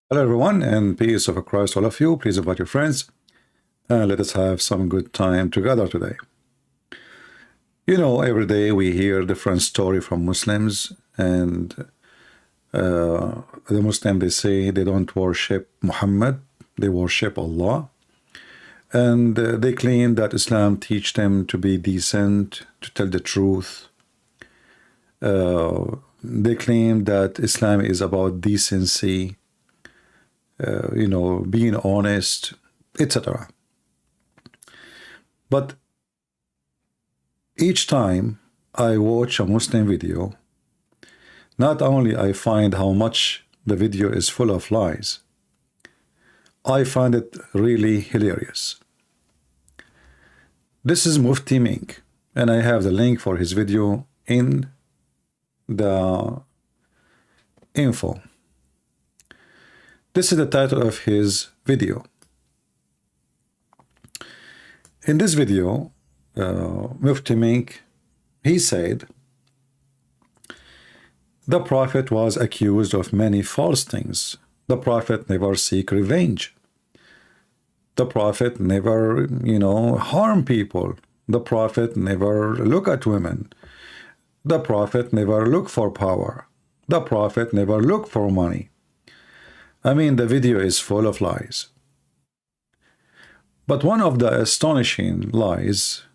Hello everyone, and peace of Christ to all of you. Please invite your friends and let us have some good time together today. You know, every day we hear different story from Muslims, and the Muslim, they say they don't worship Muhammad, they worship Allah, and they claim that Islam teach them to be decent, to tell the truth. They claim that Islam is about decency, being honest, etc. But each time I watch a Muslim video, not only I find how much the video is full of lies, I find it really hilarious. This is Mufti Menk, and I have the link for his video in the info. This is the title of his video. In this video, Mufti Menk, he said, the Prophet was accused of many false things. The Prophet never seek revenge. The Prophet never, harm people. The Prophet never look at women. The Prophet never look for power. The Prophet never look for money. I mean, the video is full of lies. But one of the astonishing lies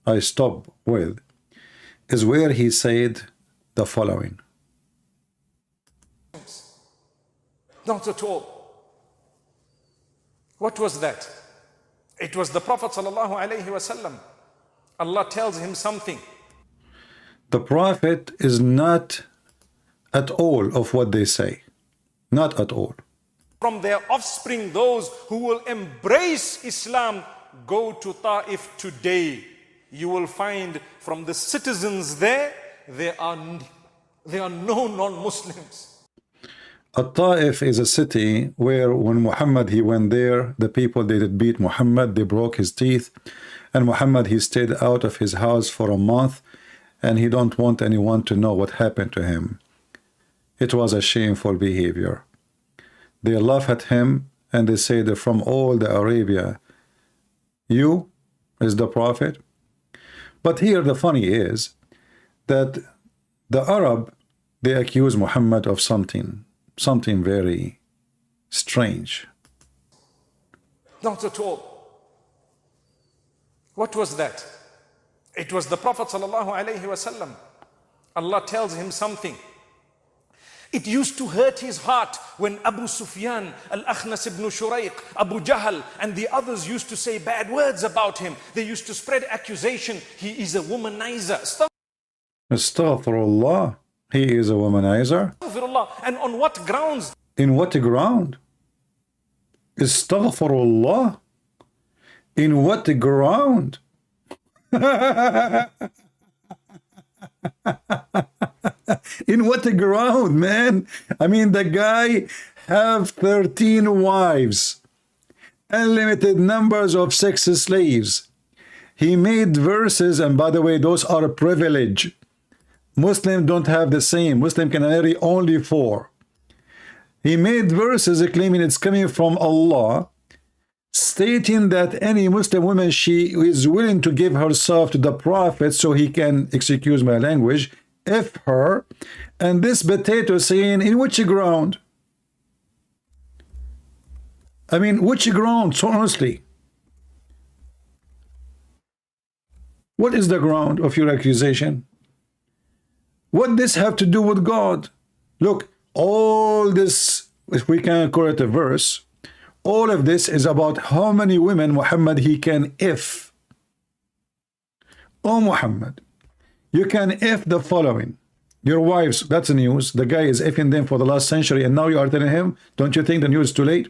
I stop with is where he said the following. Not at all. What was that? It was the Prophet ﷺ. Allah tells him something. The Prophet is not at all of what they say. Not at all. From their offspring, those who will embrace Islam, go to Ta'if today. You will find from the citizens there are no non-Muslims. Ta'if is a city where when Muhammad he went there, the people they did beat Muhammad, they broke his teeth, and Muhammad he stayed out of his house for a month, and he don't want anyone to know what happened to him. It was a shameful behavior. They laugh at him and they say that from all the Arabia, you is the Prophet. But here the funny is that the Arab, they accuse Muhammad of something very strange. Not at all. What was that? It was the Prophet ﷺ. Allah tells him something. It used to hurt his heart when Abu Sufyan, Al-Akhnas ibn Shuraiq, Abu Jahl, and the others used to say bad words about him. They used to spread accusation. He is a womanizer. Astaghfirullah. He is a womanizer. Astaghfirullah. And on what grounds? In what ground? Astaghfirullah. In what ground? In what ground, man? I mean, the guy have 13 wives, unlimited numbers of sex slaves. He made verses, and by the way, those are a privilege. Muslims don't have the same. Muslim can marry only 4. He made verses claiming it's coming from Allah, stating that any Muslim woman, she is willing to give herself to the Prophet so he can, excuse my language, F her, and this potato saying, in which ground? I mean, which ground, so honestly? What is the ground of your accusation? What this have to do with God? Look, all this, if we can call it a verse, all of this is about how many women Muhammad he can F. Oh Muhammad, you can F the following. Your wives, that's the news. The guy is Fing them for the last century, and now you are telling him, don't you think the news is too late?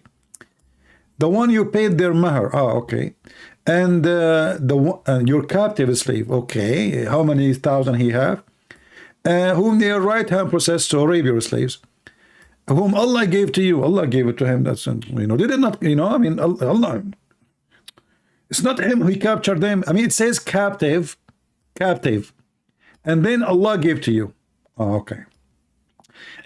The one you paid their mahar, okay. And your captive slave, okay. How many thousand he have? Whom their right hand possessed to rape your slaves. Whom Allah gave to you. Allah gave it to him. That's, they did not, I mean, Allah. It's not him who captured them. I mean, it says captive. And then Allah gave to you. Okay.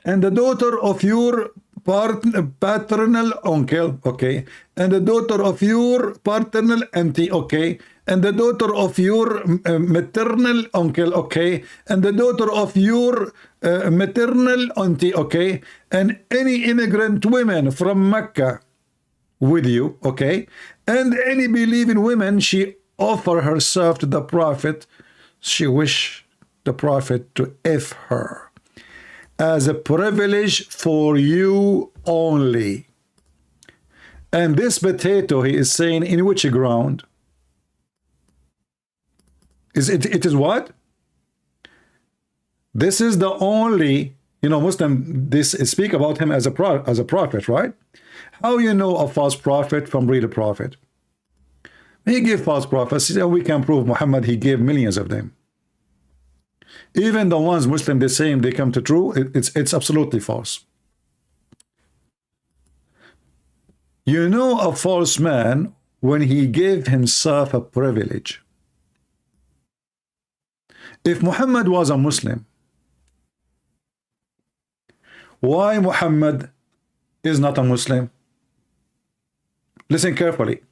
And the daughter of your paternal uncle, okay, and the daughter of your paternal auntie, okay, and the daughter of your maternal uncle, okay, and the daughter of your maternal auntie, okay, and any immigrant women from Mecca with you, okay, and any believing women, she offer herself to the Prophet. She wish the Prophet to F her as a privilege for you only. And this potato, he is saying, in which ground? It is what? This is the only, Muslim, this speak about him as a prophet, right? How you know a false prophet from real prophet? He gave false prophecies, and we can prove Muhammad, he gave millions of them. Even the ones Muslim, they say they come to true, it's absolutely false. You know a false man when he gave himself a privilege. If Muhammad was a Muslim, why Muhammad is not a Muslim? Listen carefully.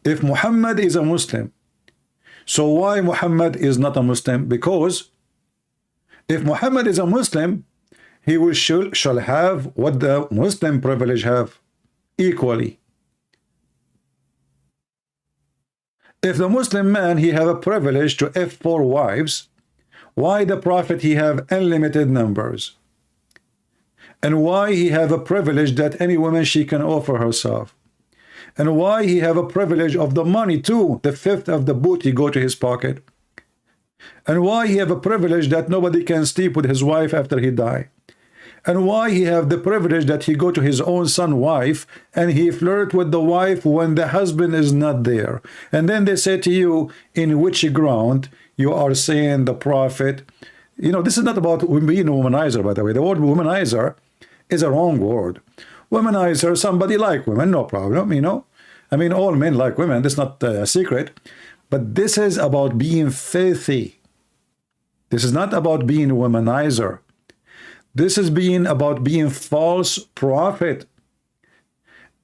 If Muhammad is a Muslim, so why Muhammad is not a Muslim? Because if Muhammad is a Muslim, he will shall have what the Muslim privilege have equally. If the Muslim man, he have a privilege to F4 wives, why the Prophet he have unlimited numbers? And why he have a privilege that any woman she can offer herself? And why he have a privilege of the money too, the fifth of the booty go to his pocket? And why he have a privilege that nobody can sleep with his wife after he die? And why he have the privilege that he go to his own son wife and he flirt with the wife when the husband is not there? And then they say to you, in which ground you are saying the Prophet? This is not about being a womanizer, by the way. The word womanizer is a wrong word. Womanizer, somebody like women, no problem, I mean, all men like women, that's not a secret. But this is about being filthy. This is not about being a womanizer. This is about being false prophet.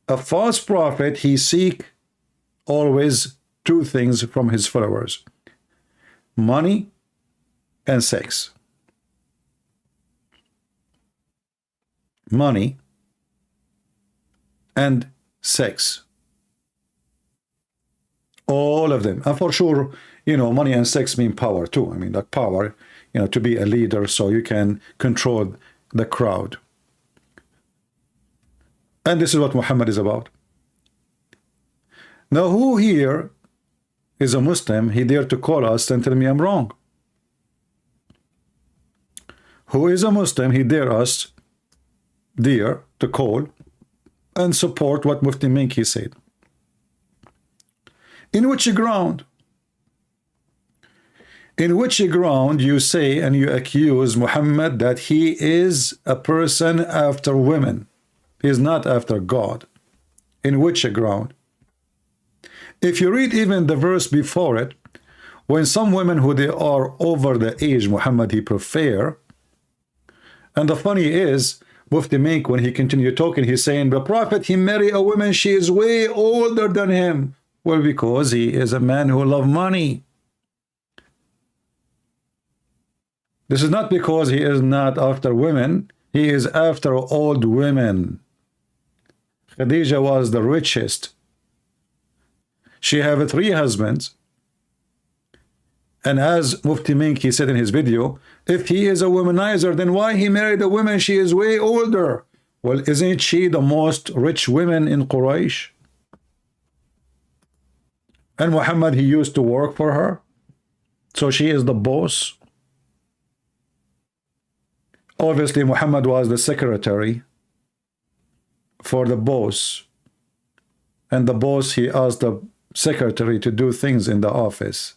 A false prophet, he seek always two things from his followers: money and sex. Money and sex. All of them. And for sure, money and sex mean power too. I mean, like power, to be a leader so you can control the crowd. And this is what Muhammad is about. Now, who here is a Muslim? He dare to call us and tell me I'm wrong. Who is a Muslim? He dare to call and support what Mufti Menk he said. In which ground? In which ground you say and you accuse Muhammad that he is a person after women? He is not after God. In which ground? If you read even the verse before it, when some women who they are over the age Muhammad he prefer, and the funny is, Mufti Menk, when he continued talking, he's saying the Prophet he marry a woman, she is way older than him. Well, because he is a man who loves money. This is not because he is not after women. He is after old women. Khadija was the richest. She had 3 husbands. And as Mufti Menk, he said in his video, if he is a womanizer, then why he married a woman? She is way older. Well, isn't she the most rich woman in Quraysh? And Muhammad, he used to work for her. So she is the boss. Obviously, Muhammad was the secretary for the boss. And the boss, he asked the secretary to do things in the office.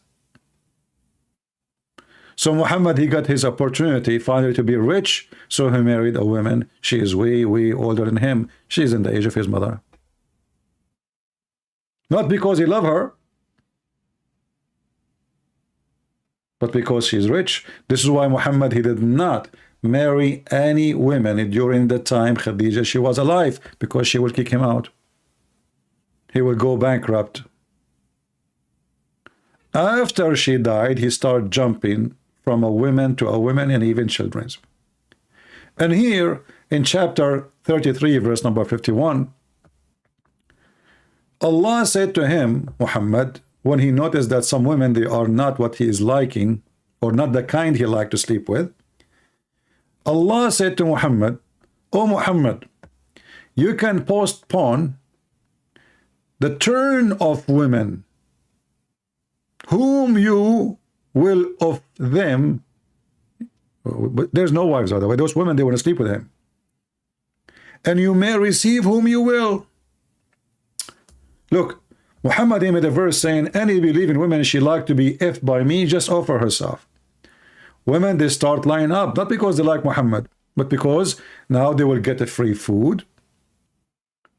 So Muhammad, he got his opportunity finally to be rich. So he married a woman. She is way, way older than him. She's in the age of his mother. Not because he loved her, but because she's rich. This is why Muhammad, he did not marry any women during the time Khadija she was alive, because she will kick him out. He will go bankrupt. After she died, he started jumping from a woman to a woman and even children's. And here in chapter 33, verse number 51, Allah said to him, Muhammad, when he noticed that some women, they are not what he is liking, or not the kind he liked to sleep with, Allah said to Muhammad, "O Muhammad, you can postpone the turn of women whom you will of them," but there's no wives, by the way, those women, they want to sleep with him, "and you may receive whom you will." Look, Muhammad made a verse saying, any believing women she like to be effed by me, just offer herself. Women, they start lining up, not because they like Muhammad, but because now they will get a free food,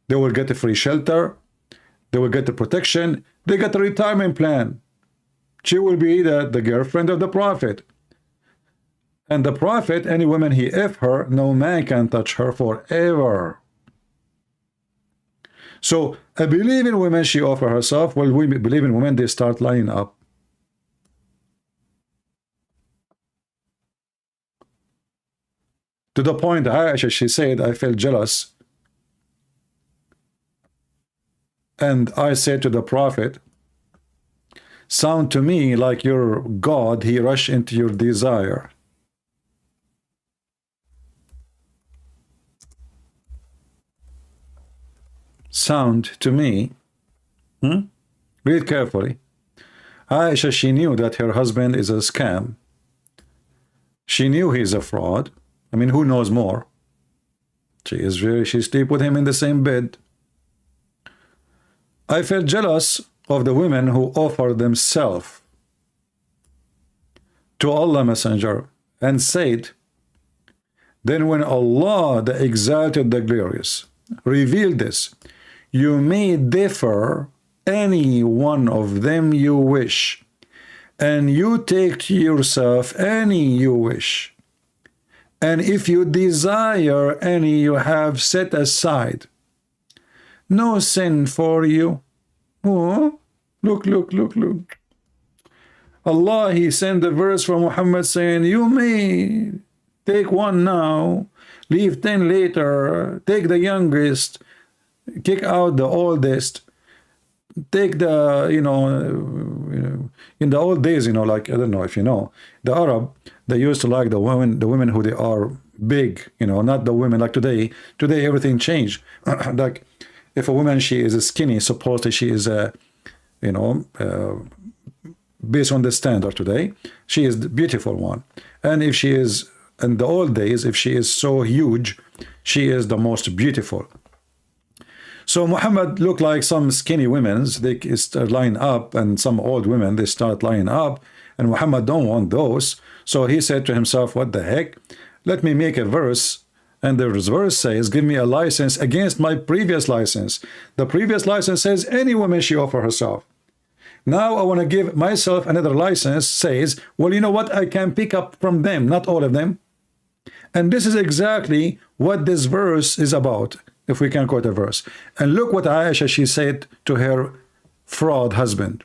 they will get a free shelter, they will get the protection, they get a retirement plan. She will be the girlfriend of the Prophet. And the Prophet, any woman he F her, no man can touch her forever. So a believing woman, she offer herself, well, we believe in women, they start lining up. To the point, Aisha, she said, I felt jealous. And I said to the Prophet, sound to me like your God, he rushed into your desire. Sound to me, read carefully. Aisha, she knew that her husband is a scam. She knew he's a fraud. I mean, who knows more? She sleep with him in the same bed. I felt jealous of the women who offer themselves to Allah Messenger and said, then when Allah, the exalted, the glorious, revealed this, you may differ any one of them you wish, and you take to yourself any you wish. And if you desire any you have set aside, no sin for you. Oh, look. Allah, he sent a verse from Muhammad saying, you may take one now, leave 10 later, take the youngest, kick out the oldest, take the, in the old days, like, I don't know if you know, the Arab, they used to like the women who they are big, not the women like today. Today, everything changed. Like, if a woman, she is skinny, supposedly she is, based on the standard today, she is the beautiful one. And if she is, in the old days, if she is so huge, she is the most beautiful. So Muhammad looked like some skinny women, they start lining up, and some old women, they start lining up, and Muhammad don't want those. So he said to himself, what the heck? Let me make a verse. And the verse says, give me a license against my previous license. The previous license says any woman she offer herself. Now I want to give myself another license, says, well, you know what? I can pick up from them, not all of them. And this is exactly what this verse is about, if we can quote a verse. And look what Aisha, she said to her fraud husband.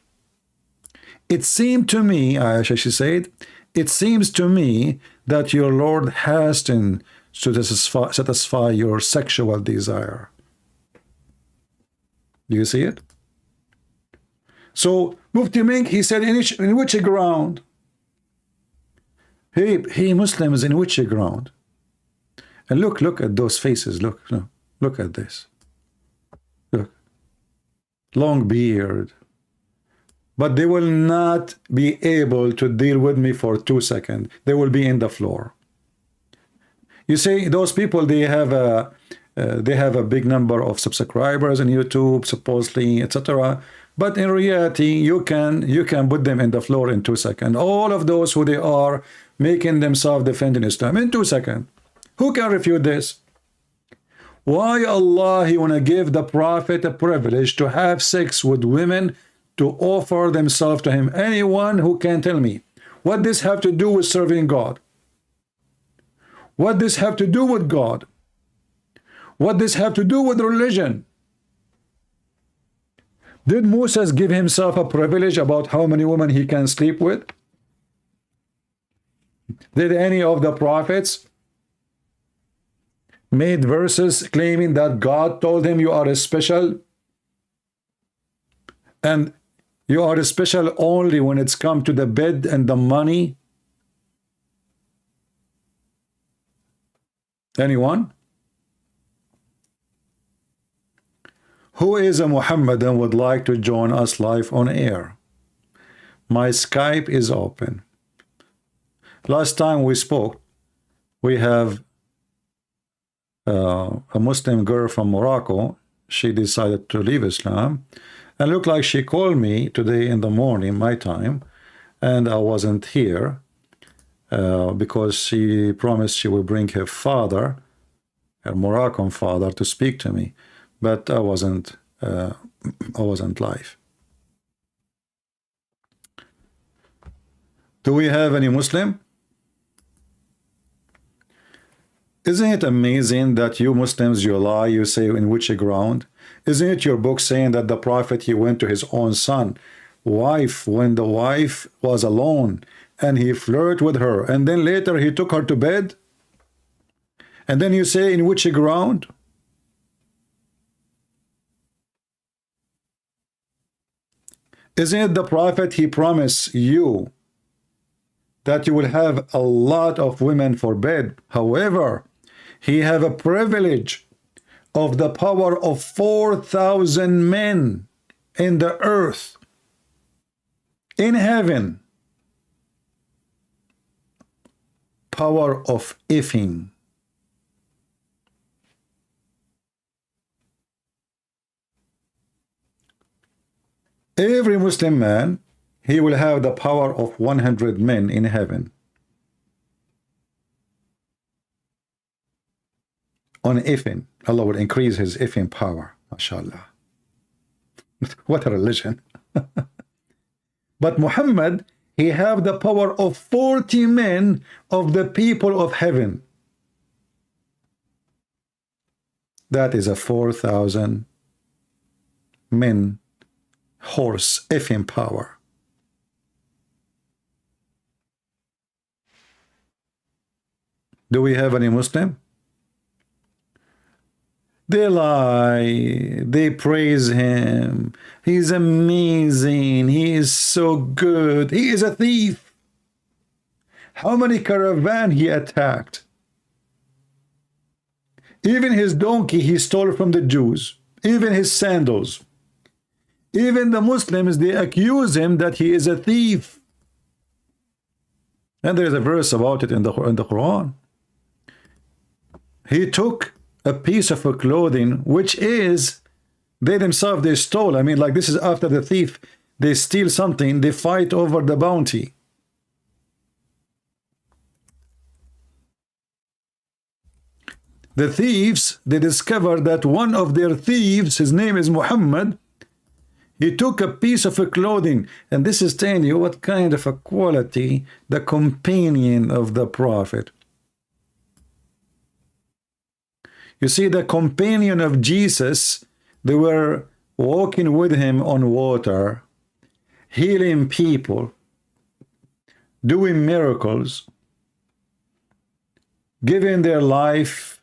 It seemed to me, Aisha, she said, it seems to me that your Lord hastened to satisfy your sexual desire. Do you see it? So Mufti Menk, he said, in which ground? He Muslims, in which ground? And look at those faces. Look at this. Look, long beard. But they will not be able to deal with me for 2 seconds. They will be in the floor. You see, those people, they have a big number of subscribers on YouTube, supposedly, etc. But in reality, you can put them in the floor in 2 seconds. All of those who they are making themselves defending Islam in 2 seconds. Who can refute this? Why Allah, he want to give the Prophet a privilege to have sex with women, to offer themselves to him? Anyone who can tell me what this have to do with serving God? What does this have to do with God? What does this have to do with religion? Did Moses give himself a privilege about how many women he can sleep with? Did any of the prophets made verses claiming that God told him you are special, and you are special only when it's come to the bed and the money? Anyone? Who is a Mohammed and would like to join us live on air? My Skype is open. Last time we spoke, we have a Muslim girl from Morocco. She decided to leave Islam, and looked like she called me today in the morning, my time, and I wasn't here because she promised she would bring her father, her Moroccan father, to speak to me, but I wasn't live. Do we have any Muslim? Isn't it amazing that you Muslims, you lie, you say in which ground? Isn't it your book saying that the prophet, he went to his own son, wife, when the wife was alone, and he flirted with her, and then later he took her to bed? And then you say in which ground? Isn't it the prophet, he promised you that you will have a lot of women for bed? However, he have a privilege of the power of 4,000 men in the earth, in heaven. Power of ifing. Every Muslim man, he will have the power of 100 men in heaven. On ifing, Allah will increase his ifing power. MashaAllah. What a religion. But Muhammad, he have the power of 40 men of the people of heaven. That is a 4,000 men horse effing power. Do we have any Muslim? They lie, they praise him, he's amazing, he is so good, he is a thief. How many caravan he attacked? Even his donkey he stole from the Jews, even his sandals. Even the Muslims, they accuse him that he is a thief. And there's a verse about it in the Quran. He took a piece of clothing, which is, they themselves, they stole. I mean, like, this is after the thief, they steal something, they fight over the bounty. The thieves, they discovered that one of their thieves, his name is Muhammad, he took a piece of clothing, and this is telling you what kind of a quality the companion of the Prophet. You see, the companion of Jesus, they were walking with him on water, healing people, doing miracles, giving their life,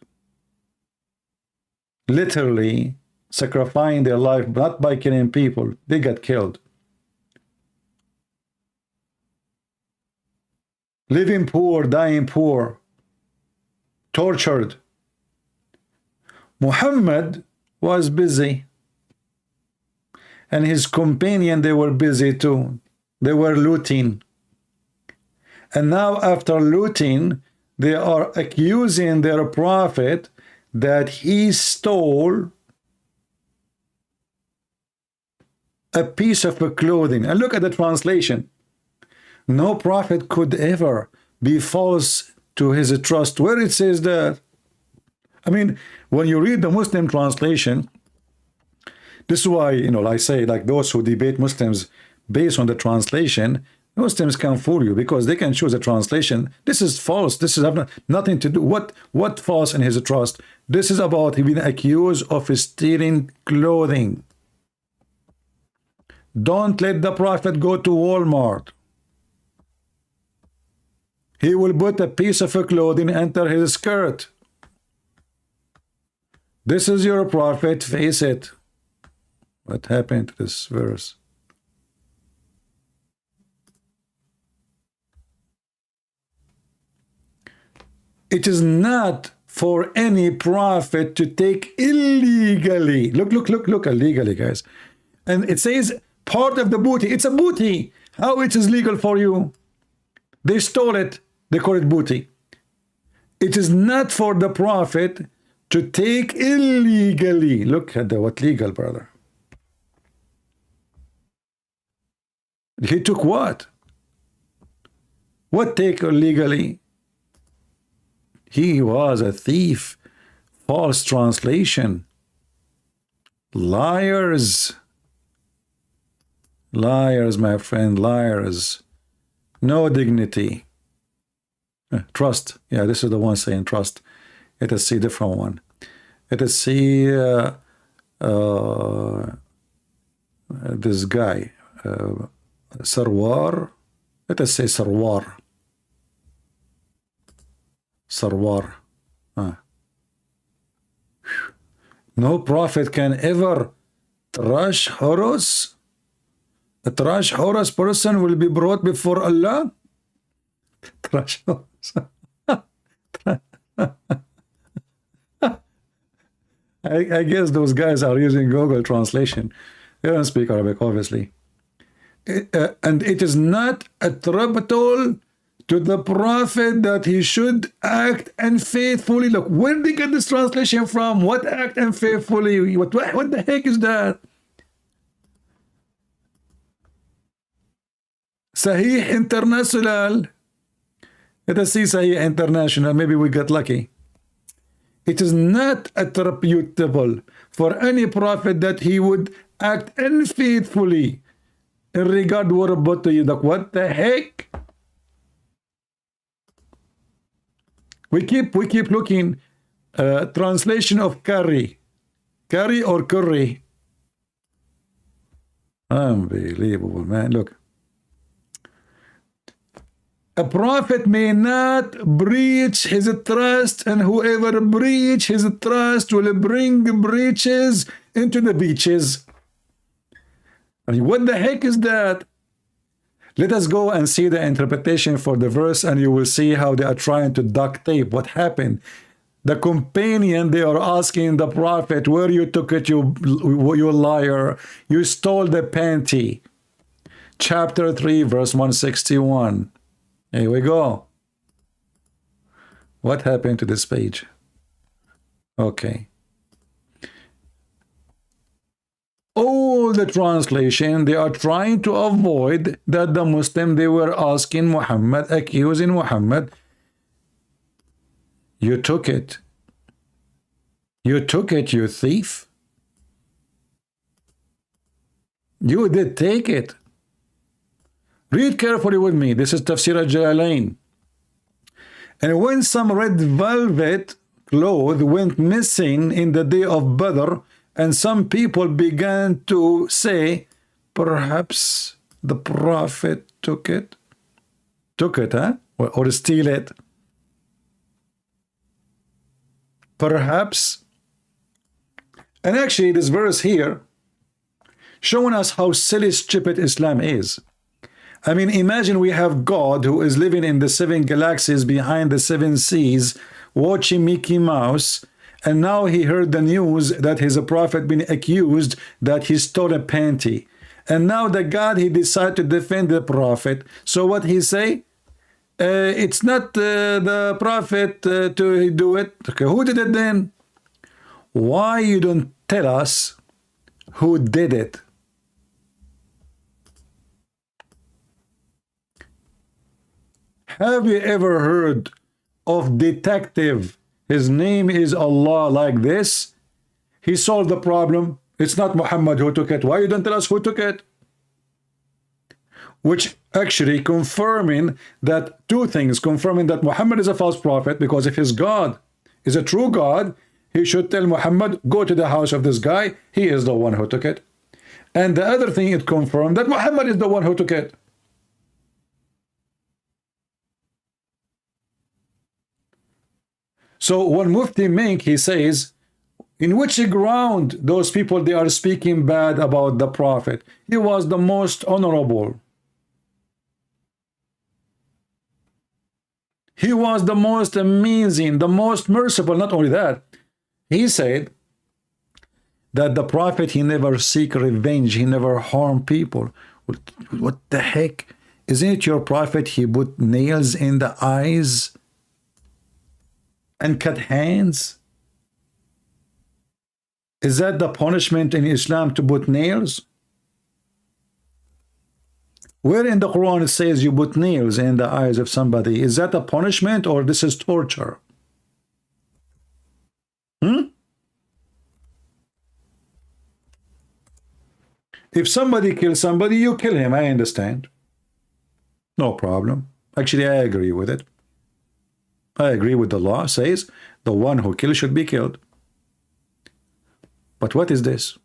literally sacrificing their life, not by killing people. They got killed. Living poor, dying poor, tortured. Muhammad was busy, and his companion, they were busy too. They were looting. And now after looting, they are accusing their prophet that he stole a piece of clothing. And look at the translation. No prophet could ever be false to his trust. Where it says that? I mean, when you read the Muslim translation, this is why, you know, I say, like, those who debate Muslims based on the translation, Muslims can fool you because they can choose a translation. This is false. This is nothing to do. What false in his trust? This is about being accused of stealing clothing. Don't let the Prophet go to Walmart. He will put a piece of clothing under his skirt. This is your Prophet. Face it. What happened to this verse? It is not for any prophet to take illegally. Look, illegally, guys. And it says part of the booty. It's a booty. How it is legal for you? They stole it. They call it booty. It is not for the prophet to take illegally. Look at what legal, brother. He took what? What take illegally? He was a thief. False translation. Liars. Liars, my friend, liars. No dignity. Trust. Yeah, this is the one saying trust. Let us see a different one. Let us see this guy. Sarwar. Let us say Sarwar. Sarwar. No prophet can ever trash Horus. A trash Horus person will be brought before Allah. Trash Horus. I guess those guys are using Google translation. They don't speak Arabic, obviously. And it is not attributable to the prophet that he should act unfaithfully. Look, where did they get this translation from? What act unfaithfully? What the heck is that? Sahih International. Let us see Sahih International. Maybe we got lucky. It is not attributable for any prophet that he would act unfaithfully in regard what about to you. What the heck? We keep looking. Translation of curry or curry. Unbelievable, man. Look. A prophet may not breach his trust, and whoever breach his trust will bring breaches into the beaches. I mean, what the heck is that? Let us go and see the interpretation for the verse, and you will see how they are trying to duct tape what happened. The companion, they are asking the prophet, where you took it, you liar. You stole the panty. Chapter 3, verse 161. Here we go. What happened to this page? Okay. All the translation, they are trying to avoid that the Muslim, they were asking Muhammad, accusing Muhammad, you took it. You took it, you thief. You did take it. Read carefully with me. This is Tafsir al-Jalalain. And when some red velvet cloth went missing in the day of Badr, and some people began to say, perhaps the prophet took it. Took it, huh? Or steal it. Perhaps. And actually, this verse here showing us how silly, stupid Islam is. I mean, imagine we have God who is living in the 7 galaxies behind the 7 seas, watching Mickey Mouse, and now he heard the news that his prophet been accused that he stole a panty. And now the God, he decided to defend the prophet. So what he say? It's not the prophet to do it. Okay, who did it then? Why you don't tell us who did it? Have you ever heard of detective? His name is Allah like this. He solved the problem. It's not Muhammad who took it. Why you don't tell us who took it? Which actually confirming that two things, confirming that Muhammad is a false prophet, because if his God is a true God, he should tell Muhammad, go to the house of this guy, he is the one who took it. And the other thing, it confirmed that Muhammad is the one who took it. So when Mufti Menk, he says, in which ground those people, they are speaking bad about the Prophet? He was the most honorable. He was the most amazing, the most merciful. Not only that, he said that the Prophet, he never seek revenge, he never harm people. What the heck? Isn't it your Prophet, he put nails in the eyes and cut hands? Is that the punishment in Islam, to put nails? Where in the Quran it says you put nails in the eyes of somebody? Is that a punishment, or this is torture? If somebody kills somebody, you kill him, I understand. No problem. Actually, I agree with it. I agree with the law, says the one who kills should be killed. But what is this?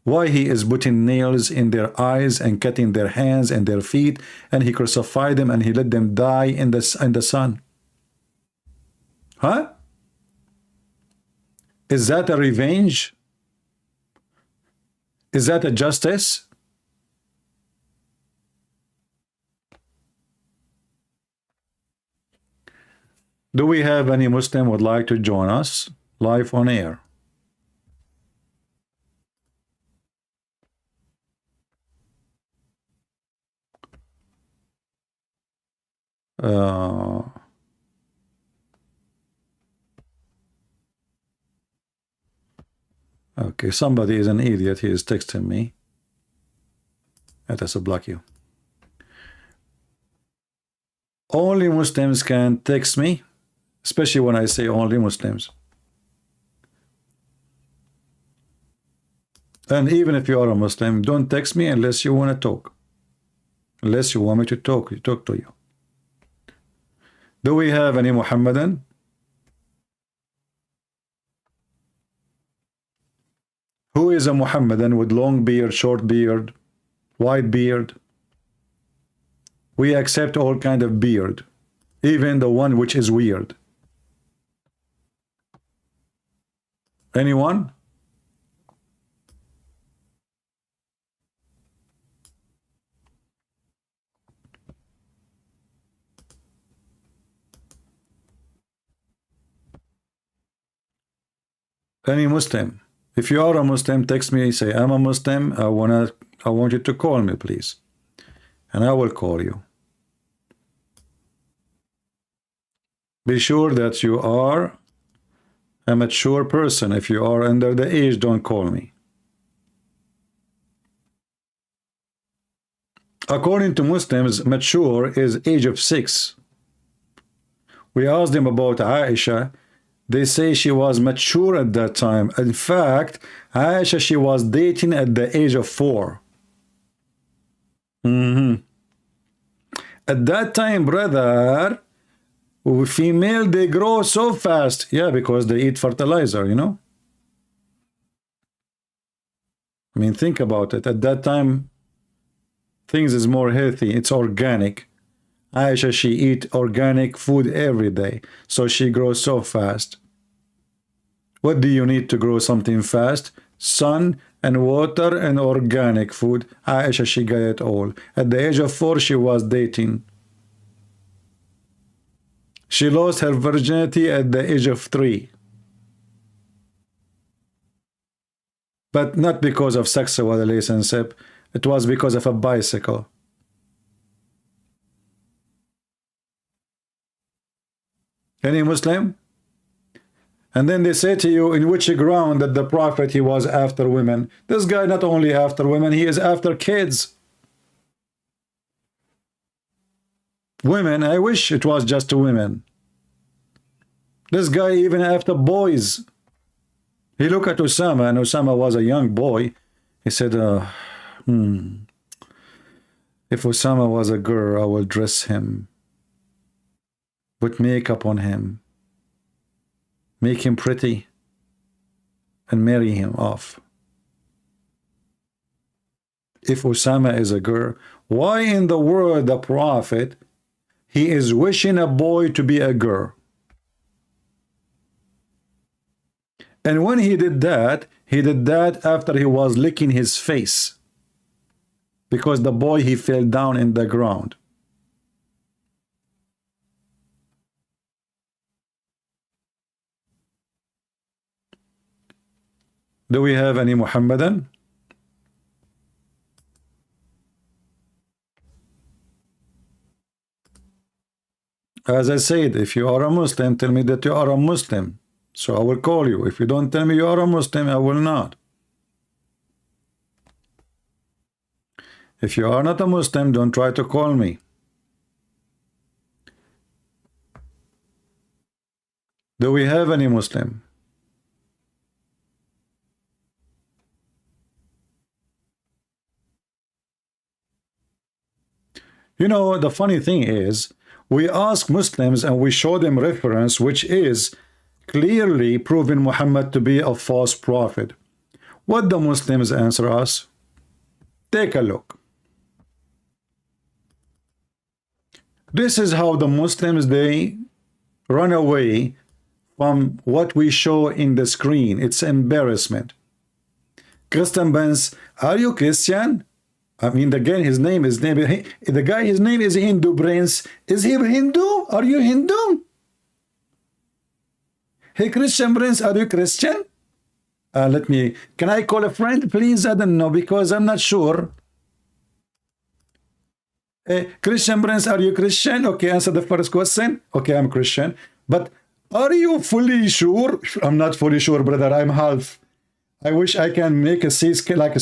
Why he is putting nails in their eyes and cutting their hands and their feet, and he crucified them and he let them die in the sun? Huh? Is that a revenge? Is that a justice? Do we have any Muslim would like to join us live on air? Okay, somebody is an idiot. He is texting me. Let us block you. Only Muslims can text me, especially when I say only Muslims. And even if you are a Muslim, don't text me unless you want to talk. Unless you want me to talk to you. Do we have any Muhammadan? Who is a Muhammadan with long beard, short beard, white beard? We accept all kind of beard, even the one which is weird. Anyone? Any Muslim? If you are a Muslim, text me, say I'm a Muslim, I want you to call me, please. And I will call you. Be sure that you are a mature person. If you are under the age, don't call me. According to Muslims, mature is age of 6. We asked them about Aisha. They say she was mature at that time. In fact, Aisha, she was dating at the age of 4. At that time, brother, female, they grow so fast. Yeah, because they eat fertilizer, you know. I mean, think about it. At that time, things is more healthy. It's organic. Aisha, she eat organic food every day, so she grows so fast. What do you need to grow something fast? Sun and water and organic food. Aisha, she got it all. At the age of 4, she was dating. She lost her virginity at the age of 3. But not because of sexual relationship. It was because of a bicycle. Any Muslim? And then they say to you, in which ground that the Prophet, he was after women? This guy not only after women, he is after kids. Women, I wish it was just women. This guy even after boys. He looked at Osama, and Osama was a young boy. He said, If Osama was a girl, I will dress him, put makeup on him, make him pretty, and marry him off. If Osama is a girl, why in the world the Prophet, he is wishing a boy to be a girl? And when he did that after he was licking his face, because the boy, he fell down in the ground. Do we have any Muhammadan? As I said, if you are a Muslim, tell me that you are a Muslim, so I will call you. If you don't tell me you are a Muslim, I will not. If you are not a Muslim, don't try to call me. Do we have any Muslim? You know, the funny thing is, we ask Muslims and we show them reference which is clearly proving Muhammad to be a false prophet. What the Muslims answer us? Take a look. This is how the Muslims, they run away from what we show in the screen. It's embarrassment. Christian Benz, are you Christian? I mean, again, his name is the guy, his name is Hindu Prince. Is he Hindu? Are you Hindu? Hey, Christian Prince, are you Christian? Can I call a friend, please? I don't know, because I'm not sure. Hey, Christian Prince, are you Christian? Okay, answer the first question. Okay, I'm Christian. But are you fully sure? I'm not fully sure, brother. I'm half. I wish I can make a scan, like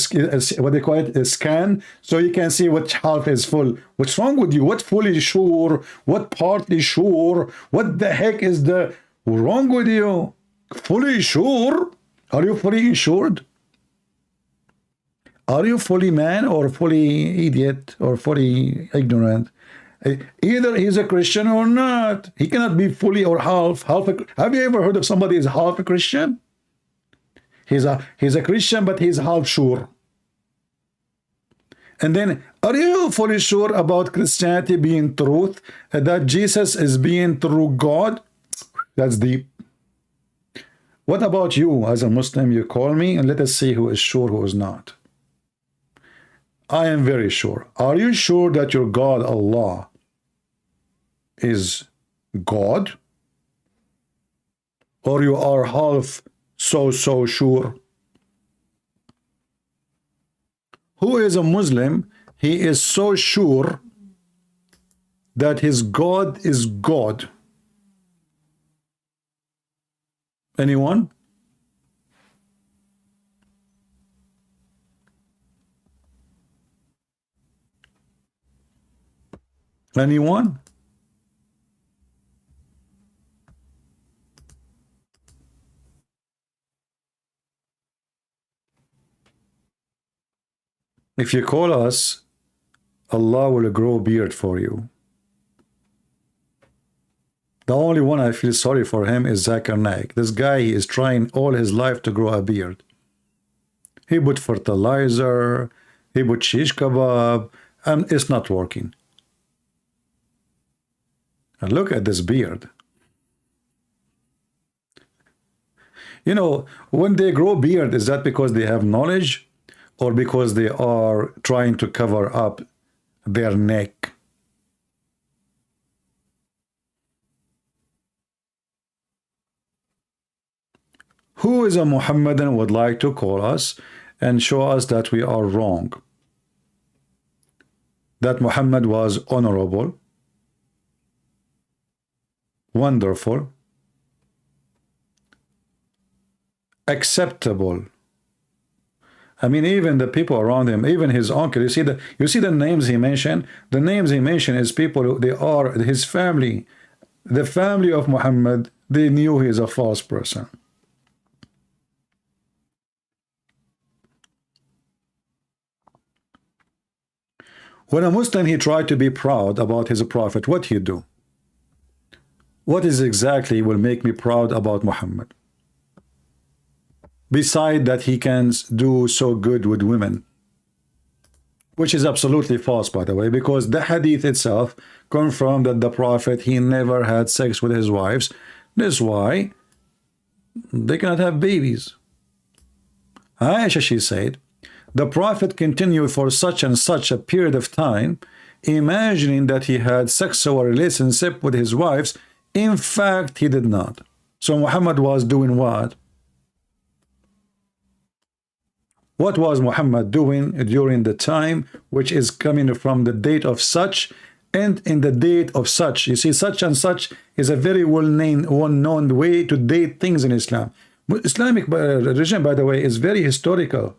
what they call it, a scan, so you can see which half is full. What's wrong with you? What fully sure? What partly sure? What the heck is the wrong with you? Fully sure? Are you fully insured? Are you fully man or fully idiot or fully ignorant? Either he's a Christian or not. He cannot be fully or half. Have you ever heard of somebody is half a Christian? He's a Christian, but he's half sure. And then, are you fully sure about Christianity being truth? That Jesus is being true God? That's deep. What about you as a Muslim? You call me and let us see who is sure, who is not. I am very sure. Are you sure that your God, Allah, is God? Or you are half so sure? Who is a Muslim? He is so sure that his God is God. Anyone? Anyone? If you call us, Allah will grow a beard for you. The only one I feel sorry for him is Zakir Naik. This guy, he is trying all his life to grow a beard. He put fertilizer, he put shish kebab, and it's not working. And look at this beard. You know, when they grow beard, is that because they have knowledge or because they are trying to cover up their neck? Who is a Muhammadan would like to call us and show us that we are wrong? That Muhammad was honorable, wonderful, acceptable. I mean, even the people around him, even his uncle, you see the names he mentioned? The names he mentioned is people, they are his family. The family of Muhammad, they knew he is a false person. When a Muslim, he tried to be proud about his prophet, what he do? What is exactly will make me proud about Muhammad? Beside that he can do so good with women, which is absolutely false, by the way, because the hadith itself confirmed that the prophet, he never had sex with his wives. This is why they cannot have babies. Aisha, she said, the prophet continued for such and such a period of time, imagining that he had sexual relationship with his wives. In fact, he did not. So Muhammad was doing what? What was Muhammad doing during the time which is coming from the date of such and in the date of such? You see, such and such is a very well-known way to date things in Islam. Islamic religion, by the way, is very historical.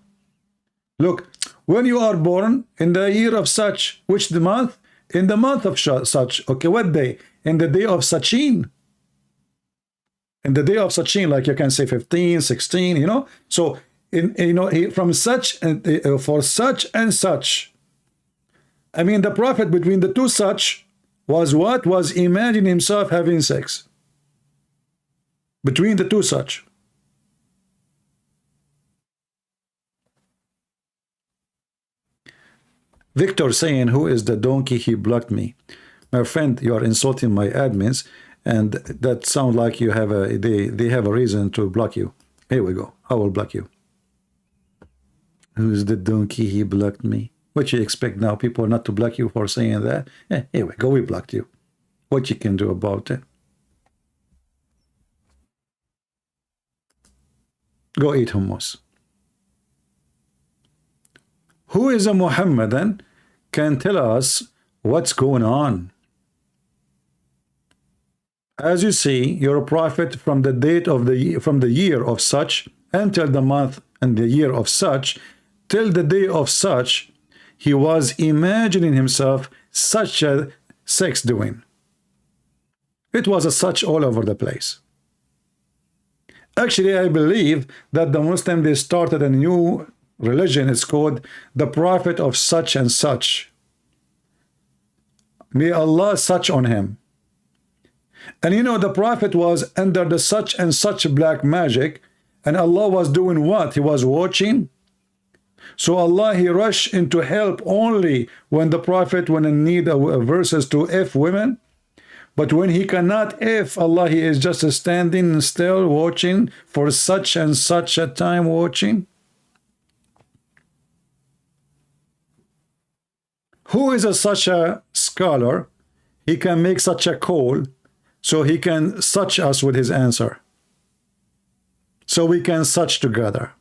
Look, when you are born in the year of such, which the month? In the month of such. Okay, what day? In the day of Sachin. In the day of Sachin, like you can say 15, 16, you know. So, from such and for such and such. I mean, the prophet between the two such was what? Was imagining himself having sex. Between the two such. Victor saying, who is the donkey? He blocked me. My friend, you are insulting my admins, and that sounds like you have they have a reason to block you. Here we go. I will block you. Who's the donkey? He blocked me. What you expect now? People not to block you for saying that? Here we go. We blocked you. What you can do about it? Go eat hummus. Who is a Muhammadan can tell us what's going on? As you see, you're a prophet from the date of the year of such until the month and the year of such till the day of such. He was imagining himself such a sex doing. It was a such all over the place. Actually, I believe that the Muslim, they started a new religion. It's called the prophet of such and such. May Allah such on him. And you know, the prophet was under the such and such black magic, and Allah was doing what? He was watching. So Allah, he rushed into help only when the prophet, when in need of verses to F women. But when he cannot F Allah, he is just standing still watching for such and such a time watching. Who is such a scholar? He can make such a call, so he can such us with his answer. So we can such together.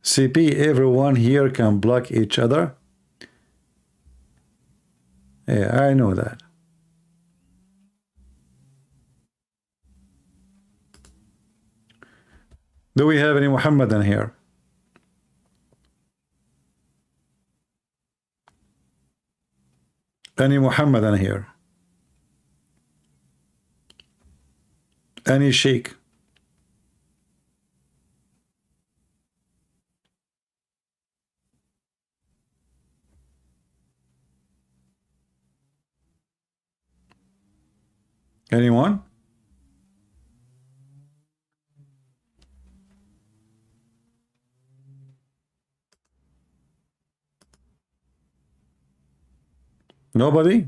CP, everyone here can block each other. Yeah, I know that. Do we have any Muhammadan here? Any Muhammadan here? Any Sheikh? Anyone? Nobody?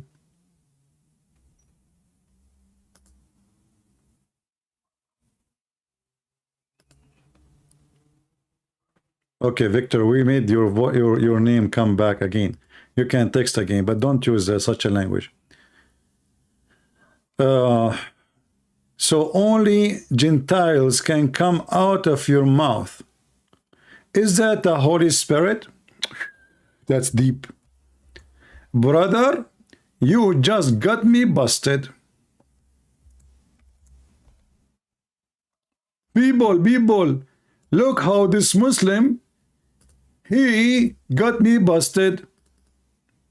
Okay, Victor, we made your name come back again. You can text again, but don't use such a language. So only Gentiles can come out of your mouth. Is that the Holy Spirit? That's deep. Brother, you just got me busted. People, look how this Muslim, he got me busted.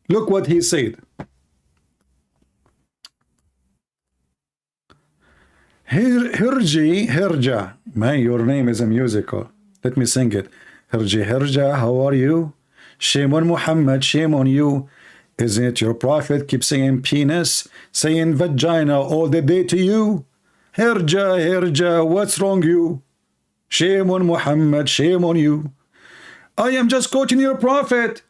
Look what he said. Hirja. Man, your name is a musical. Let me sing it. Hirja, how are you? Shame on Muhammad, shame on you. Isn't it your prophet keep saying penis, saying vagina all the day to you? Hirja, what's wrong you? Shame on Muhammad, shame on you. I am just quoting your prophet.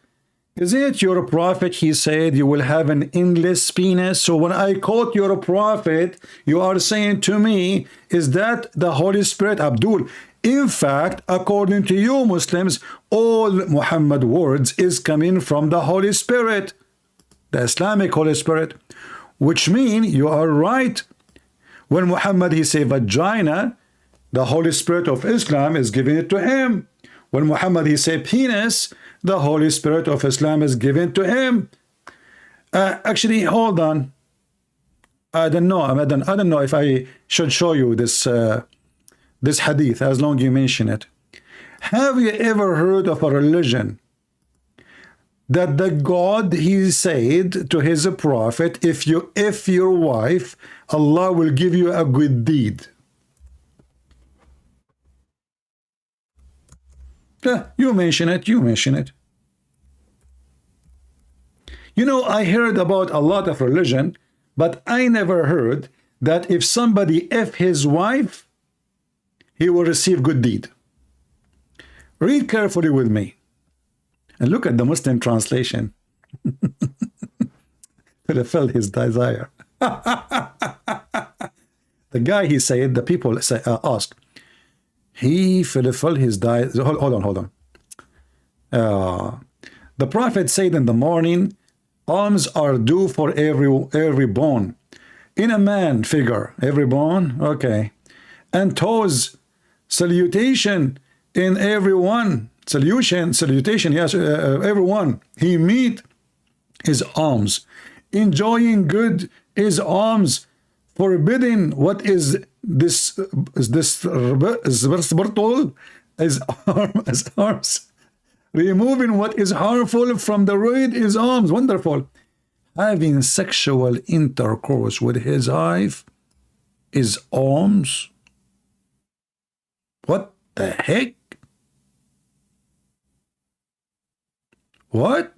Isn't it your prophet? He said you will have an endless penis. So when I quote your prophet, you are saying to me, is that the Holy Spirit? Abdul, in fact, according to you Muslims, all Muhammad words is coming from the Holy Spirit, the Islamic Holy Spirit, which means you are right. When Muhammad he say vagina, the Holy Spirit of Islam is giving it to him. When Muhammad he say penis, the Holy Spirit of Islam is given to him. Actually, hold on. I don't know. I don't know if I should show you this this hadith as long you mention it. Have you ever heard of a religion that the God he said to his prophet, if your wife, Allah will give you a good deed? You mention it. You know, I heard about a lot of religion, but I never heard that if somebody F his wife, he will receive good deed. Read carefully with me. And look at the Muslim translation. Fulfill his desire. The guy, he said, the people say, asked, he fulfilled his desire. Hold on. The Prophet said in the morning, alms are due for every bone. In a man figure, every bone, okay. And toes, salutation in everyone. Salutation, yes, everyone. He meet his alms. Enjoying good is alms. Forbidding what is this is arms. Removing what is harmful from the road is alms. Wonderful. Having sexual intercourse with his wife is alms. What the heck? What?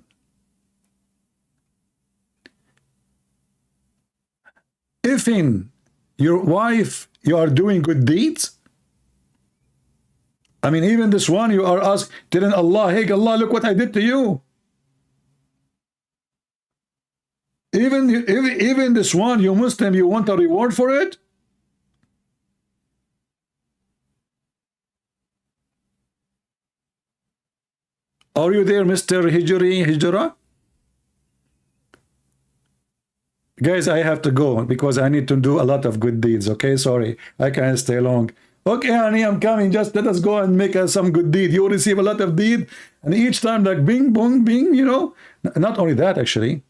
If in your wife you are doing good deeds, I mean, even this one you are asked, didn't Allah, hey Allah, look what I did to you. Even this one, you Muslim, you want a reward for it? Are you there, Mr. Hijra? Guys, I have to go because I need to do a lot of good deeds, okay? Sorry, I can't stay long. Okay, honey, I'm coming. Just let us go and make some good deed. You will receive a lot of deed. And each time, like bing, bong, bing, you know. Not only that, actually.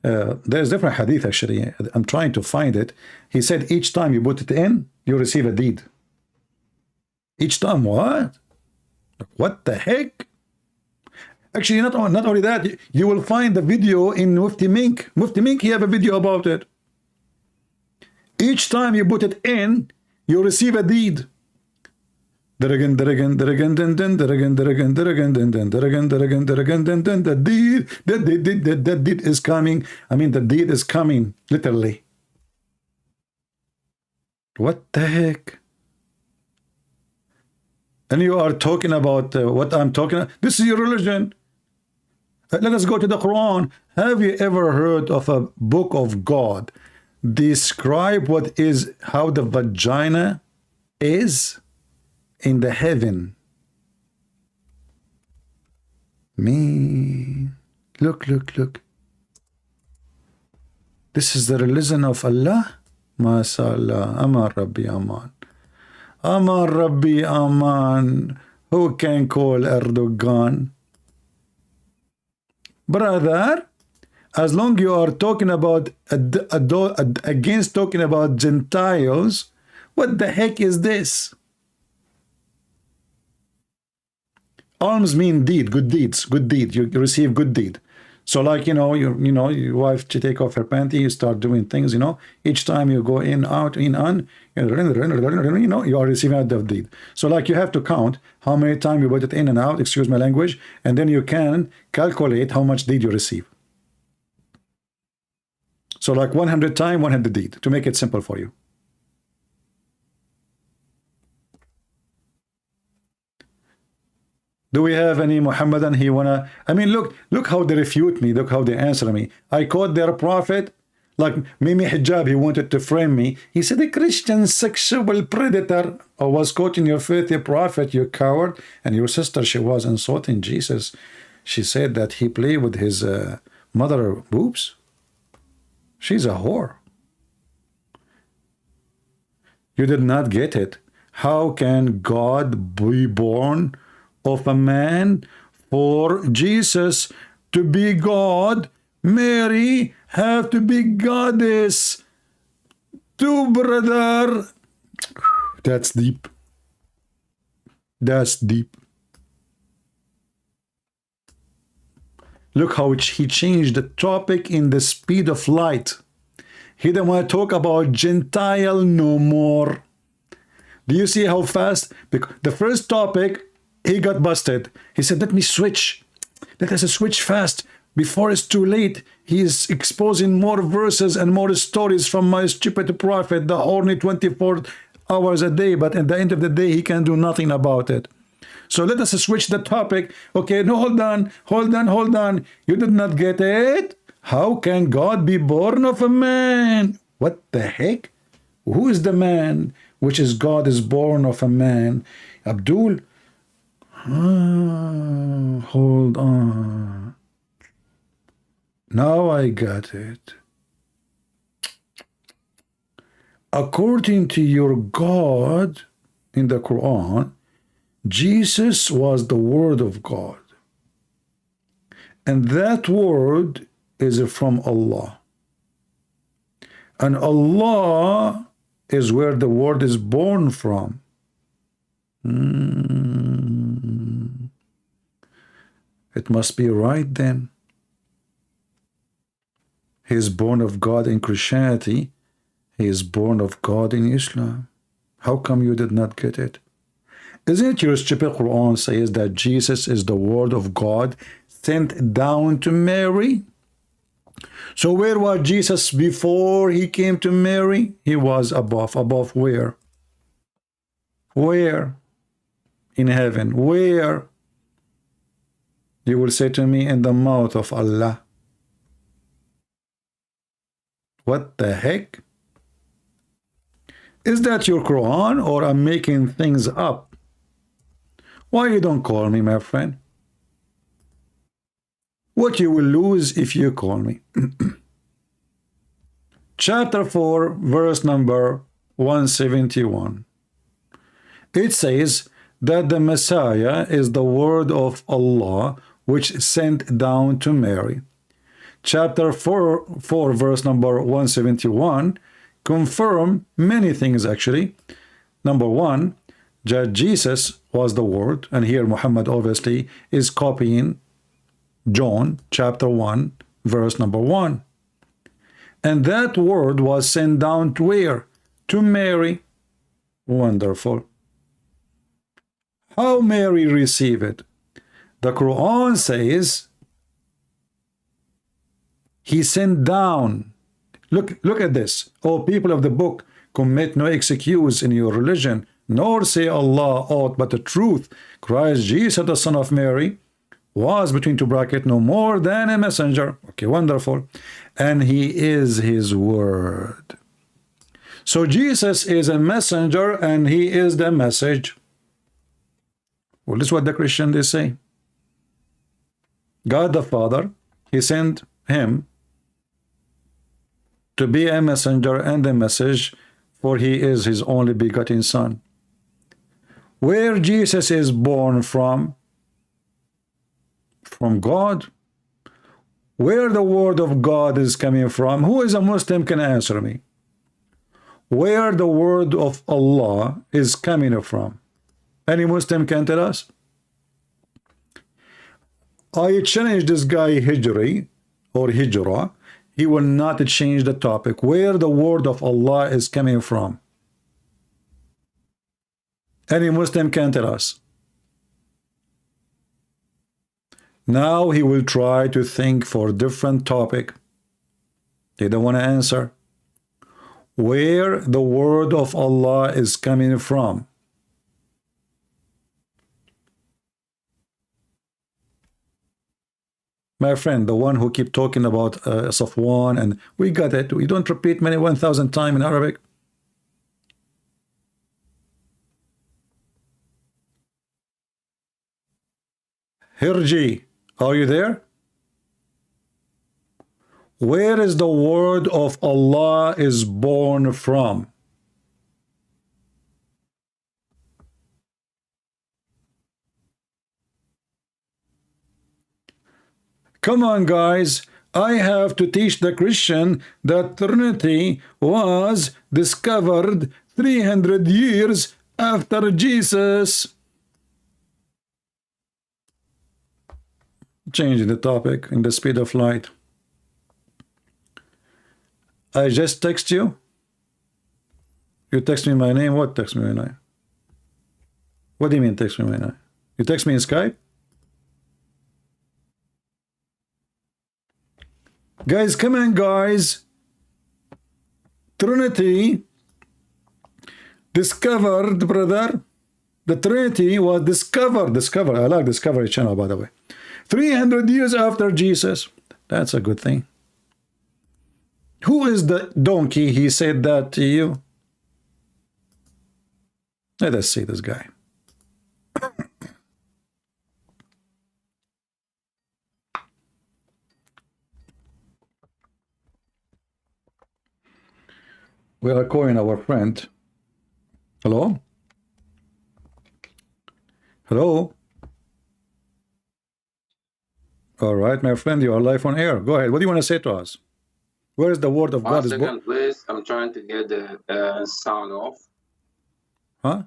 There's different hadith, actually. I'm trying to find it. He said each time you put it in, you receive a deed. Each time, what? What the heck? Actually, not only that, you will find the video in Mufti Menk. Mufti Menk, he have a video about it. Each time you put it in, you receive a deed. The deed is coming. I mean, the deed is coming, literally. What the heck? And you are talking about what I'm talking about. This is your religion. Let us go to the Quran. Have you ever heard of a book of God describe what is, how the vagina is in the heaven? Me, look. This is the religion of Allah. MashaAllah. Aman Rabbi Aman. Aman Rabbi Aman. Who can call Erdogan? Brother, as long you are talking about against talking about Gentiles, what the heck is this? Alms mean deed, good deeds, good deed. You receive good deed. So like, your wife, she take off her panty, you start doing things, each time you go in, out, in, on, you are receiving out of deed. So like you have to count how many times you put it in and out, excuse my language, and then you can calculate how much deed you receive. So like 100 times, 100 deed, to make it simple for you. Do we have any Muhammadan he wanna? I mean, look how they refute me. Look how they answer me. I quote their prophet, like Mimi Hijab. He wanted to frame me. He said, "A Christian sexual predator." I was quoting your filthy prophet, you coward. And your sister, she was insulting Jesus. She said that he played with his mother boobs. She's a whore. You did not get it. How can God be born of a man? For Jesus to be God, Mary have to be goddess too, brother. That's deep. That's deep. Look how he changed the topic in the speed of light. He didn't want to talk about Gentile no more. Do you see how fast? Because the first topic, he got busted. He said, let me switch. Let us switch fast before it's too late. He is exposing more verses and more stories from my stupid prophet, the horny 24 hours a day. But at the end of the day, he can do nothing about it. So let us switch the topic. Okay, no, hold on. You did not get it? How can God be born of a man? What the heck? Who is the man which is God is born of a man? Abdul? Hold on. Now I got it. According to your God in the Quran, Jesus was the Word of God. And that word is from Allah. And Allah is where the word is born from. It must be right then. He is born of God in Christianity. He is born of God in Islam. How come you did not get it? Isn't your stupid Quran says that Jesus is the word of God sent down to Mary? So where was Jesus before he came to Mary? He was above. Above where? Where? In heaven. Where? You will say to me, in the mouth of Allah. What the heck? Is that your Quran, or I'm making things up? Why you don't call me, my friend? What you will lose if you call me. Chapter 4, verse number 171. It says that the Messiah is the word of Allah which sent down to Mary. Chapter 4, verse number 171 confirm many things actually. Number one, that Jesus was the word, and here Muhammad obviously is copying John chapter 1 verse number 1. And that word was sent down to where? To Mary. Wonderful. How Mary received it? The Quran says he sent down. Look at this. O people of the book, commit no excuse in your religion, nor say Allah aught but the truth. Christ Jesus, the son of Mary, was between two brackets no more than a messenger. Okay, wonderful. And he is his word. So Jesus is a messenger and he is the message. Well, this is what the Christians they say. God the Father, he sent him to be a messenger and a message, for he is his only begotten son. Where Jesus is born from? From God. Where the word of God is coming from? Who is a Muslim can answer me? Where the word of Allah is coming from? Any Muslim can tell us? I challenge this guy Hijri or Hijra. He will not change the topic. Where the word of Allah is coming from? Any Muslim can tell us. Now he will try to think for a different topic. They don't want to answer. Where the word of Allah is coming from? My friend, the one who keep talking about Safwan, and we got it. We don't repeat many 1,000 times in Arabic. Hirji, are you there? Where is the word of Allah is born from? Come on, guys. I have to teach the Christian that Trinity was discovered 300 years after Jesus. Changing the topic in the speed of light. I just text you. You text me my name. What text me my name? What do you mean text me my name? You text me in Skype? Guys, come on, guys. Trinity discovered, brother. The Trinity was discovered. I like Discovery Channel, by the way. 300 years after Jesus. That's a good thing. Who is the donkey? He said that to you. Let us see this guy. We are calling our friend. Hello? Hello? All right, my friend, you are live on air. Go ahead. What do you want to say to us? Where is the word of God? One second, please. I'm trying to get the sound off. Huh?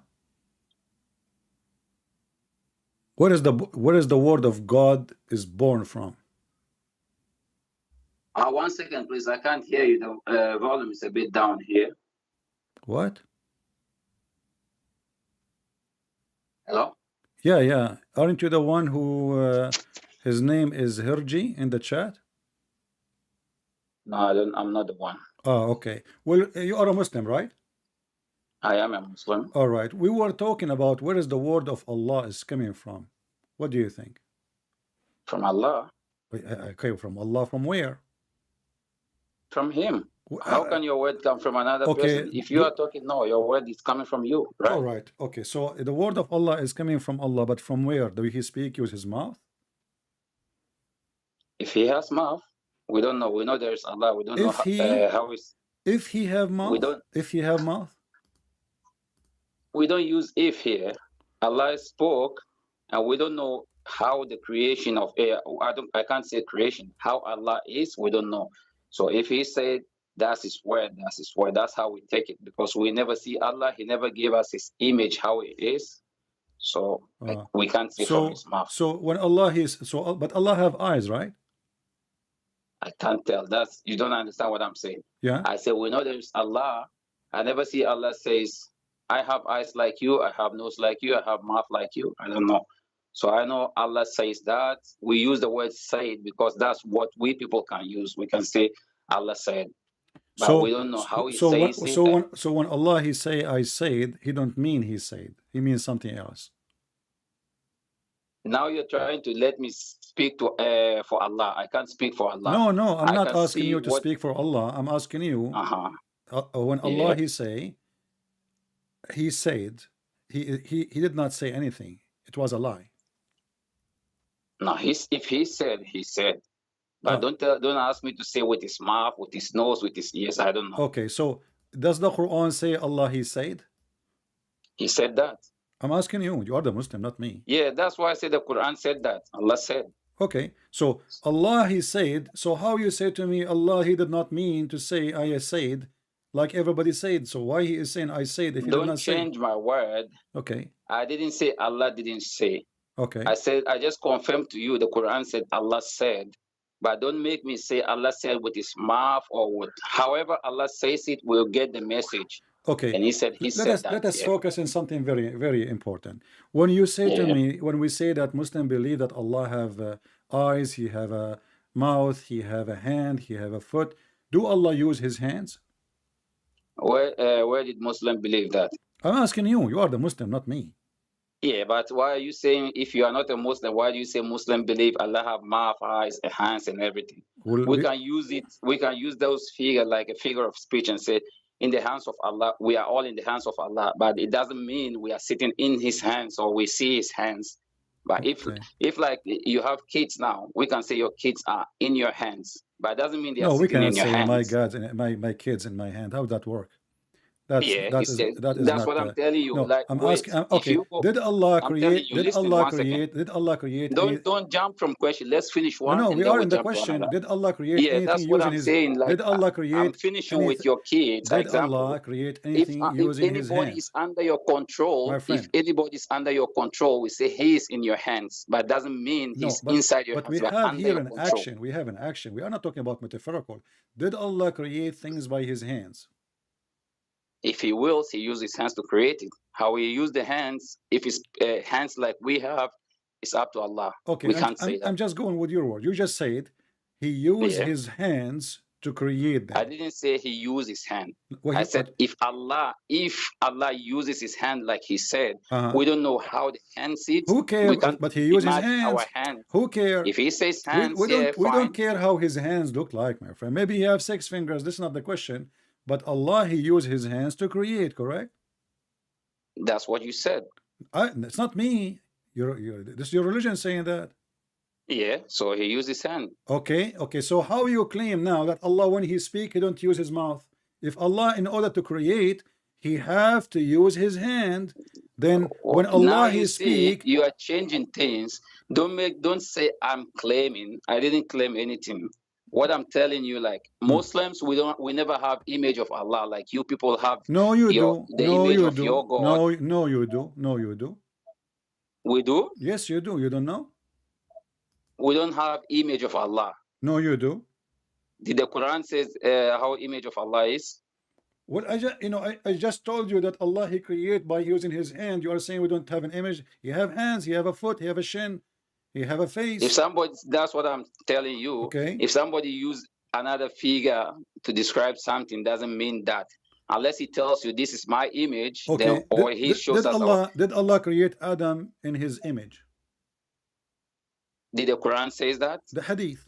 Where is the word of God is born from? 1 second, please. I can't hear you. The volume is a bit down here. What? Hello? Yeah. Aren't you the one who his name is Hirji in the chat? No, I'm not the one. Oh, okay. Well, you are a Muslim, right? I am a Muslim. All right. We were talking about where is the word of Allah is coming from. What do you think? From Allah. Okay, from Allah, from where? From Him. How can your word come from another person? If you are talking, no, your word is coming from you, right? All right. Okay, so the word of Allah is coming from Allah, but from where? Do He speak use His mouth? If He has mouth, we don't know. We know there is Allah. We don't know how is. If He have mouth? We don't. If He have mouth? We don't use if here. Allah spoke, and we don't know how the creation of air. I can't say creation. How Allah is, we don't know. So if He said that's His word, that's His word. That's how we take it, because we never see Allah. He never gave us His image, how He is. So we can't see from His mouth. So when Allah is but Allah have eyes, right? I can't tell. You don't understand what I'm saying. Yeah. I say we know there's Allah. I never see Allah says, I have eyes like you, I have nose like you, I have mouth like you. I don't know. So I know Allah says that. We use the word said because that's what we people can use. We can say Allah said. But we don't know how He says it. So when Allah He say I said, He don't mean He said. He means something else. Now you're trying to let me speak to for Allah. I can't speak for Allah. No, I'm not asking you to speak for Allah. I'm asking you when Allah He say, He said, He did not say anything. It was a lie. No, if He said, He said. But don't ask me to say with His mouth, with His nose, with His ears. I don't know. Okay, so does the Quran say Allah He said? He said that. I'm asking you. You are the Muslim, not me. Yeah, that's why I said the Quran said that. Allah said. Okay, so Allah He said. So how you say to me, Allah He did not mean to say I said, like everybody said. So why He is saying I said if He did not say? Don't change my word. Okay. I didn't say Allah didn't say. Okay. I said, I just confirmed to you the Quran said Allah said, but don't make me say Allah said with his mouth or with however Allah says it, we'll get the message. Okay. And he said that. Let us Yeah. focus on something very important. When you say to Yeah. me, when we say that Muslims believe that Allah have eyes, He have a mouth, He have a hand, He have a foot, do Allah use His hands? Where did Muslim believe that? I'm asking you. You are the Muslim, not me. Yeah, but why are you saying if you are not a Muslim, why do you say Muslim believe Allah have mouth, eyes, hands, and everything? Well, We can use it. We can use those figures like a figure of speech and say, in the hands of Allah, we are all in the hands of Allah. But it doesn't mean we are sitting in His hands or we see His hands. But okay. if like you have kids now, we can say your kids are in your hands. But it doesn't mean they are No, we sitting in cannot your say my hands. God and my kids in my hand. How would that work? That's Yeah, that he is said, that is that's not. what I'm telling you. No, Like, I'm wait, asking. if Okay, you go, did Allah I'm telling create? you, Did listen Allah one second. create? Did Allah create? Don't jump from question. Let's finish No, one no, and we then are we in the jump to question. another. Did Allah create Yeah, anything that's what using I'm His? saying. Like, Did Allah I'm create finishing anything? with your kids. Did Example, Allah create if anything using His anybody hands? is under your control, My if friend. anybody is under your control, we say He is in your hands, but doesn't mean No, He's inside your but hands, we but have under here your an control. action. We have an action. We are not talking about metaphorical. Did Allah create things by His hands? If He wills, He uses His hands to create it. How He use the hands, if it's hands like we have, it's up to Allah. Okay, We can't say that. I'm just going with your word. You just said He used Yeah. His hands to create them. I didn't say He used His hand. Well, I said if Allah uses His hand like He said, we don't know how the hand sits. Who cares? We can't But He used His imagine hands. our hand. Who cares? If He says We hands, don't yeah, we fine. don't care how His hands look like, my friend. Maybe He have 6 fingers. This is not the question. But Allah, He used His hands to create. Correct? That's what you said. It's not me. This is your religion saying that. Yeah. So He used His hand. Okay. So how you claim now that Allah, when He speak, He don't use His mouth? If Allah, in order to create, He have to use His hand, then when Allah now He you speak, see, you are changing things. Don't say I'm claiming. I didn't claim anything. What I'm telling you, like Muslims, we never have image of Allah like you people have. No, you do. The No, image you of do. your God. No, you do. No, you do. We do. Yes, you do. You don't know? We don't have image of Allah. No, you do. Did the Quran says how image of Allah is? Well, I just told you that Allah He create by using His hand. You are saying we don't have an image. He have hands. He have a foot. He have a shin. He have a face. If somebody, that's what I'm telling you. Okay. If somebody use another figure to describe something, doesn't mean that. Unless he tells you this is my image, Okay. then or he shows us. Did Allah create Adam in His image? Did the Quran says that? The Hadith.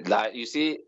Like you see,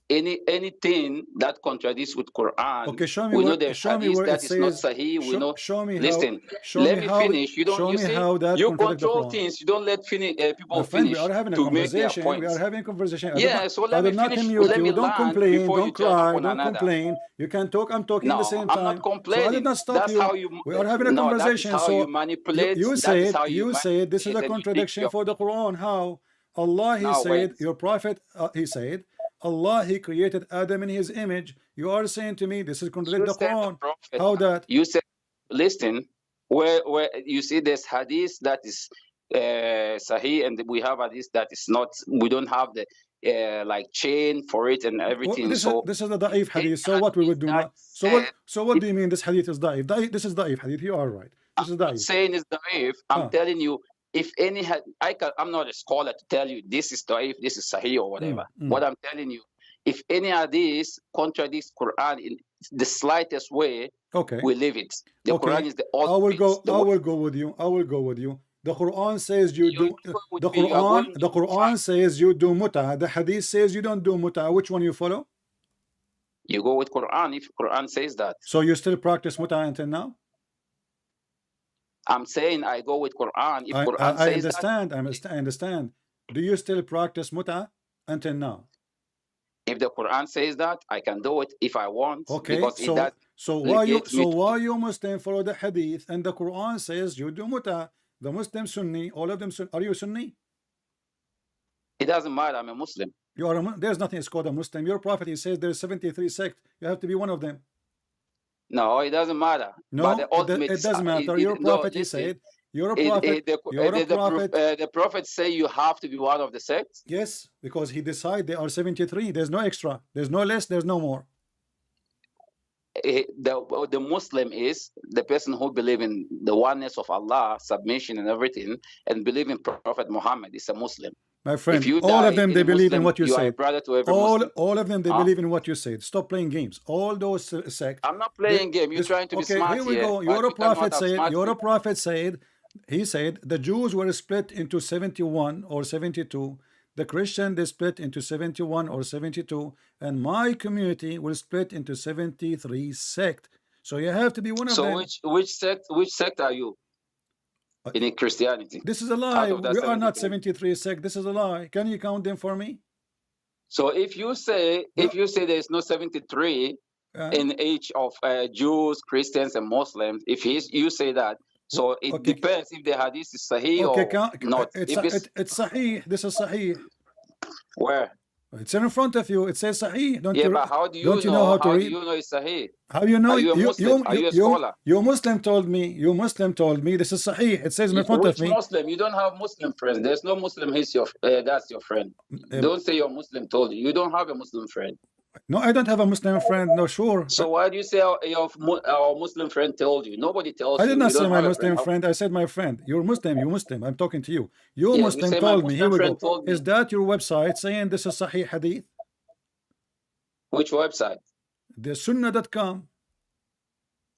anything that contradicts with Quran. Okay, show me we where, know there's show me hadith where that it is says. not sahih. We know. Show me how. Listen, Show let me me how. finish. You don't. Show You me see, how that you contradict the control Quran. things. You don't let people My friend, finish we are having a to make their conversation. points. We are having a conversation. Yeah, so I let me did not finish. mute Let me you. Don't land complain. before Don't you jump cry. on Don't another. complain. You can talk. I'm talking at the No, same I'm time. not complaining. So I did not stop That's you. how you. We are having a No, conversation. that is how So you manipulate. you That is said how you said this is a manipulate and you make contradiction your. for the Quran. How? Allah He Now wait. said, your prophet He said, Allah He created Adam in His image. You are saying to me this is contradict You the said the Quran. prophet. How that? You said, listen, where you see this hadith that is sahih, and we have hadith that is not. We don't have the like chain for it and everything. This So is the da'if any hadith. So what we would do hadith now? that So what do you mean this hadith is da'if? This is da'if hadith. You are right. This is I'm not da'if. saying it's da'if. I'm telling you, if any had, I'm not a scholar to tell you this is da'if, this is sahih or whatever. What I'm telling you, if any of these contradicts Quran in the slightest way, Okay. we leave it. The Quran is the I will ultimate. go. I will go with you. I will go with you. The Quran says you do. The Quran says you do muta. The hadith says you don't do muta. Which one you follow? You go with Quran if Quran says that. So you still practice muta until now? I'm saying I go with Quran if Quran I says understand. that. I understand. Do you still practice muta until now? If the Quran says that, I can do it if I want. Okay. Because So why you Muslim follow the hadith and the Quran says you do muta? The Muslim Sunni, all of them. Are you Sunni? It doesn't matter. I'm a Muslim. You are. There's nothing is called a Muslim. Your prophet he says there's 73 sects. You have to be one of them. No, it doesn't matter. No, but the ultimate it doesn't matter. Your prophet he said You're a prophet. You're a prophet. The prophet say you have to be one of the sects. Yes, because he decided they are 73. There's no extra. There's no less. There's no more. The Muslim is the person who believe in the oneness of Allah, submission and everything, and believe in Prophet Muhammad is a Muslim. My friend, all of them, they believe in what you said. All of them, they believe in what you said. Stop playing games. All those sects. I'm not playing game. You're trying to be smart here. We go. Your prophet said. Your prophet said. He said the Jews were split into 71 or 72. The Christian they split into 71 or 72, and my community will split into 73 sect. So you have to be one of them. So which sect are you? In Christianity. This is a lie. We are not 73 sect. This is a lie. Can you count them for me? So if you say there is no 73 in each of Jews, Christians, and Muslims, if you say that, so it depends if the hadith is sahih or not. It's sahih. This is sahih. Where? It's in front of you. It says sahih. But how do you know? How to read? Do you know it's sahih? How you know? Are you a Muslim? Are you a scholar? Your Muslim told me. Your Muslim told me this is sahih. It says in front of me. Which Muslim? You don't have Muslim friends. There's no Muslim. That's your friend. Don't say your Muslim told you. You don't have a Muslim friend. No, I don't have a Muslim friend. No, sure. So why do you say our Muslim friend told you? Nobody tells you. I did not say my Muslim friend. I said my friend. You're Muslim. You're Muslim. I'm talking to you. Your Muslim told me. Here we go. Is that your website saying this is sahih hadith? Which website? The sunnah.com.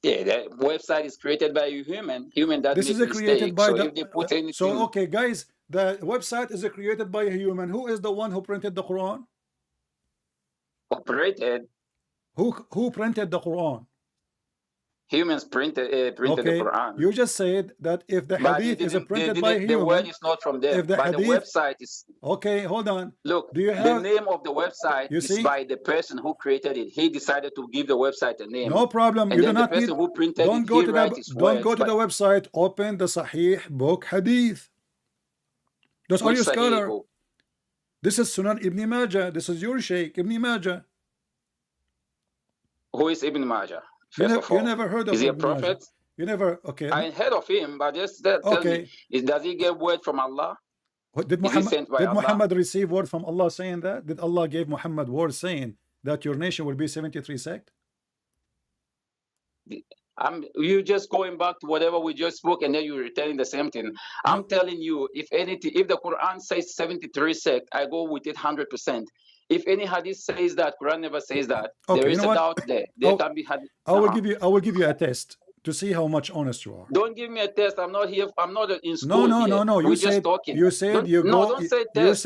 Yeah, that website is created by a human. That this makes is created by so if they put anything... So okay, guys, the website is created by a human. Who is the one who printed the Quran? Operated. Who printed the Quran? Humans printed the Quran. You just said that if the hadith is printed by a human, the word is not from them. The website is. Okay, hold on. Look, the name of the website is by the person who created it. He decided to give the website a name. No problem. And you do not need. Who printed don't it, go to the website. Open the Sahih book Hadith. That's all your scholar. This is Sunan Ibn Majah. This is your Sheikh Ibn Majah. Who is Ibn Majah? You never heard of him. Is he a prophet? You never, okay. I heard of him, but just tell me, does he get word from Allah? Did Muhammad receive word from Allah saying that? Did Allah give Muhammad word saying that your nation will be 73 sect? You just going back to whatever we just spoke, and then you're retelling the same thing. I'm telling you, if the Quran says 73 sect, I go with it 100%. If any hadith says that, Quran never says that. There is a doubt there. There can be hadith. I will give you a test to see how much honest you are. Don't give me a test. I'm not here. I'm not in school. No. You said you go. Don't say test.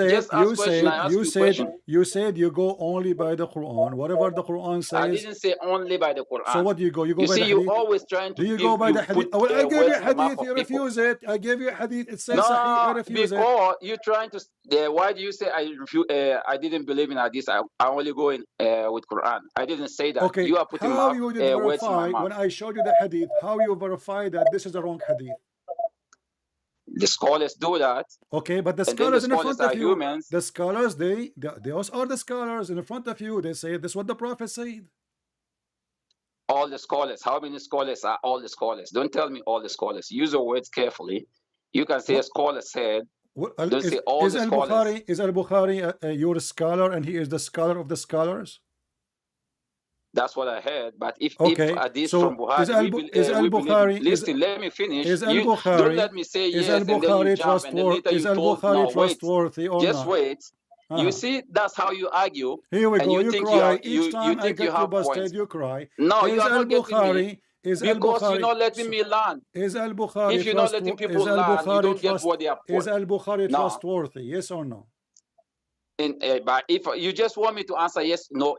You said you go only by the Quran. Whatever the Quran says. I didn't say only by the Quran. So what do you go? You go by the hadith. You're always trying to. Do you go by the hadith? Well, I gave you a hadith. You refuse it. I gave you a hadith. It says sahih. You refuse it. Before you're trying to. Why do you say I refuse? I didn't believe in hadith. I only go in with Quran. I didn't say that. Okay. You are putting how you did verify when I showed you the hadith? How you verify that this is the wrong hadith? The scholars do that. Okay, but the scholars in front of you, humans. the scholars, those are the scholars in front of you. They say this is what the Prophet said. All the scholars. How many scholars are all the scholars? Don't tell me all the scholars. Use your words carefully. You can say a scholar said. Don't say all the scholars. Is Al-Bukhari your scholar and he is the scholar of the scholars? That's what I heard. But if hadith from Bukhari, listen, let me finish. Don't let me say yes and then you jump and then later you told no, trustworthy or just wait. You see, that's how you argue. Here we go. You cry. You think you have busted, points. you cry. No, you are not getting me. Because you're not letting me learn. Is Al-Bukhari if you're not letting people learn, you don't get what they are for. Is Al-Bukhari trustworthy? Yes or no? But if you just want me to answer yes, no,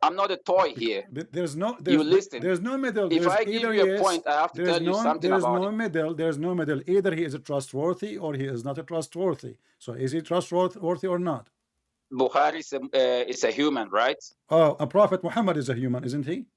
I'm not a toy here. There's no middle. If I give you a point, I have to tell you something about it. There's no middle. Either he is trustworthy or he is not trustworthy. So is he trustworthy or not? Bukhari is a human, right? Oh, a Prophet Muhammad is a human, isn't he?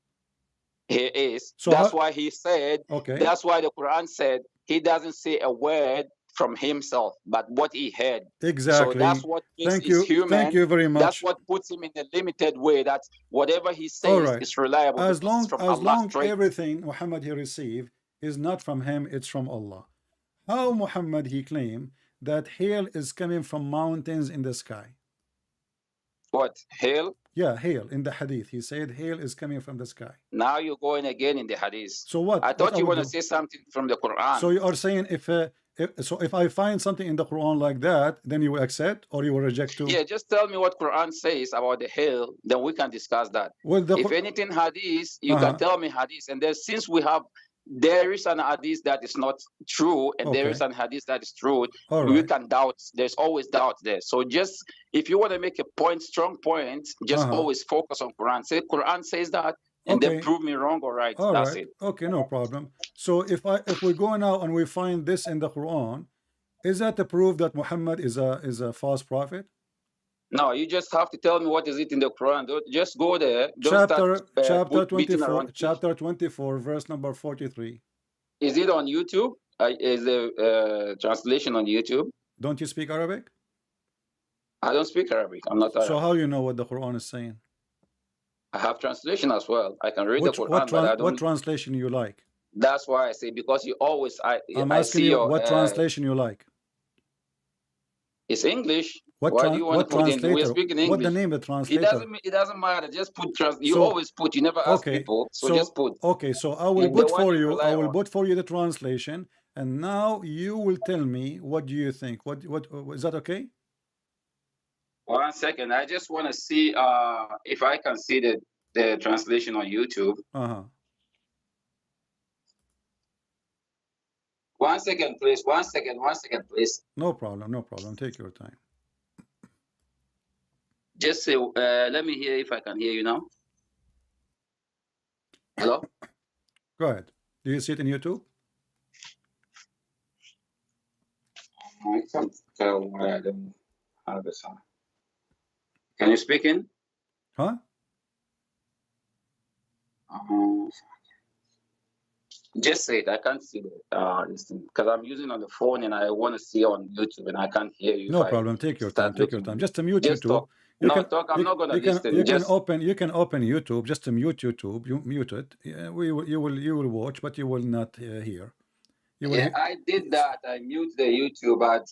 He is. So that's why he said. Okay. That's why the Quran said he doesn't say a word from himself, but what he heard. Exactly. So that's what makes him human. Thank you very much. That's what puts him in a limited way. That whatever he says is reliable. As long everything Muhammad he received is not from him, it's from Allah. how Muhammad he claimed that hail is coming from mountains in the sky? What? Hail? Yeah, hail in the hadith. He said hail is coming from the sky. Now you're going again in the hadith. So what? I thought I you would want to do? say something from the Quran. So you are saying if I find something in the Quran like that, then you will accept or you will reject too? Yeah, just tell me what Quran says about the hail, then we can discuss that. Well, If anything hadith, you can tell me hadith. And then since there is an hadith that is not true, and there is an hadith that is true, we can doubt. There's always doubt there. So just, if you want to make a point, strong point, just always focus on Quran. Say Quran says that, and then prove me wrong or right. That's it. Okay, no problem. So if we go now and we find this in the Quran, is that the proof that Muhammad is a false prophet? No, you just have to tell me what is it in the Quran. Don't just go there. Chapter 24, chapter 24, verse number 43. Is it on YouTube? Is the translation on YouTube? Don't you speak Arabic? I don't speak Arabic. I'm not Arab. So how you know what the Quran is saying? I have translation as well. I can read the Quran, but I don't. What translation you like? That's why I say, because you always. I'm asking you what translation you like. It's English. What Why do you want to put in? We're speaking English. What the name of the translator? It doesn't matter. Just put you always put. You never ask people. So just put. Okay, so I will put for you. I will put for you the translation, and now you will tell me what do you think. What is that okay? 1 second. I just want to see if I can see the translation on YouTube. 1 second, please. 1 second. 1 second, please. No problem. No problem. Take your time. Just say, let me hear if I can hear you now. Hello? Go ahead. Do you see it in YouTube? I can't tell why I don't have the sound. Can you speak in? Huh? Just say it. I can't see this thing because I'm using on the phone and I want to see on YouTube and I can't hear you. No problem. Take your time. Take your time. Just to mute YouTube. Talk. I'm not gonna listen. You can open YouTube. Just to mute YouTube. You mute it. You will watch, but you will not hear. I did that. I mute the YouTube, but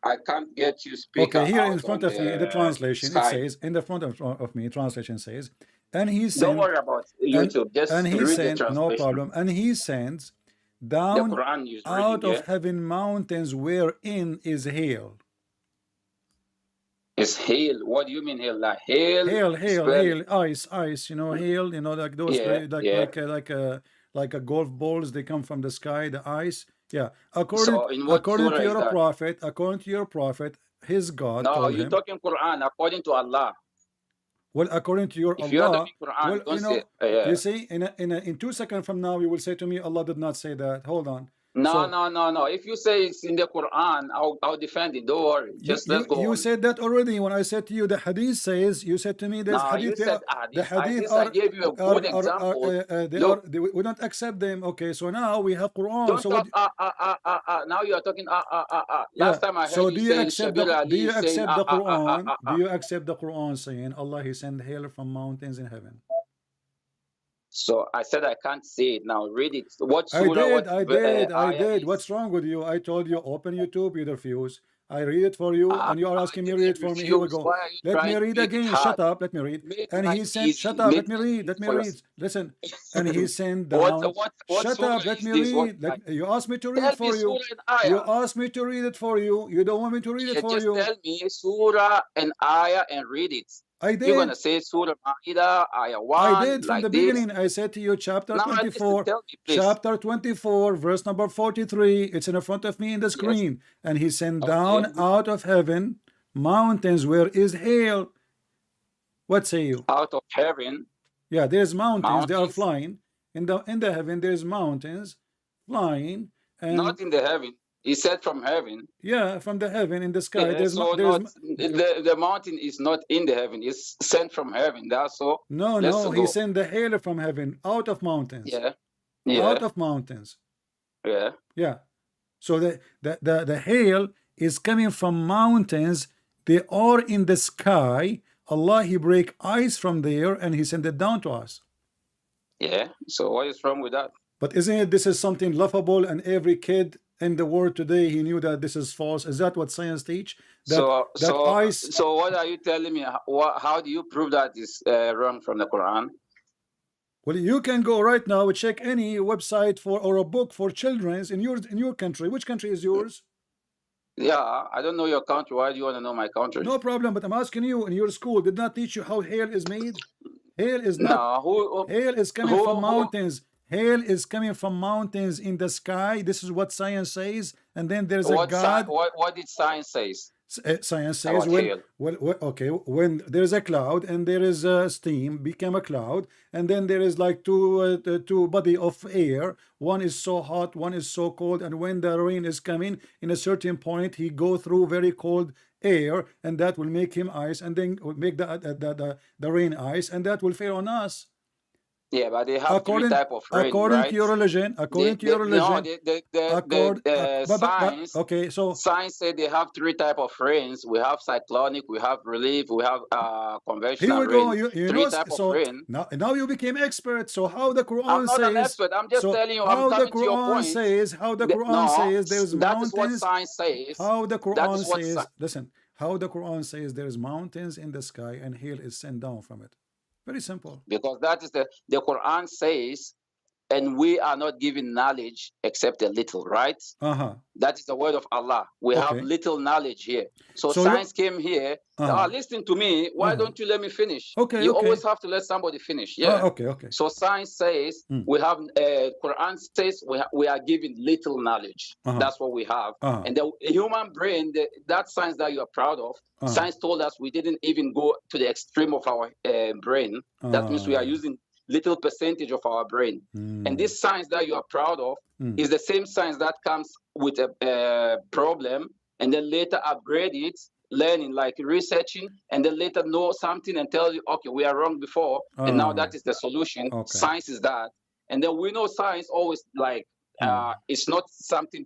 I can't get you speaker. Okay, here in front of me, the translation it says in the front of me, translation says, and he sent. Don't worry about YouTube. Just read the translation. No problem. And he sends down out of heaven mountains wherein is hail. Is hail? What do you mean hail? Like hail? Hail, ice. You know, hail. You know, like those, like a golf balls. They come from the sky. The ice. Yeah. According to your prophet, his God. No, you're talking Quran. According to Allah. Well, according to your if Allah, Quran, you see, in 2 seconds from now, you will say to me, Allah did not say that. Hold on. No. If you say it's in the Quran, I'll defend it. Don't worry. Just let's go. You said that already when I said to you the hadith says. You said to me there's hadith. The hadith I gave you a good example. We don't accept them. Okay, so now we have Quran. Now you are talking. Last time I heard do you accept the Quran? Do you accept the Quran saying Allah He sent hail from mountains in heaven? So I said I can't say it now. Read it. I did. What's wrong with you? I told you open YouTube. You refuse. I read it for you, and you are asking me to read it for me. Here we go. Let me read again. Shut up. Let me read. And he sent. Shut up. Let me read. Let me read. Listen. And he sent down. Shut up. Let me read. You asked me to read it for you. You asked me to read it for you. You don't want me to read it for you. Just tell me surah and ayah and read it. I did. You're going to say Surah Ma'idah, Ayah 1. I did from the beginning. I said to you, chapter 24, chapter 24, verse number 43. It's in front of me in the screen. Yes. And he sent down out of heaven mountains where is hail. What say you? Out of heaven? Yeah, there's mountains. They are flying. In the heaven, there's mountains flying. And not in the heaven. He said from heaven. Yeah, from the heaven in the sky. Yeah, the mountain is not in the heaven. It's sent from heaven. That's all. No. He sent the hail from heaven out of mountains. Yeah. Out of mountains. Yeah. Yeah. So the hail is coming from mountains. They are in the sky. Allah He break ice from there and He sent it down to us. Yeah. So what is wrong with that? But isn't it this is something laughable and every kid in the world today, he knew that this is false. Is that what science teach? That ice. So what are you telling me? How do you prove that is wrong from the Quran? Well, you can go right now, check any website for or a book for children's in your country. Which country is yours? Yeah, I don't know your country. Why do you want to know my country? No problem, but I'm asking you, in your school, did not teach you how hail is made? Hail is not. No, hail is coming from mountains. Hail is coming from mountains in the sky. This is what science says. And then there's a God. What did science say? Science says when there's a cloud and there is steam become a cloud, and then there is like two body of air. One is so hot, one is so cold, and when the rain is coming in a certain point, he go through very cold air, and that will make him ice, and then will make the rain ice, and that will fall on us. Yeah, but they have three type of rain, according to your religion. According to your religion. Science. Okay, so science said they have three type of rains. We have cyclonic, we have relief, we have conventional rain. Three type of rain. Now you became expert. So how the Quran I'm not says? an expert. I'm just telling you. How the Quran says? How the Quran says there's mountains? That is what science says. How the Quran says? Listen. How the Quran says there's mountains in the sky and hail is sent down from it. Very simple. Because that is the Quran says, and we are not given knowledge except a little, right? That is the word of Allah. We have little knowledge here. So science came here. Listen to me. Why don't you let me finish? You always have to let somebody finish. Yeah. So science says we have. Quran says we are given little knowledge. That's what we have. And the human brain, that science that you are proud of, science told us we didn't even go to the extreme of our brain. That means we are using little percentage of our brain. And this science that you are proud of is the same science that comes with a problem and then later upgrade it, learning, like researching, and then later know something and tell you, okay, we are wrong before, and now that is the solution. Science is that. And then we know science always like, it's not something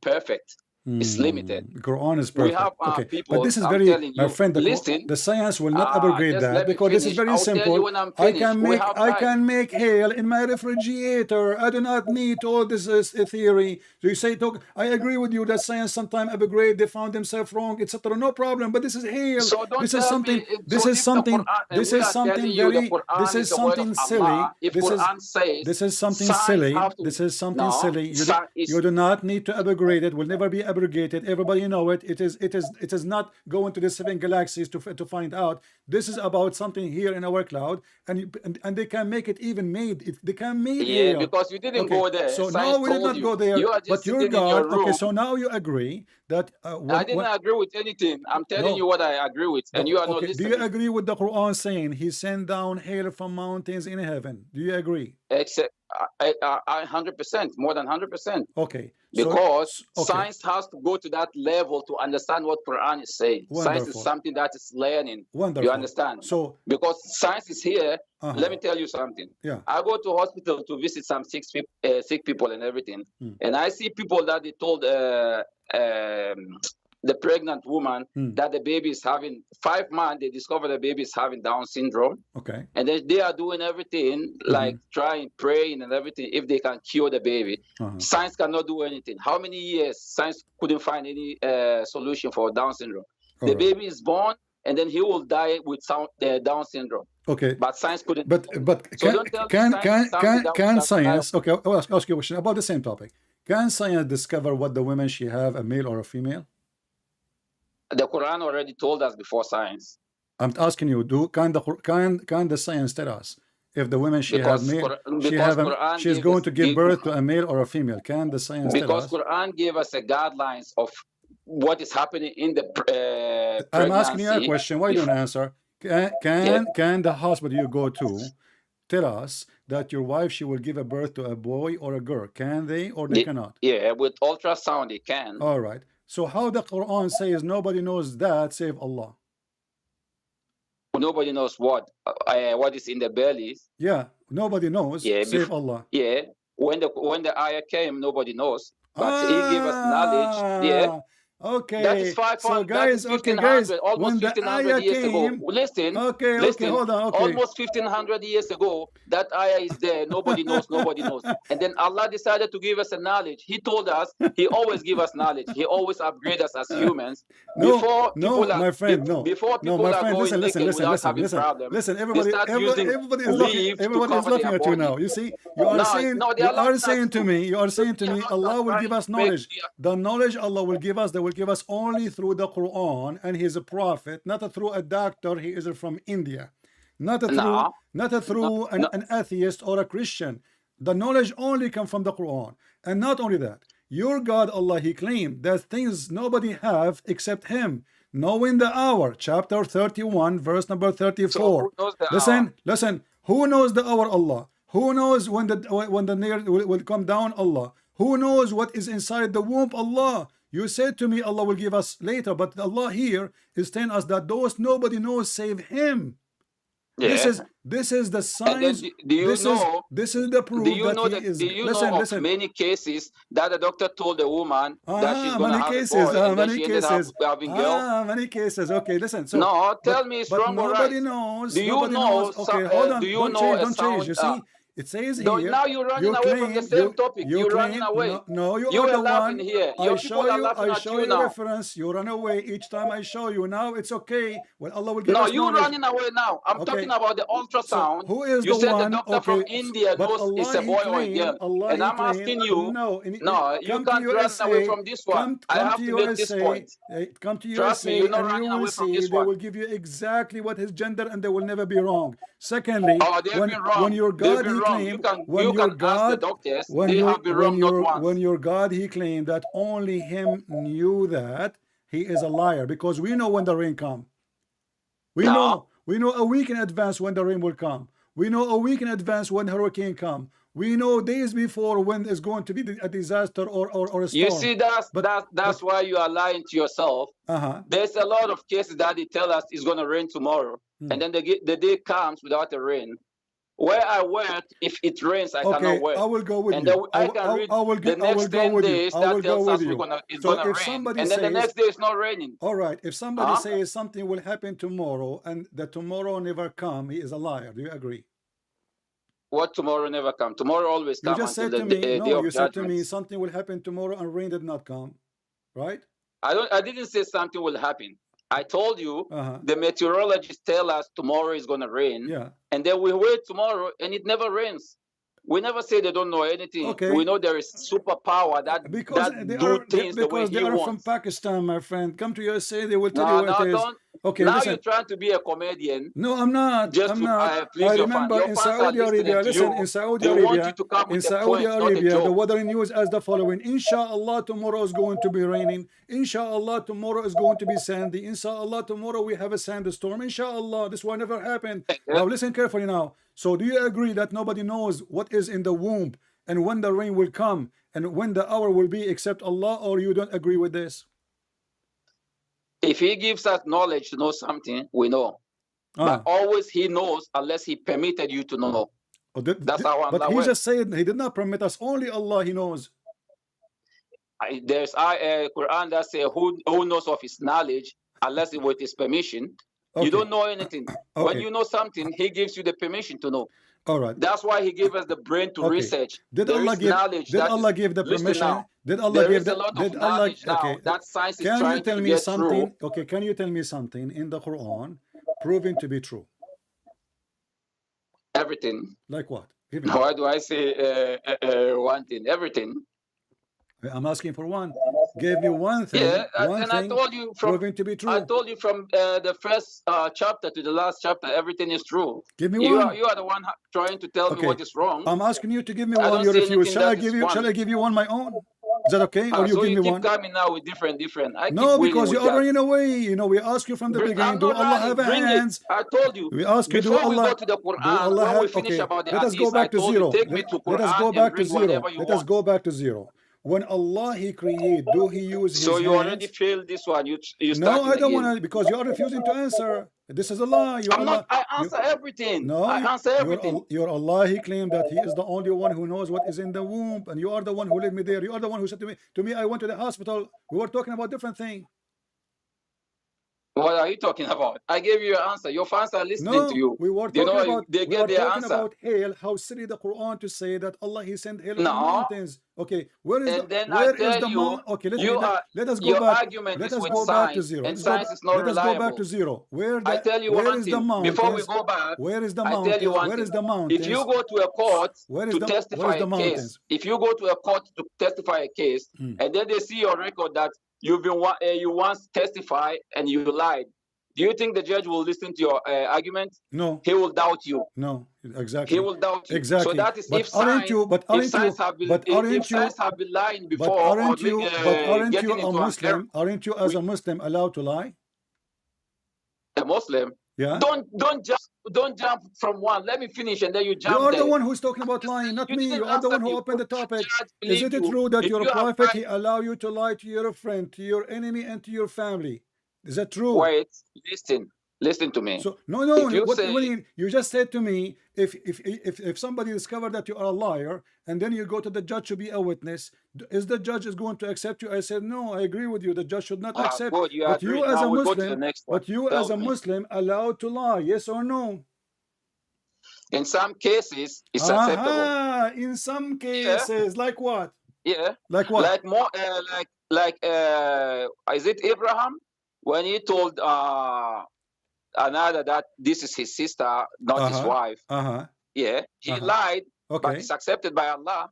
perfect. It's limited. Quran is perfect. We have people, but this is my friend. The science will not abrogate that because this is very simple. I can make hail in my refrigerator. I do not need all this theory. So you say, I agree with you that science sometimes upgrade. They found themselves wrong, etc. No problem. But this is hail. So this is something. This is something. This is something very. This is something silly. This is something silly. This is something silly. You do not need to upgrade it. Will never be abrogated. Everybody know it. It is not going to the 7 galaxies to find out. This is about something here in our cloud, and they can make it even made. They can make it. Because you didn't go there. So now we did not go there. But you're God. Okay, so now you agree that I didn't agree with anything. I'm telling you what I agree with, and you are not listening. Do you agree with the Quran saying He sent down hail from mountains in heaven? Do you agree? Except 100%, more than 100%. Okay. Because science has to go to that level to understand what Quran is saying. Wonderful. Science is something that is learning. Wonderful. You understand? So because science is here, let me tell you something. Yeah. I go to hospital to visit some sick people and everything, and I see people that they told the pregnant woman that the baby is having 5 months. They discover the baby is having Down syndrome. Okay. And then they are doing everything, like trying, praying and everything, if they can cure the baby. Science cannot do anything. How many years science couldn't find any solution for Down syndrome? The baby is born, and then he will die with Down syndrome. Okay. But science couldn't. But can science? Okay, I'll ask you a question about the same topic. Can science discover what the woman she have, a male or a female? The Quran already told us before science. I'm asking you, can the science tell us if the woman she's going to give birth to a male or a female? Can the science tell us? Because Quran gave us the guidelines of what is happening in the pregnancy. I'm asking you a question. Why don't you answer? Can the hospital you go to tell us that your wife, she will give a birth to a boy or a girl? Can they or they cannot? Yeah, with ultrasound they can. All right. So how the Quran says nobody knows that save Allah? Nobody knows what is in the belly. Yeah, nobody knows save Allah. Yeah, when the ayah came, nobody knows. But He gave us knowledge. Yeah. That is Okay, 500. so That is guys, okay, guys, 1500. Almost when the 1500 ayah years ago. came, Listen, okay, listen. hold on, okay. Almost 1500 years ago, that ayah is there. Nobody knows. Nobody knows. And then Allah decided to give us a knowledge. He told us He always give us knowledge. He always upgrade us as humans. No, no, my friend, no. Before No, people my are friend, going naked without having listen. problem, Listen, they everybody, start using leaves to everybody is cover laughing their at you body. now. You see, No, they you are are laughing saying at to you. me, you are saying to They me, are Allah will trying give us to make knowledge. The knowledge Allah will give us, they will give us only through the Quran and His prophet, not through a doctor. He is from India, not through, No, through no. an atheist or a Christian. The knowledge only come from the Quran, and not only that. Your God Allah, He claimed that things nobody have except Him, knowing the hour. Chapter 31, verse number So 34. who knows the hour? Listen. Who knows the hour? Allah. Who knows when the near will come down? Allah. Who knows what is inside the womb? Allah. You said to me, Allah will give us later, but Allah here is telling us that those nobody knows save Him. Yeah. This is the And then signs. do you know? This is the Do proof you that know He that? is. Do you know Listen, of listen. many cases that the doctor told the woman that she's gonna Many have cases, a boy, and then many she ended up cases. having girl? Many cases. Okay, listen. So, No, tell me it's but wrong or right. nobody knows. Do you Nobody know? knows. Okay, hold Do on. you Don't know change. a Don't change. sound? You see, it says here. Now you're running You away from the claim. same topic. You You're running claim. away. No, you You are are the laughing one. here. Your people are laughing I at show you you now. reference. You run away each time I show you. Now it's okay. Well, Allah will give No, us you knowledge. running away now. I'm talking Okay. about the So ultrasound. who is You the said the one? doctor from Okay, India but knows it's Allah a He boy or a claimed. girl. Allah And He I'm claimed. asking you, No, no, you come to can't run away USA. from this one. I Come have to to make this USA. point. Come to Trust me, USA, you're not and you running will away from see this they one. will give you exactly what his gender, and they will never be wrong. Secondly, Oh, they've been when wrong. your They've God been He wrong. claimed, You can ask the doctors. They have been wrong not once. when your God He claimed that only Him knew that, He is a liar, because we know when the rain come. We No. know a week in advance when the rain will come. We know a week in advance when hurricane come. We know days before when it's going to be a disaster or a storm. You see, that's why you are lying to yourself. There's a lot of cases that they tell us it's going to rain tomorrow, and then the day comes without the rain. Where I work, if it rains, I cannot work. I will go with and you. I can read the I will next go 10 with you. days I will that go tells with us you. it's So gonna if rain, somebody and then the says, next day it's not raining. all right, if somebody says something will happen tomorrow and the tomorrow never come, he is a liar. Do you agree? What tomorrow never come? Tomorrow always You come just until said to me, day no, of you said to me judgment. something will happen tomorrow and rain did not come, right? I didn't say something will happen. I told you the meteorologists tell us tomorrow is gonna rain, and then we wait tomorrow and it never rains. We never say they don't know anything. Okay. We know there is superpower that do things the way he they are wants. from Pakistan, my friend. Come to USA, they will tell No, you what it is. don't. Okay, now listen. you're trying to be a comedian. No, I'm not. Just I'm not. please I your remember fans. in Your fans are Saudi Arabia. listening to Listen, you. in Saudi They Arabia, want you to come with a point, not a the joke. weather news as the following: Inshallah, tomorrow is going to be raining. Inshallah, tomorrow is going to be sandy. Inshallah, tomorrow we have a sandstorm. Inshallah, this will never happen. Now listen carefully. Now, so do you agree that nobody knows what is in the womb and when the rain will come and when the hour will be except Allah, or you don't agree with this? If He gives us knowledge to know something, we know. But always He knows unless He permitted you to know. That's how Allah But He works. just said He did not permit us. Only Allah He knows. There's a Quran that says who knows of His knowledge unless with His permission. You don't know anything. When you know something, He gives you the permission to know. All right. That's why He gave us the brain to research. Did Allah give the permission? Did Allah give the knowledge now that science is can trying you tell to me get something? through. Okay, can you tell me something in the Quran proven to be true? Everything. Like what? Why do I say one thing? Everything. I'm asking for one. Give me one thing. Yeah, one and thing I told you from proven to be true. I told you from the first chapter to the last chapter, everything is true. Give me one. You are the one trying to tell me what is wrong. I'm asking you to give me one. You refuse. Shall I give you one my own? Is that okay? Or you so give you me keep one? coming now with different. No, because you are running away. You know, we ask you from the beginning. Do Allah have hands? I told you. We ask you, do before Allah? We go to the Quran, when we finish about the let us go back to zero. Let us go back to zero. Let us go back to zero. when Allah He create, do He use So His you already hands? failed this one. You No, starting I don't again. want to, because you are refusing to answer. This is a lie. You're I'm not. Allah. I You answer everything. no, I answer everything. your Allah. He claimed that He is the only one who knows what is in the womb, and you are the one who led me there. You are the one who said to me, I went to the hospital. We were talking about different thing. What are you talking about? I gave you your answer. Your fans are listening to No, you. we were You talking know, about they we get are their talking answer. about hail. How silly the Quran to say that Allah He sent hail from No, mountains. Okay, where is and then I where is tell the you, mount? Okay, let me you are let us go your back. argument Let is us with go back to science, zero. and science is not Let us go back to reliable. zero. I tell you where one is the thing. Before we mountains? go back, Where is the I tell you mountains? one Where thing. is the If you mountains? go to a court Where is to the testify a case, mountains? if you go to a court to testify a case, and then they see your record that you've been you once testified and you lied, do you think the judge will listen to your argument? No, He will doubt you. no, He exactly, will doubt you. So exactly. that is But aren't you? But if aren't science you? have been But aren't you? lying But before or aren't you? But aren't you getting a into an error, Muslim? Aren't you as a Muslim allowed to lie? a Muslim. Yeah. Don't jump from one. Let me finish and then you You jump are the there. one who's talking about lying, not You me. didn't You are the answer one who me. opened the Will the topic. judge Is believe it you true that if your you have prophet he allow you to lie to your friend, to your enemy, and to your family? Is that true? Wait, listen to me. So no, If you what say you just said to me, if somebody discovered that you are a liar, and then you go to the judge to be a witness, is the judge is going to accept you? I said no, I agree with you. The judge should not accept. good, you But you agree. as Now a we go to the Muslim, next one. but you Tell as a me. Muslim allowed to lie? Yes or no? In some cases, it's acceptable. In some Yeah, cases, like what? yeah. Like what? Like more, is it Abraham when he told another that this is his sister, not his wife? Yeah, he lied, but Okay. it's accepted by Allah.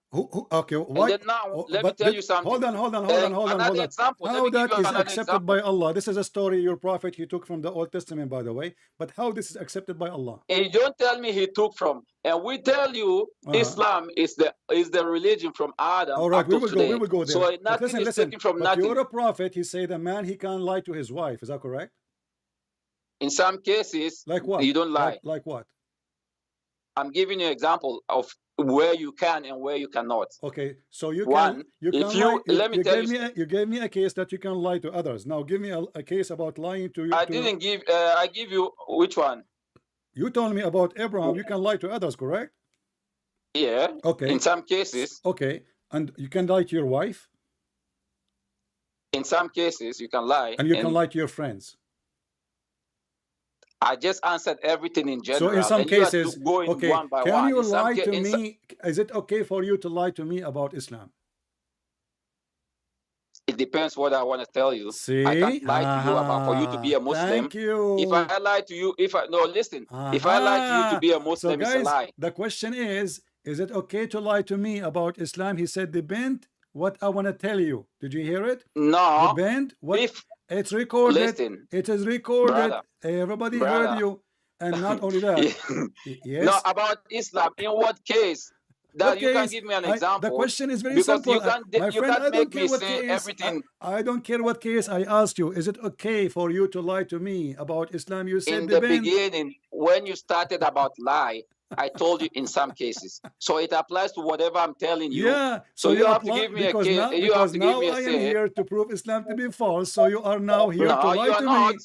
Okay. And Why? then now, let me But tell you something. hold on. Another example. Let How me give that you is another accepted example. by Allah? This is a story your prophet he took from the Old Testament, by the way. But how this is accepted by Allah? And you don't tell me he took from. And we tell you Islam is the religion from Adam All right, up to today. we will go there. So But nothing is listen. taken from But nothing. you're a prophet. He said a man he can't lie to his wife. Is that correct? In some cases, Like what? you don't lie. Like what? I'm giving you an example of where you can and where you cannot. Okay, so you One, you if can you- lie. let me tell you- You gave me a case that you can lie to others. Now give me a case about lying to you. I didn't give. I give you which one? You told me about Abraham. You can lie to others, correct? Yeah. Okay. In some cases. Okay, and you can lie to your wife. In some cases, you can lie. And you can lie to your friends. I just answered everything in general. So in some cases, going one by can one. you lie to me? Is it okay for you to lie to me about Islam? It depends what I want to tell you. See? I can't lie to you about for you to be a Muslim. Thank you. If I lie to you, if I lie to you to be a Muslim, so guys, it's a lie. The question is it okay to lie to me about Islam? He said, depend what I want to tell you. Did you hear it? No. Depend what If it's recorded. Listen, it is recorded. Brother, Everybody heard you. And not only that. Yes. No, about Islam. In what case? That you can give me an example. The question is very simple. My friend, I don't care what case. Everything. I don't care what case. I asked you, is it okay for you to lie to me about Islam? You said in the beginning, when you started about lie, I told you in some cases. So it applies to whatever I'm telling you. Yeah. So you have to give me a case. You have to give me a I am here to prove Islam to be false. So you are now here to lie to me.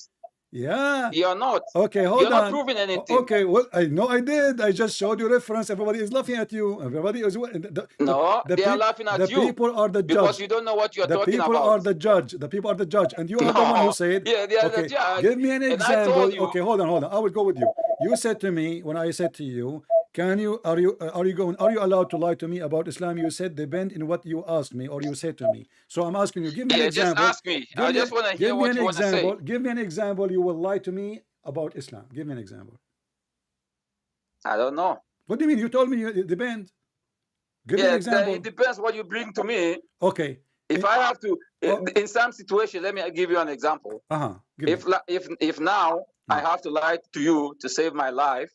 Yeah. You're not. Okay, hold on. You're not proving anything. Okay, well, I know I did. I just showed you reference. Everybody is laughing at you. Everybody is. They are laughing at you. The people are the judge. Because you don't know what you're talking about. The people are the judge. The people are the judge. And you are the one who said, yeah, they are the judge. Give me an example. Okay, hold on. I will go with you. You said to me, when I said to you, are you allowed to lie to me about Islam? You said depend in what you asked me or you said to me. So I'm asking you, give me an example. Just ask me. I just want to hear what you want to say. Give me an example. You will lie to me about Islam. Give me an example. I don't know. What do you mean? You told me it depends. Give me an example. It depends what you bring to me. Okay. If I have to, in some situation, let me give you an example. If now I have to lie to you to save my life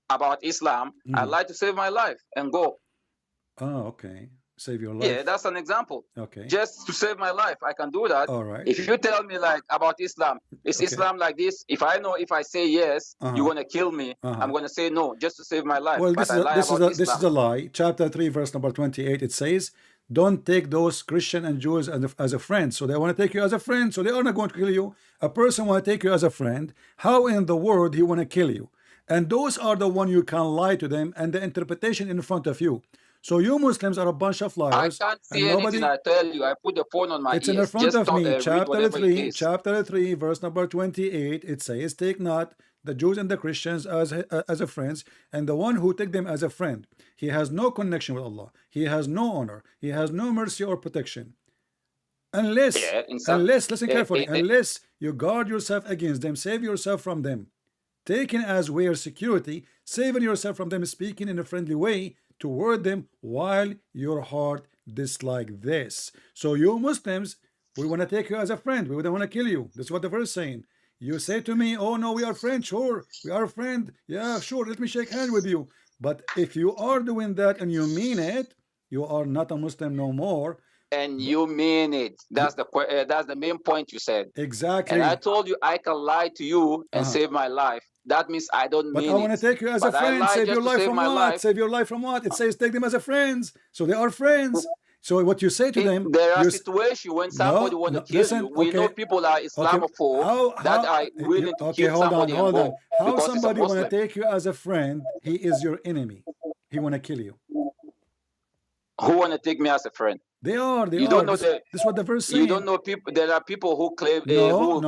about Islam, I lie to save my life and go. Oh, okay. Save your life. Yeah, that's an example. Okay. Just to save my life, I can do that. All right. If you tell me like about Islam, is Islam like this? If I know if I say yes, you're gonna kill me. I'm gonna say no just to save my life. Well, this is a lie. Chapter 3, verse number 28. It says don't take those Christian and Jews as a friend. So they want to take you as a friend, so they are not going to kill you. A person want to take you as a friend. How in the world he want to kill you? And those are the one you can lie to them, and the interpretation in front of you. So you Muslims are a bunch of I liars, can't and see nobody. anything. I tell you, I put the phone on my It's in the ears. front Just of me. read Chapter whatever it 3, is. chapter 3, verse number 28. It says, take not the Jews and the Christians as a friends, and the one who take them as a friend, he has no connection with Allah. He has no honor. He has no mercy or protection. Unless, Yeah, in some, listen carefully, unless you guard yourself against them, save yourself from them, taken as where security, saving yourself from them, speaking in a friendly way toward them while your heart dislike this. So you Muslims, we want to take you as a friend. We don't want to kill you. That's what the verse is saying. You say to me, oh no, we are friends. Sure, we are a friend. Yeah, sure, let me shake hands with you. But if you are doing that and you mean it, you are not a Muslim no more. and you mean it. That's the main point you said. Exactly. And I told you I can lie to you and save my life. That means I don't But mean I want to take you as a But I friend. lie Save just your to life save from my what? life. Save your life from what? It says take them as a friends. So they are friends. So what you say to them, There are you situations when somebody want to kill listen, you. We know people are Islamophobe that are willing to kill somebody and hold on. go How because he's a somebody want to Muslim. take you as a friend, he is your enemy. He want to kill you. Who want to take me as a friend? They are. You don't know this is what the verse saying. You don't know people. There are people who claim No.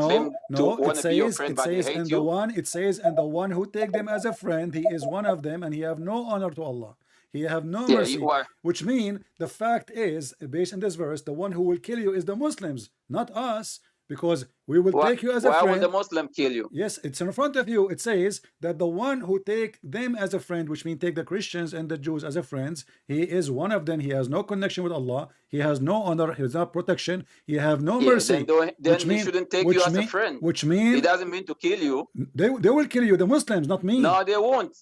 to want to be your friend, but they hate and you. It says, and the one who take them as a friend, he is one of them, and he have no honor to Allah. He have no mercy. You are. Which mean the fact is, based on this verse, the one who will kill you is the Muslims, not us, because we will take you as a friend. Why would the Muslim kill you? Yes, it's in front of you. It says that the one who take them as a friend, which means take the Christians and the Jews as a friends, he is one of them. He has no connection with Allah. He has no honor. He has no protection. He have no mercy. Then he shouldn't take you as a friend. Which means he doesn't mean to kill you. They will kill you. The Muslims, not me. No, they won't.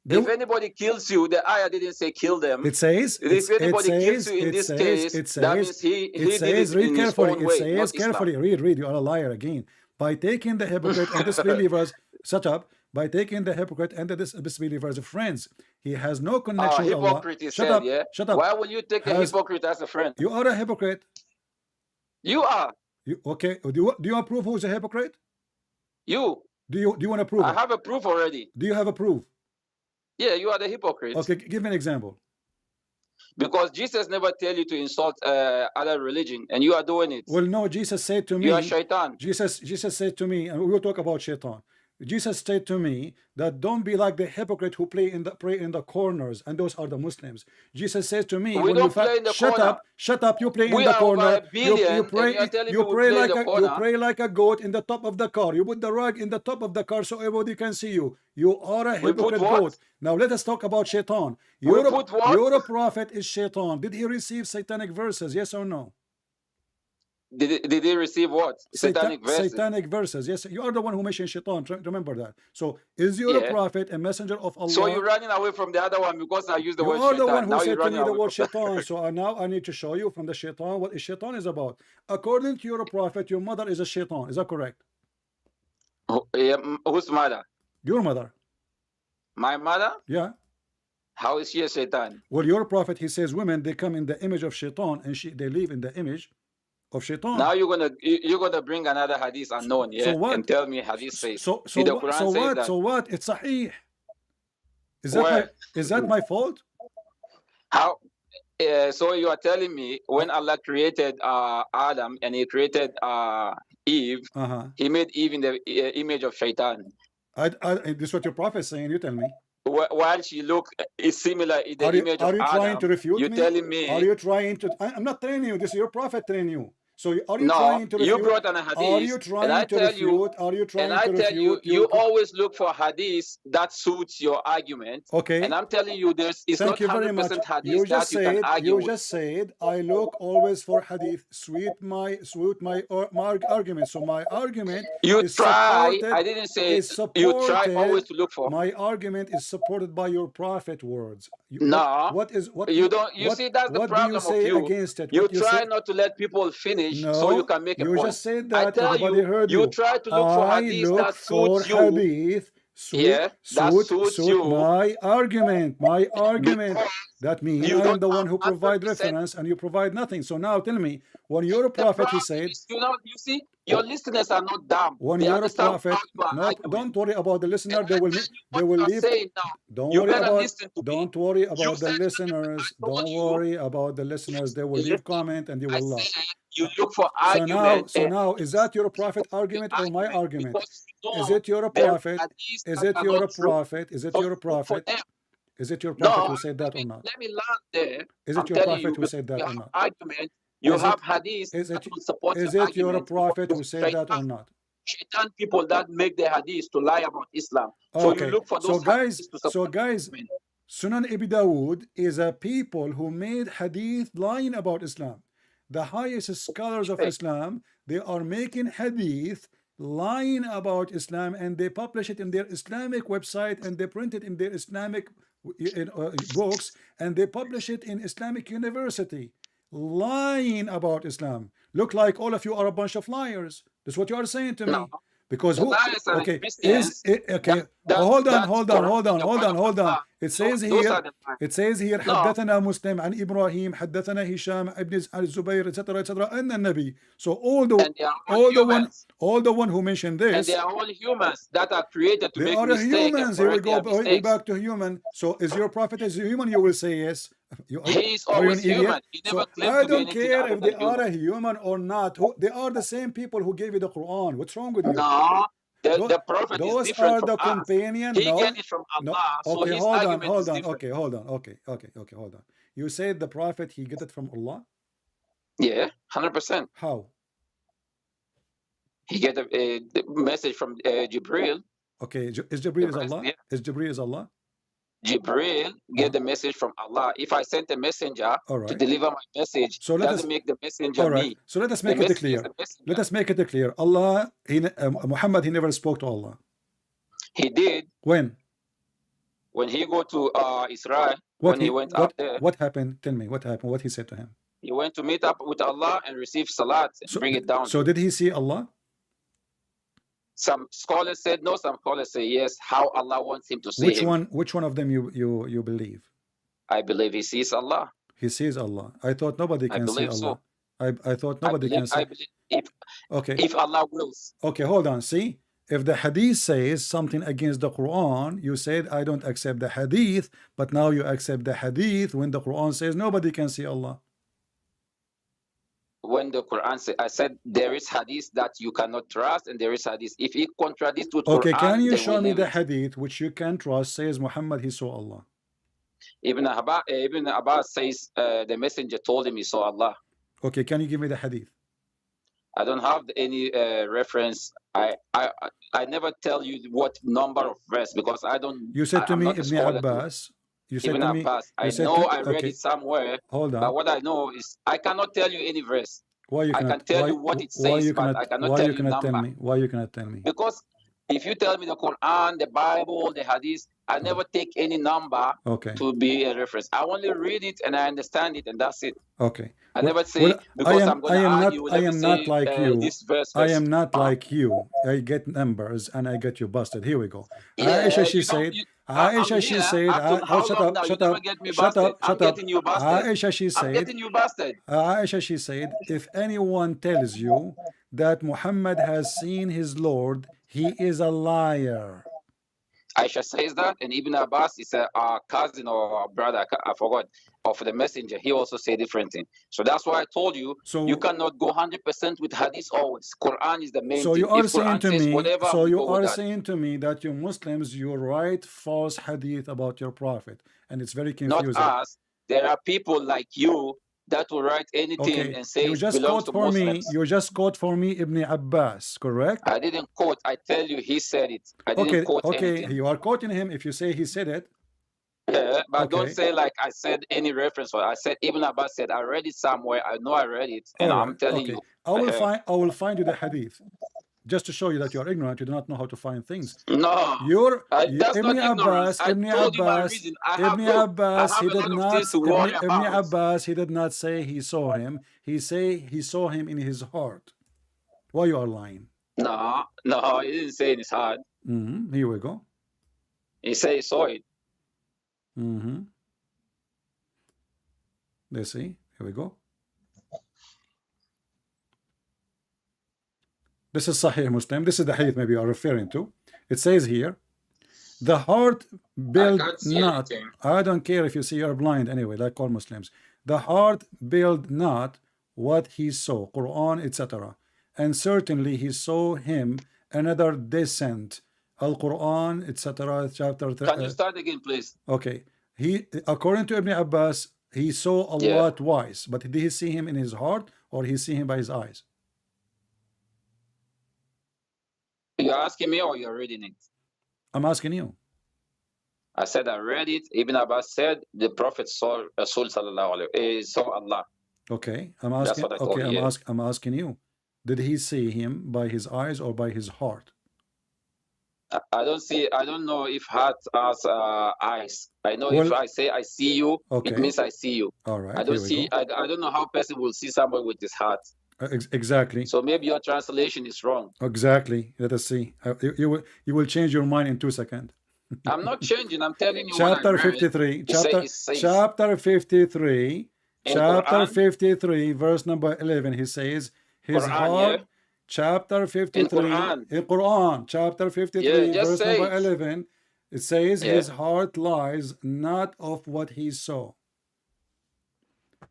If anybody kills you, the ayah didn't say kill them. It says, if anybody kills you in this case, that means he did it read in carefully. his own way, It says carefully. Read. You are a liar again. By taking the hypocrite and disbelievers, shut up. By taking the hypocrite and the disbelievers as friends, he has no connection with Allah. Hypocrite is said, yeah? Shut up. Why will you take a hypocrite as a friend? You are a hypocrite. You are. Okay. Do you approve who's a hypocrite? You. Do you want to prove? I have a proof already. Do you have a proof? Yeah, you are the hypocrite. Okay, give me an example. Because Jesus never tell you to insult other religion, and you are doing it. Well, no, Jesus said to me. You are shaitan. Jesus said to me, and we will talk about shaitan. Jesus said to me that don't be like the hypocrite who pray in the corners, and those are the Muslims. Jesus says to me, we don't play in the corner. Shut up, you play we in the corner. Over a billion, you pray like a goat in the top of the car. You put the rug in the top of the car so everybody can see you. You are a hypocrite goat. Now let us talk about shaitan. Your prophet is shaitan. Did he receive satanic verses? Yes or no? Did he receive what? Satanic verses? Satanic verses. Yes, you are the one who mentioned shaitan. Remember that. So, is your prophet a messenger of Allah? So you're running away from the other one because I used the word shaitan. You are the shaitan. one who said to me the word shaitan. So now I need to show you from the shaitan what shaitan is about. According to your prophet, your mother is a shaitan. Is that correct? Whose mother? Your mother. My mother? Yeah. How is she a shaitan? Well, your prophet, he says women, they come in the image of shaitan, and they live in the image of shaitan. Now you're gonna bring another hadith unknown, yeah, and tell me hadith says. So what? It's sahih. Is that my fault? How? So you are telling me when Allah created Adam and He created Eve, He made Eve in the image of shaitan. This is what your prophet is saying. You tell me. While she is similar in the image of Adam. Are you trying to refute me? You're telling me. Are you trying to? I'm not telling you. This is your prophet telling you. So are you no, trying to refute? You brought an hadith. Are you trying to refute? Are you trying to refute? And I tell you, you always look for hadith that suits your argument. Okay. And I'm telling you, it's not 100% hadith you just that you said, can argue. You just said, I look always for hadith suit my argument. So my argument is supported. I didn't say you try always to look for. My argument is supported by your prophet words. No. What you don't? You see, that's the problem of you. Against it? You try not to let people finish. So you can make a point. You just said that. I tell you try to look for hadith that suits you. Hadith that suits you. My argument. That means You I am don't the one have who provide 100%. reference and you provide nothing. So now tell me, when you're a The prophet, he problem said, is, you see, your listeners are not dumb. when They you're a understand prophet, how you are no, arguing. don't worry about the listener. And I tell you They what will you are leave. saying now. Don't You worry better about. listen to me. Don't worry You about the said something. listeners. I told Don't you. worry about the listeners. They will leave comment and you I will laugh. said you look for So argument. now, is that your prophet argument or my argument? Because you Is know it your there are prophet? hadiths Is that it are your not true. prophet? Is it So your you look for prophet? them. Is it your No, prophet who said that or not? let me land there. Is I'm it your telling prophet you, who because said you that or have not? argument. You Is have it hadiths is that it will support your is it your argument. prophet who Those said that or not? shaitan people that make their hadiths to lie about Islam. So you Okay. look for those hadiths to support your argument. Sunan Abi Dawud is a people who made hadith lying about Islam. The highest scholars of Islam, they are making hadith lying about Islam, and they publish it in their Islamic website, and they print it in their Islamic books, and they publish it in Islamic university, lying about Islam. Look like all of you are a bunch of liars. That's what you are saying to No, me. Because the who? liars are the Okay, Christians. okay? That Hold on, that's hold on, hold corrupting on, the hold word on, of hold on. Allah. It says Those here. are the liars. It says here No, حدثنا مسلم عن إبراهيم حدثنا هشام ابن الزبير etc أن النبي. So all the and they are all humans. all the one who mentioned And they this, are all humans that are created to they make are mistakes and humans. Here we correct go their mistakes. back to human. So is your prophet is a human? You will say yes. He is Are you an always idiot? human. He never So claimed I to be don't anything care other if they than are human. a human or not. They are the same people who gave you the Quran. What's wrong with you? No, Those, the prophet is those different are from the us. companion. He No, get it from no. Allah, so Okay, his hold on, argument is hold on. different. Okay, hold on. Okay, hold on. You said the prophet he get it from Allah. Yeah, 100%. How? He get a message from Jibril. Okay, is The Jibril is rest, Allah? yeah. Is Jibril is Allah? Jibril get the message from Allah. If I sent a messenger All to right. deliver my message, So let us. doesn't make the messenger All right. me. So let us The make it messenger is clear. the messenger. Let us make it clear. Allah, Muhammad, he never spoke to Allah. He did When? when he go to Israel. When he went up there, what happened? Tell me what happened. What he said to him. he went to meet up with Allah and receive salat and So, bring it down. so did he see Allah? Some scholars said no, some scholars say yes. How Allah wants him to see him. Which one of them you believe? I believe he sees Allah. He sees Allah. I thought nobody I can see believe Allah. so. I thought nobody can see. I believe Okay. if Allah wills. Okay, hold on. See, if the hadith says something against the Quran, you said I don't accept the hadith, but now you accept the hadith when the Quran says nobody can see Allah. When the Quran said, I said there is hadith that you cannot trust, and there is hadith. If it contradicts with Okay, Quran, can you then show we me leave the it. hadith which you can trust says Muhammad he saw Allah? Ibn Abbas says the messenger told him he saw Allah. Okay, can you give me the hadith? I don't have any reference. I never tell you what number of verse because I don't. You said to I'm me not a Ibn scholar Abbas. You said Ibn to me. Abbas. I You said know to, I read okay. it somewhere, Hold on. but what I know is I cannot tell you any verse. Why you I cannot? can tell Why you what it why says, you but cannot? I cannot Why tell you you cannot tell number. me? Why you cannot tell me? Because if you tell me the Quran, the Bible, the Hadith, I never take any number Okay. to be a reference. I only read it and I understand it, and that's it. Okay. I never say Well, because I'm going to argue. I am not like you. This verse. I am not like you. I get numbers and I get you busted. Here we go. Yeah, Aisha, she you don't. said. I'm Aisha, she here. said. After how Shut long up! now? Shut You never up! get me Shut busted. up! I'm Shut up! getting you busted. Aisha, she I'm said. getting you busted. Aisha, she said. If anyone tells you that Muhammad has seen his Lord, he is a liar. Aisha says that, and Ibn Abbas is a cousin or a brother, I forgot, of the messenger. He also said different thing. So that's why I told you, So you cannot go 100% with hadith always. Quran is the main so thing. you are If saying Quran to says me, whatever, so we you go with are that. saying to me that you Muslims, you write false hadith about your prophet, and it's very confusing. Not us. There are people like you that will write anything and say you it just belongs quote to for Muslims. me. You just quote for me Ibn Abbas, correct? I didn't quote. I tell you, he said it. I didn't quote anything. You are quoting him if you say he said it. Yeah, but Okay. don't say like I said any reference. I said Ibn Abbas said I read it somewhere. I know I read it, and I'm telling you. I will find you the hadith, just to show you that you are ignorant. You do not know how to find things. No, that's Ibn not ignorance. Abbas. Ibn told you my Abbas. reason. Ibn Abbas. I have He a did lot of not. things to worry Ibn about. Abbas. He did not say he saw him. He say he saw him in his heart. Why you are lying? No, he didn't say in his heart. Here we go. He said he saw it. Let's see. Here we go. This is Sahih Muslim. This is the hadith maybe you are referring to. It says here, the heart build not. Anything. I don't care if you see you're blind anyway, like all Muslims. The heart build not what he saw, Quran, etc. And certainly he saw him another descent, Al-Quran, etc. Chapter. Can you start again, please? Okay. He, according to Ibn Abbas, he saw Allah twice, but did he see him in his heart or he see him by his eyes? You're asking me or you're reading it? I'm asking you. I said I read it. Ibn Abbas said the Prophet saw Rasul sallallahu alaihi saw Allah. Okay, I'm asking. what I told Okay, you. I'm asking you. Did he see him by his eyes or by his heart? I don't know if heart has eyes. I know if Well, I say I see you, okay. it means I see you. All right. I don't here we see. go. I don't know how a person will see somebody with his heart. Exactly. So maybe your translation is wrong. Exactly. Let us see. You will change your mind in 2 seconds. I'm not changing. I'm telling you. Chapter what I read. 53. It Chapter says chapter 53. in Chapter Quran? 53, verse number 11. He says his Quran, heart. yeah. Chapter 53 Quran. in Quran, chapter 53, Yeah, just verse say number it. 11. It says Yeah. his heart lies not of what he saw.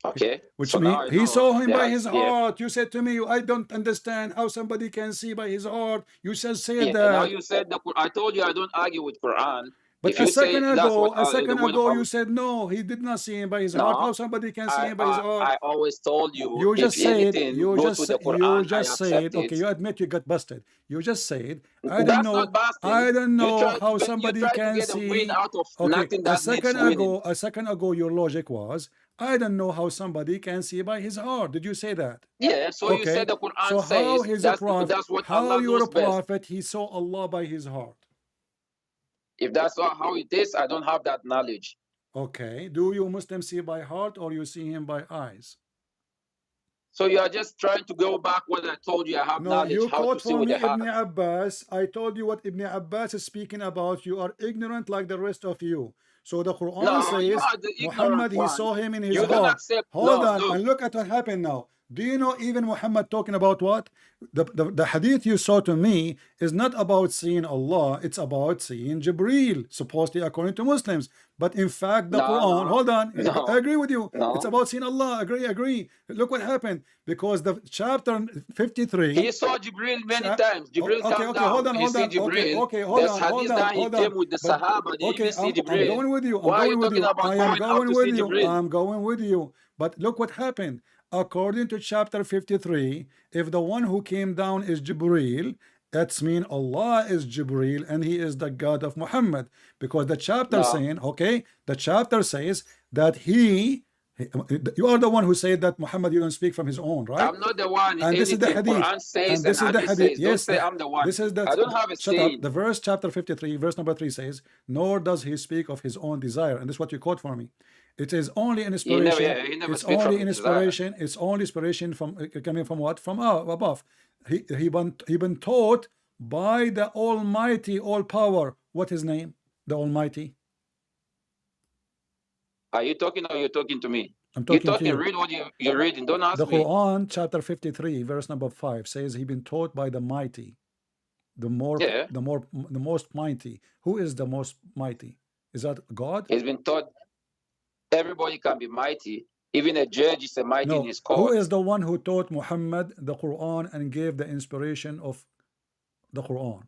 Okay. Which So now I means he know saw him the by heart- his yeah. heart. You said to me, I don't understand how somebody can see by his heart. You just said Yeah, now that. you said I told you I don't argue with Quran. But If a you say second that's ago, what the word of you Allah- said no, he did not see him by his heart. No, How somebody can see him by his heart? I always told you. You just if said, anything, go to the Quran. I accept okay, it. you admit you got busted. You just said, I don't That's know, not busting. I don't You know try, how but somebody you try can to get see. a win out of Okay, nothing that needs winning. a second ago, your logic was, I don't know how somebody can see by his heart. Did you say that? Yeah, so you Okay, said the Quran so how says he's a prophet? that's what How Allah you're knows a best. prophet? He saw Allah by his heart. If that's not how it is, I don't have that knowledge. Okay, do you Muslims see by heart or you see him by eyes? So you are just trying to go back what I told you. I have No, knowledge you how quote to see for with me the heart. Ibn Abbas. I told you what Ibn Abbas is speaking about. You are ignorant like the rest of you. So the Quran No, you says are the ignorant Muhammad, he one. saw him in his You don't heart. accept. Hold No, on, look. and look at what happened now. Do you know even Muhammad talking about what? The hadith you saw to me is not about seeing Allah, it's about seeing Jibreel, supposedly according to Muslims. But in fact, the No, Quran, no, hold on, no, I agree with you. no. It's about seeing Allah. Agree. Look what happened. Because the chapter 53. He saw Jibril many times. Jibril Okay, come down. hold on. You see Jibril. Okay, hold There's on, hadith that he came with the But Sahaba. They okay, even see I'm Jibril. going with you. Why are you talking about I am going out going to with see you. Jibril? I'm going with you. But look what happened. According to chapter 53, if the one who came down is Jibril, that's mean Allah is Jibril and he is the God of Muhammad. Because the chapter No. saying, okay, the chapter says that you are the one who said that Muhammad you don't speak from his own, right? I'm not the one. And this is the Anything hadith. Quran says And this is the hadith hadith. says. Yes, Don't say I'm the one. this is the. I don't have a Shut saying. up. The verse, chapter 53, verse number 3 says, "Nor does he speak of his own desire." And this is what you quote for me. It is only an inspiration. He never It's speak from only his an inspiration. It's only inspiration from coming from what? From above. He been taught by the Almighty, all power. What his name? The Almighty. Are you talking or you're talking to me? I'm You're talking to you. Read what you're reading. Don't ask The me. Quran, chapter 53, verse number 5 says he been taught by the mighty, the most mighty. Who is the most mighty? Is that God? He's been taught everybody can be mighty. Even a judge is a mighty in No. his Who court. is the one who taught Muhammad the Quran and gave the inspiration of the Quran?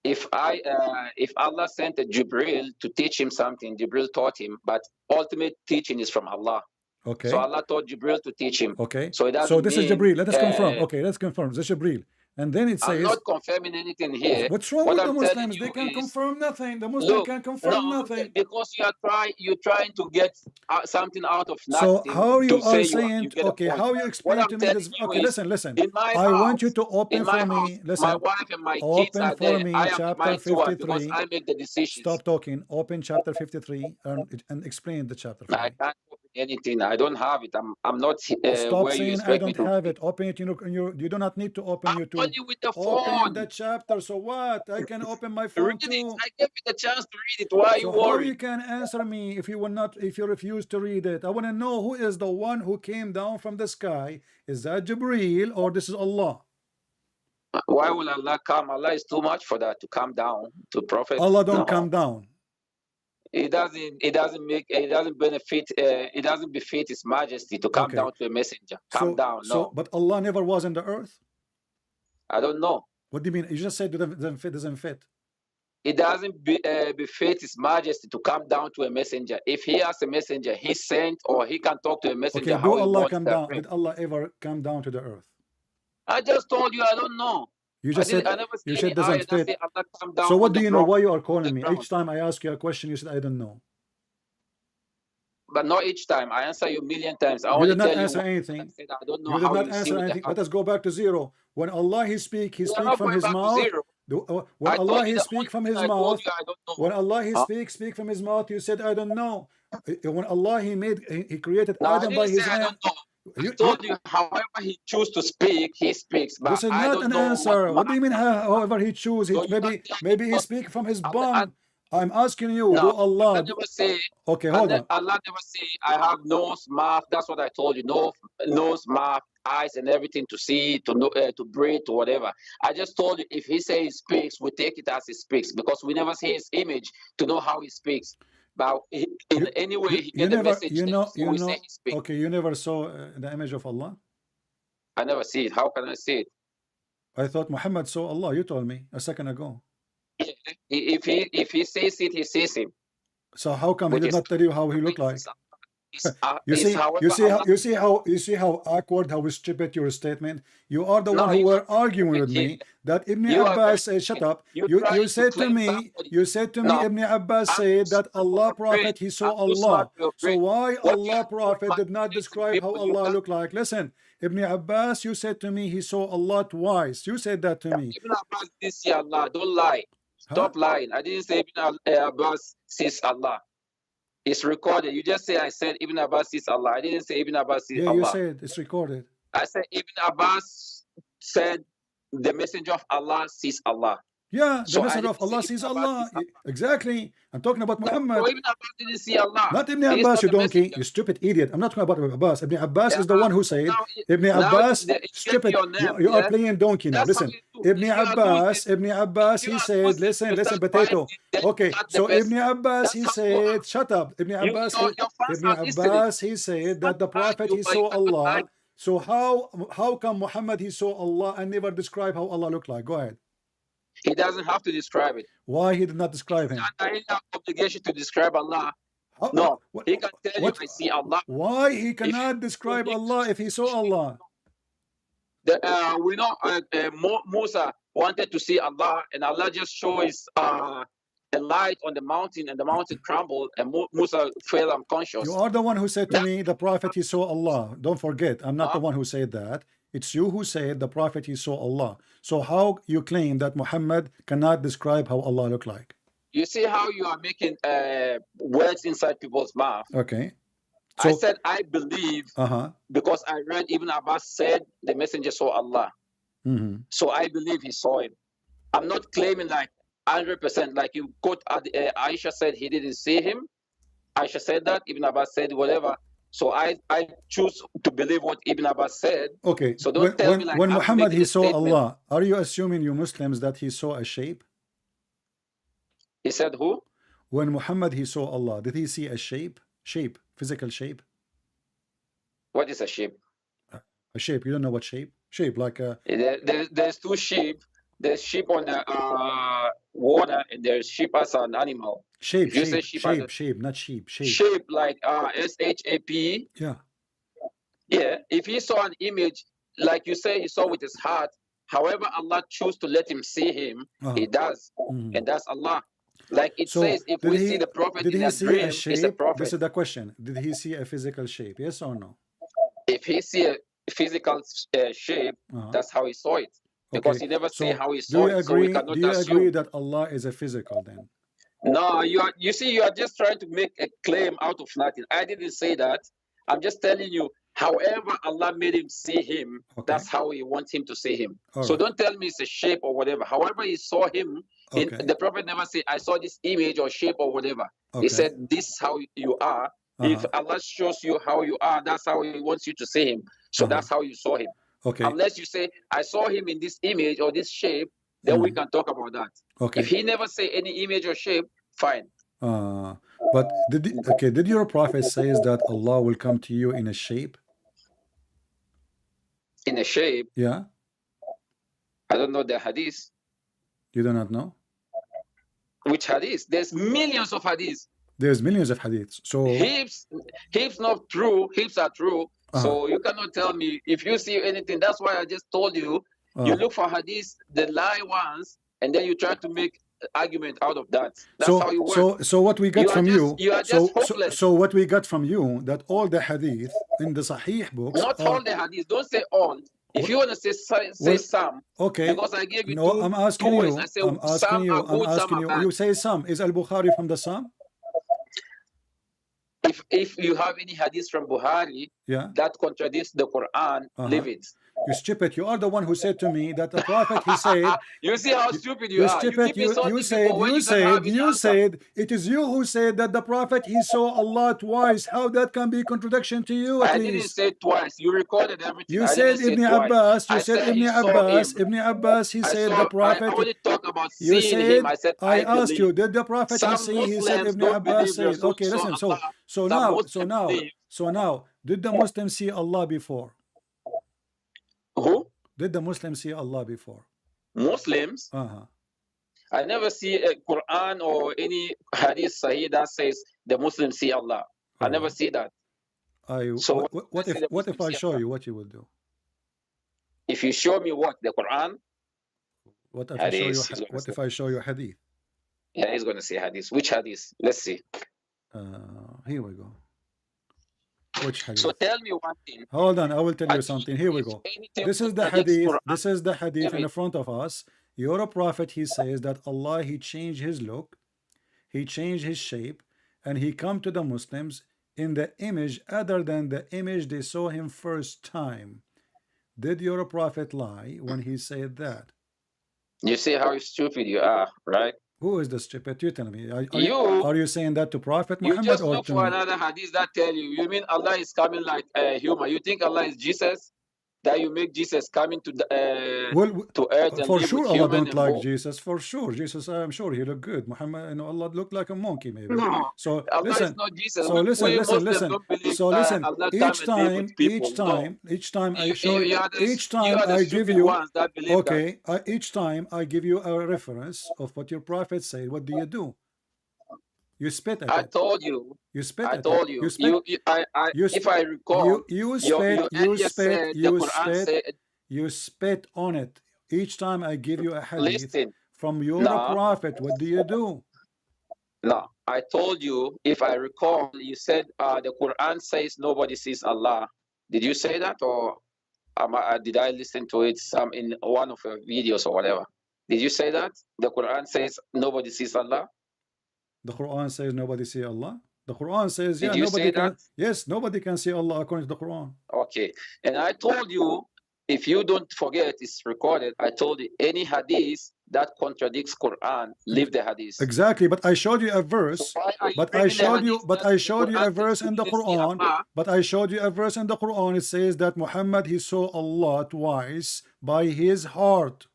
If Allah sent a Jibril to teach him something, Jibril taught him, but ultimate teaching is from Allah. Okay. So Allah taught Jibril to teach him. Okay. So, So this is mean, Jibril. Let us confirm. Okay, let's confirm. This is Jibril. And then it I'm says, not confirming anything here. what's wrong What with the I'm telling Muslims? They you can is, confirm nothing. The Muslim look, can confirm no, nothing. because you're trying to get something out of nothing. So how you to are say saying, you get a okay, point. how you What explain I'm to me telling this? you Okay, is, listen. in my I want you house, to open in my for me. house, Listen. my wife and my kids Open are for there. me I am the chapter mighty one because 53. I make the decisions. Stop talking. Open chapter 53 and explain the chapter for I me. can't open anything. I don't have it. I'm not Stop where you saying I expect me don't to have read. it. Open it. You do not need to open I'm YouTube. only with the Open phone. the chapter. So what? I can open my Read phone it. too. I gave you the chance to read it. Why are you So how worried? you can answer me if you will not, if you refuse to read it? I want to know who is the one who came down from the sky. Is that Jibreel or this is Allah? Why will Allah come? Allah is too much for that to come down to Prophet. Allah don't No, come down. it doesn't. It doesn't make. It doesn't benefit. It doesn't befit His Majesty to come Okay. down to a messenger. Come down. No, But Allah never was in the earth. I don't know. What do you mean? You just said it doesn't fit. Doesn't fit. It doesn't befit His Majesty to come down to a messenger. If He has a messenger, He sent or He can talk to a messenger. Okay. Do How He Allah wants come to down? pray. Did Allah ever come down to the earth? I just told you I don't know. You just said. I never You see said any ayah doesn't that say fit. Allah come down So what on do the you know? ground. Why you are On calling the me? ground. Each time I ask you a question, you said I don't know. But not each time. I answer you a million times. I You only did not tell you answer one. I anything. said I don't know You did how not you see answer with the anything. heart. Let us go back to zero. When Allah He speak We are speak not from going His back to mouth. zero. When I Allah told you He the speak only from thing His I told mouth. you I don't know. When Allah He Huh? speak from His mouth, you said I don't know. When Allah He created No, I Adam by didn't say His I hand. don't know. I told you however He choose to speak, He speaks. But This is I not don't an know what answer. What do you mean? However He choose, So you can't tell me maybe He what speak from His Allah, bum. I'm asking you. Do no, Allah? Allah never say. Okay, hold on. Allah never say I have nose, mouth. That's what I told you. No, nose, mouth, eyes, and everything to see, to know, to breathe, to whatever. I just told you if He say He speaks, we take it as He speaks because we never see His image to know how He speaks. But in You, any way He you get the never, message there, so we say He speaks. okay, you never saw the image of Allah? I never see it. How can I see it? I thought Muhammad saw Allah. You told me a second ago. If he sees it, He sees Him. So how come He Which did is not tell you how He looked like? You see how awkward, how stupid your statement. You are the No, one who you were are arguing with me that Ibn you are Abbas very said, shut stupid. up. You trying You to said to claim me, somebody. No, Ibn Abbas I'm said too that smart for Allah your brain. Prophet he saw I'm too smart Allah. for your So brain. why What you Allah are Prophet did not manipulating describe how people, you Allah can't. looked like? Listen, Ibn Abbas, you said to me he saw Allah twice. You said that to me. Ibn Abbas didn't see Allah. Don't lie. Huh? Stop lying. I didn't say Ibn Abbas sees Allah. It's recorded. You just say I said Ibn Abbas sees Allah. I didn't say Ibn Abbas sees Yeah, you Allah. said it's recorded. I said Ibn Abbas said the messenger of Allah sees Allah. Yeah, the So I messenger of didn't say Allah Ibn sees Abbas Allah. sees Allah. Exactly. I'm talking about So Muhammad. Ibn Abbas didn't see Allah. Not Ibn He is Abbas, not you the donkey, messenger. you stupid idiot. I'm not talking about Ibn Abbas. Ibn Abbas Yeah, is the one who said, Ibn Abbas, it's getting stupid. your name. You are Yeah, playing donkey now. that's how Listen, you do. Ibn If you are Muslim, Abbas, if you he are said, Muslim, listen, you listen, start fighting, potato. then you Okay, cut the so best. Ibn Abbas, he That's how you are. said, shut up. Your fans Ibn are listening. Abbas, he said that the Stop lying, Prophet, you, he but you saw cannot lie. Allah. So how come Muhammad, he saw Allah and never describe how Allah looked like? Go ahead. He doesn't have to describe it. Why he did not describe him? Under any obligation to describe Allah. How, No, what, he can tell you, I see Allah. Why he If cannot describe Allah if he saw Allah? we know Musa wanted to see Allah, and Allah just shows a light on the mountain, and the mountain crumbled, and Musa fell unconscious. You are the one who said to me, the Prophet, he saw Allah. Don't forget, I'm not the one who said that. It's you who said the Prophet, he saw Allah. So how you claim that Muhammad cannot describe how Allah looked like? You see how you are making words inside people's mouth. Okay. So, I said, I believe because I read Ibn Abbas said the messenger saw Allah. So I believe he saw him. I'm not claiming like 100%, like you quote Aisha said he didn't see him. Aisha said that, Ibn Abbas said whatever. So I choose to believe what Ibn Abbas said. Okay. So don't tell me like when I'm Muhammad making he a saw statement. Allah, are you assuming, you Muslims, that he saw a shape? He said who? When Muhammad he saw Allah, did he see a shape? Shape, physical shape? What is a sheep? A shape, you don't know what shape? Shape, like a... There's two sheep. There's sheep on the water, and there's sheep as an animal. Shape, If you say shape, not sheep, shape. Shape like S-H-A-P. Yeah. Yeah, if he saw an image, like you say, he saw with his heart, however Allah choose to let him see him, he does. And that's Allah. Like it says, if we see the Prophet in a dream, it's a prophet. This is the question. Did he see a physical shape? Yes or no? If he see a physical shape, that's how he saw it. Because he never say how he saw it, so we cannot do you assume. agree that Allah is a physical then? No, you are just trying to make a claim out of nothing. I didn't say that. I'm just telling you, however Allah made him see him, Okay. that's how he wants him to see him. All So right. don't tell me it's a shape or whatever. However he saw him, Okay. the Prophet never said, I saw this image or shape or whatever. Okay. He said, this is how you are. If Allah shows you how you are, that's how he wants you to see him. So that's how you saw him. Okay. Unless you say, I saw him in this image or this shape, then we can talk about that. Okay. If he never say any image or shape, fine. But did your prophet says that Allah will come to you in a shape? In a shape? Yeah. I don't know the hadith. You do not know? Which hadith? There's millions of hadiths. There's millions of hadiths. So heaps not true, heaps are true. So you cannot tell me if you see anything. That's why I just told you, you look for hadiths, the lie ones, and then you try to make argument out of that. That's how you work. So what we got from you, you are just hopeless. so what we got from you, that all the hadith in the Sahih books, not all the hadiths. Don't say all. If you want to say some, okay. Because I gave you no, I'm asking you. I say I'm asking you. I'm asking you. You say some. Is Al Bukhari from the some? If you have any hadith from Bukhari that contradicts the Quran, leave it. You stupid. You are the one who said to me that the Prophet, he said. You see how stupid you are. Stupid. You said it is you who said that the Prophet, he saw Allah twice. How that can be contradiction to you? I didn't say twice. You recorded everything. You said Ibn Abbas. You said Ibn Abbas. Ibn Abbas. He said the Prophet. I only talk about you seeing him. I said I asked you. Did the Prophet he see? He said Ibn Abbas said. Okay, listen. So now, did the Muslims see Allah before? Who? Did the Muslims see Allah before? Muslims? I never see a Quran or any hadith sahih that says the Muslims see Allah. I never see that. So what if I show you what you will do? If you show me what? The Quran? What if I show you? What if I show you hadith? Yeah, he's going to say hadith. Which hadith? Let's see. Here we go. Which hadith? So tell me one thing. Hold on, I will tell you something. Here we go. This is the hadith. This is the hadith in front of us. Your prophet, he says that Allah, he changed his look, he changed his shape, and he come to the Muslims in the image other than the image they saw him first time. Did your prophet lie when he said that? You see how stupid you are, right? Who is the stupid? You tell me. Are you saying that to Prophet Muhammad? You just look for another hadith that tell you. You mean Allah is coming like a human? You think Allah is Jesus? That you make Jesus coming to earth? And for sure, Allah don't like Jesus. For sure, Jesus. I'm sure he look good. Muhammad, you know, Allah looked like a monkey, maybe. No, so Allah listen. Is not Jesus. So listen. So listen. Each time I show you. Each time I give you. Okay. Each time I give you a reference of what your prophet said. What do you do? You spit at it. I told you. You spit I told you. If I recall, you spit on it. Each time I give you a hadith from your prophet, what do you do? No, I told you, if I recall, you said the Quran says nobody sees Allah. Did you say that, or did I listen to it in one of your videos or whatever? Did you say that? The Quran says nobody sees Allah? The Quran says nobody see Allah. The Quran says, yeah, nobody can. Yes, nobody can see Allah according to the Quran. Okay, and I told you, if you don't forget, it's recorded. I told you any hadith that contradicts Quran, leave the hadith. Exactly, but I showed you a verse. So but I showed you a verse in the Quran. But I showed you a verse in the Quran. It says that Muhammad, he saw Allah twice by his heart.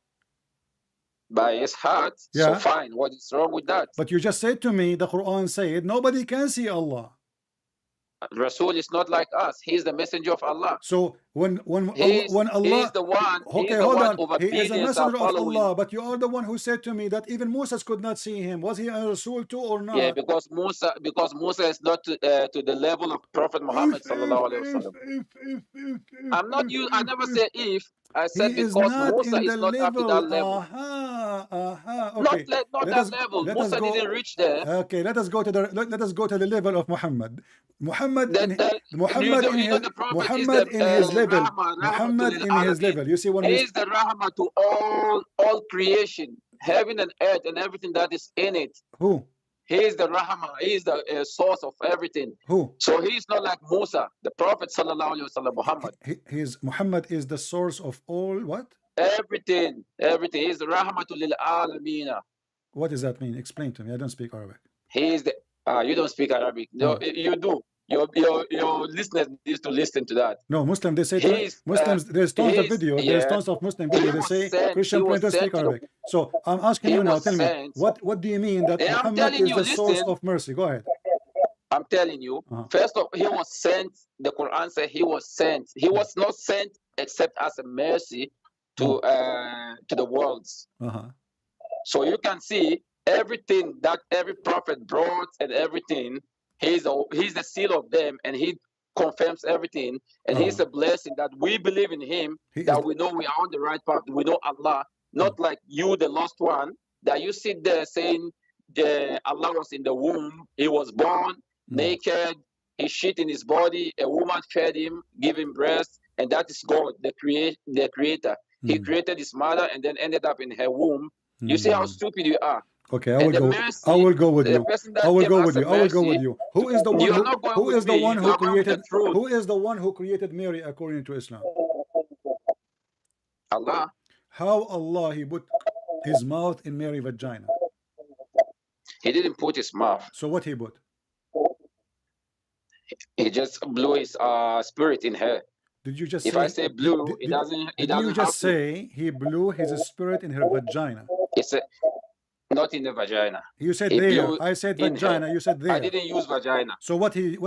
By his heart, so fine. What is wrong with that? But you just said to me, the Quran said nobody can see Allah. Rasul is not like us. He is the messenger of Allah. So when Allah, he is the one. Okay, hold on. He is a messenger of Allah. But you are the one who said to me that even Moses could not see him. Was he a Rasul too or not? Yeah, because Musa is not to the level of Prophet Muhammad sallallahu alaihi wasallam. I never say if. I said because Musa is not up to that level. Okay. Not that level. Musa didn't reach there. Okay, let us go to the level of Muhammad. Muhammad in his level. You see, when he is the rahmah to all creation, heaven and earth and everything that is in it. Who? He is the Rahman. He is the source of everything. Who? So he is not like Musa, the Prophet sallallahu alaihi wasallam. Muhammad. Muhammad is the source of all what? Everything. Everything. He is the Rahmatul lil Alamina. What does that mean? Explain to me. I don't speak Arabic. He is the. You don't speak Arabic. No, you do. Your listeners need to listen to that. No, Muslim, they say Muslims, there's tons of video, there's tons of Muslim video, they say Christian people don't speak Arabic. So I'm asking you now, tell me, what do you mean that Muhammad is the source of mercy? Go ahead. I'm telling you, first of all, he was sent, the Quran said he was sent. He was not sent except as a mercy to the worlds. So you can see everything that every prophet brought and everything, he's the seal of them, and he confirms everything, and he's a blessing that we believe in him, that we know we are on the right path, we know Allah, not like you, the lost one, that you sit there saying Allah was in the womb, he was born naked, he shit in his body, a woman fed him, gave him breast, and that is God, the creator. He created his mother and then ended up in her womb. You see how stupid you are. Okay, I will go. I will go with you. I will go with you. I will go with you. Who is the one? Who is the one who created? Who is the one who created Mary according to Islam? Allah. How Allah he put his mouth in Mary's vagina? He didn't put his mouth. So what he put? He just blew his spirit in her. Did you just if say? I say blew, it doesn't. Did you just say he blew his spirit in her vagina? It's not in the vagina. You said there. I said vagina. Her. You said there. I didn't use vagina. So what he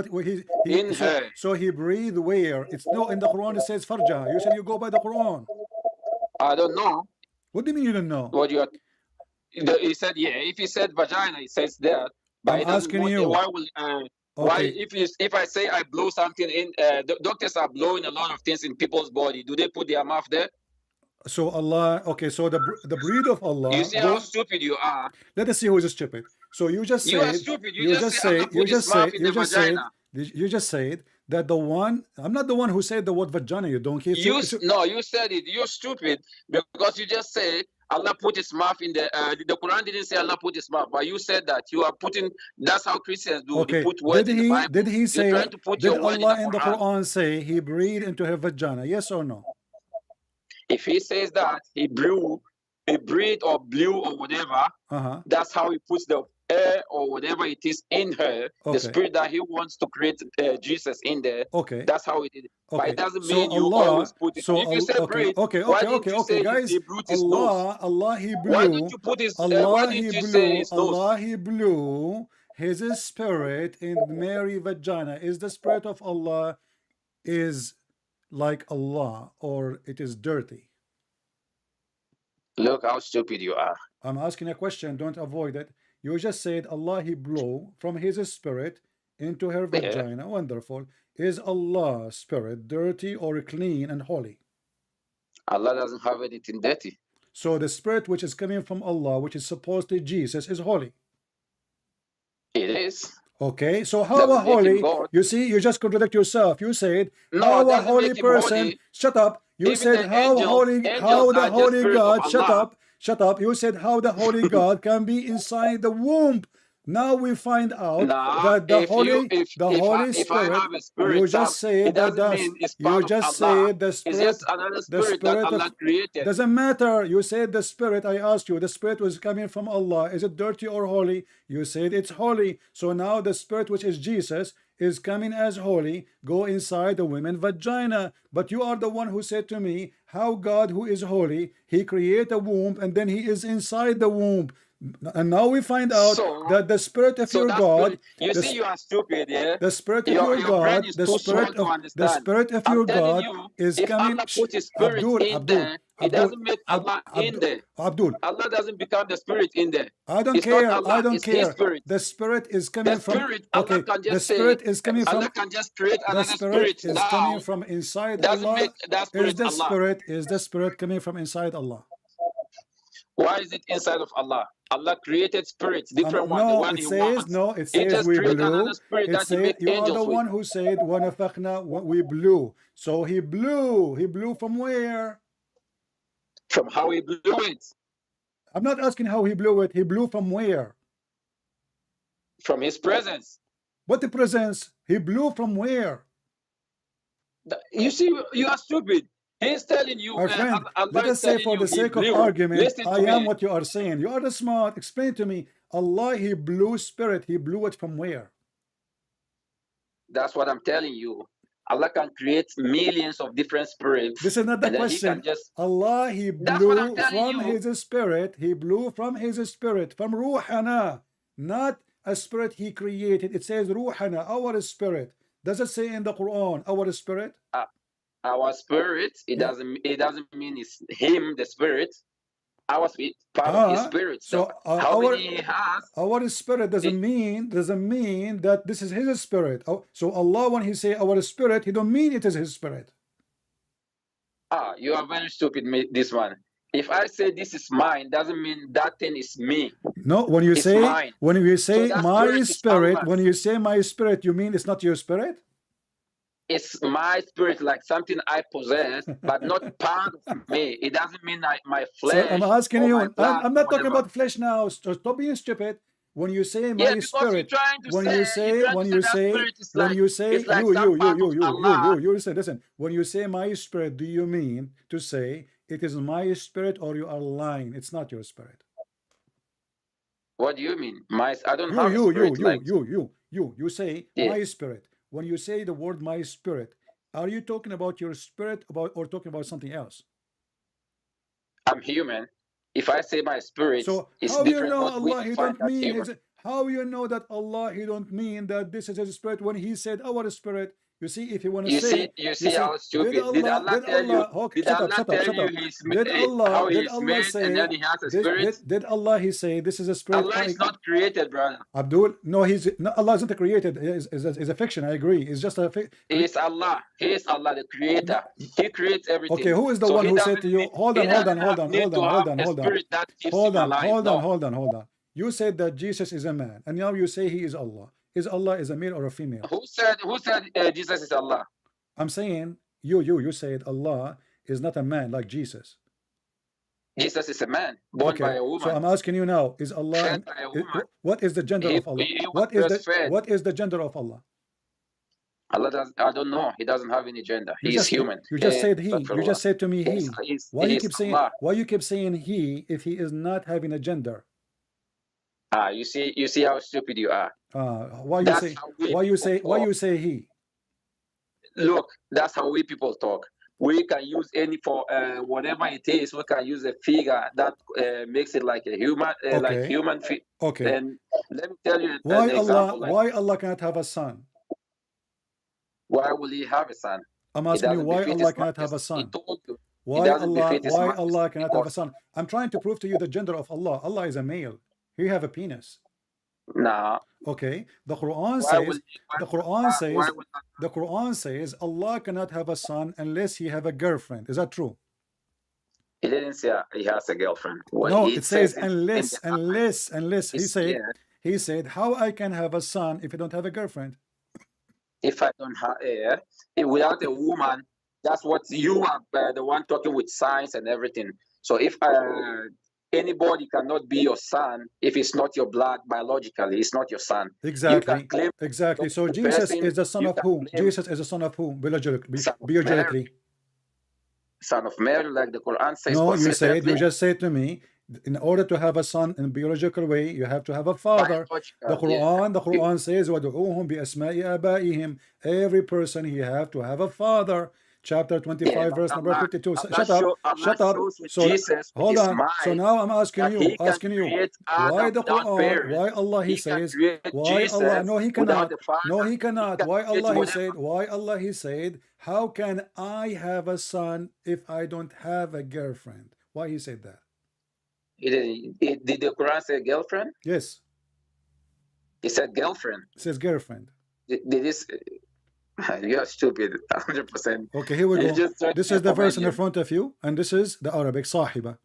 in her. So he breathed where? It's no in the Quran. It says farja. You said you go by the Quran. I don't know. What do you mean you don't know? What you? He said if he said vagina, he says there. But I'm asking you. Why will? Why if I say I blow something in? The doctors are blowing a lot of things in people's body. Do they put their mouth there? So Allah, okay, so the breed of Allah. You see how stupid you are. Let us see who is stupid. So you just said. You are stupid. You just said that the one. I'm not the one who said the word vagina. You don't care. No, you said it. You're stupid because you just say Allah put his mouth in the. The Quran didn't say Allah put his mouth, but you said that you are putting. That's how Christians do. Okay. They put words in the Bible. Did he say? Did Allah in the Quran say he breathed into her vagina? Yes or no? If he says that he breathed or blew or whatever, that's how he puts the air or whatever it is in her, the spirit that he wants to create Jesus in there. Okay. That's how it is. Okay. But it doesn't mean you always put it. So if you say breathe, guys. Allah he blew. Why didn't you put his Allah he blew his spirit in Mary's vagina. Is the spirit of Allah is like Allah, or it is dirty? Look how stupid you are. I'm asking a question, don't avoid it. You just said Allah he blew from his spirit into her vagina. Wonderful. Is Allah's spirit dirty or clean and holy? Allah doesn't have anything dirty. So the spirit which is coming from Allah, which is supposed to Jesus, is holy. It is. Okay, so how a holy, you see, you just contradict yourself. You said, how a holy person, shut up. You said, how the holy God, shut up. You said, how the holy God can be inside the womb. Now we find out that the Holy Spirit, you just said that the Spirit of Allah doesn't matter. You said the Spirit, I asked you, the Spirit was coming from Allah. Is it dirty or holy? You said it's holy. So now the Spirit, which is Jesus, is coming as holy, go inside the woman's vagina. But you are the one who said to me, how God, who is holy, he create a womb and then he is inside the womb. And now we find out that the spirit of your God, you see, you are stupid, yeah. The spirit of your God, the spirit of your God is coming. Allah put his spirit in there. It doesn't make Allah in there. Abdul, Allah doesn't become the spirit in there. I don't care. I don't care. The spirit is coming from. Okay, the spirit is coming from. Allah can just create another spirit is coming from inside Allah. Is the spirit coming from inside Allah? Why is it inside of Allah? Allah created spirits, different one, the one he wants. No, it says we blew. It says you are the one who said we blew. So he blew. He blew from where? From how he blew it. I'm not asking how he blew it. He blew from where? From his presence. What the presence? He blew from where? You see, you are stupid. He's telling you, My friend, Allah let is us say telling for you the he sake of blew. argument, Listen I to am me. what you are saying. You are the smart. Explain to me. Allah, he blew spirit. He blew it from where? That's what I'm telling you. Allah can create millions of different spirits. This is not the and then he question. can just. Allah, he That's what I'm blew telling from you. his spirit. He blew from his spirit, from ruhana, not a spirit he created. It says ruhana, our spirit. Does it say in the Quran, our spirit? Our spirit, it Yeah. doesn't mean it's him, the spirit. Our spirit, part of his spirit. So how many he has? Our spirit doesn't mean that this is his spirit. So Allah, when he say our spirit, he don't mean it is his spirit. You are very stupid, this one. If I say this is mine, doesn't mean that thing is me. No, when you It's say mine. when you say So that my spirit is spirit, Allah's. when you say my spirit, you mean it's not your spirit? It's my spirit, like something I possess, but not part of me. It doesn't mean my So flesh I'm asking or you, my blood I'm or not talking whatever. about flesh now. So stop being stupid. When you say my Yeah, because spirit, you're trying to when say, you say, when you that say, spirit is when like, you say, it's like some part of Allah. you listen. When you say my spirit, do you mean to say it is my spirit, or you are lying? It's not your spirit. What do you mean? I don't have a spirit like. You say Yeah. my spirit. When you say the word my spirit, are you talking about your spirit or talking about something else? I'm human. If I say my spirit, So it's how you different know what we Allah he define don't as mean human. his, how you know that Allah he don't mean that this is his spirit when he said our spirit? You see, if you want to You say, see how stupid. Did Allah tell you? okay, Did Allah tell you how he did is Allah made and then say, he has a spirit? did Allah he say this is a spirit? Allah is not created, brother. Abdul, no, Allah isn't created. Is a fiction. I agree. It's just a He is Allah. He is Allah, the creator. He creates everything. Okay, who is the So one he who said doesn't to you, need, hold he on, doesn't need to have a spirit that keeps him alive. No. You said that Jesus is a man, and now you say he is Allah. Is Allah is a male or a female? Who said Jesus is Allah? I'm saying you said Allah is not a man like Jesus. Jesus is a man born by a woman. So I'm asking you now, is Allah Fed by a woman. what is the gender of Allah? He was breastfed. What is the gender of Allah? Allah does, I don't know. He doesn't have any gender. He is human. You just said he. You just said to me he. Why you keep saying he if he is not having a gender? You see how stupid you are. Why you say he? Look, that's how we people talk. We can use any for whatever it is. We can use a figure that makes it like a human, like human. Okay. And let me tell you why an example. Why Allah cannot have a son? Why will he have a son? I'm asking you why Allah cannot have a son. He told you. Why Allah cannot have a son? I'm trying to prove to you the gender of Allah. Allah is a male. He have a penis. Nah. Okay. The Quran says Allah cannot have a son unless he have a girlfriend. Is that true? He didn't say he has a girlfriend. No, it says unless. He said, how I can have a son if I don't have a girlfriend? If I don't have without a woman, that's what you are the one talking with science and everything. So if anybody cannot be your son if it's not your blood biologically, it's not your son. Exactly. So Jesus is the son of whom? Jesus is the son of whom? Biologically. Son of Mary, like the Quran says. No, you just said to me, in order to have a son in a biological way, you have to have a father. The Quran says, وَدُعُوهُمْ بِأَسْمَاءِ آبَائِهِمْ. Every person he have to have a father. Chapter 25, verse number 52. Shut up. So hold on. So now I'm asking you, why the Quran, why Allah he says, why Allah, no he cannot, why Allah he said, how can I have a son if I don't have a girlfriend? Why he said that? Did the Quran say girlfriend? Yes. It said girlfriend. It says girlfriend. Did this? You're stupid, 100%. Okay, here we go. This is the verse in front of you, and this is the Arabic, Sahiba.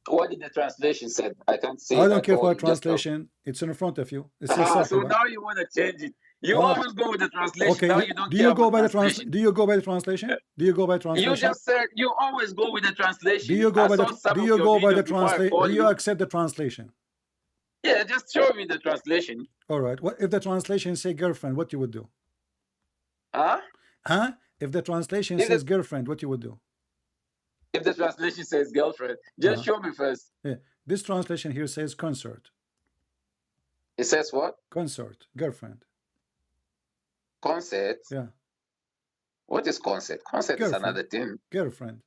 What did the translation say? I can't see. I don't care for a translation. It's in front of you. It says Sahiba. So now you want to change it. You always go with the translation. Okay. Now you don't do you go by the translation? Do you go by the translation? You just said you always go with the translation. Do you go by the translation? Do you accept the translation? Yeah, just show me the translation. All right. What if the translation say girlfriend? What you would do? Huh? Huh? If the translation If says the, girlfriend, what you would do? if the translation says girlfriend, just show me first. Yeah. This translation here says concert. It says what? Concert. Girlfriend. Concert. Yeah. What is concert? Concert is another thing. Girlfriend.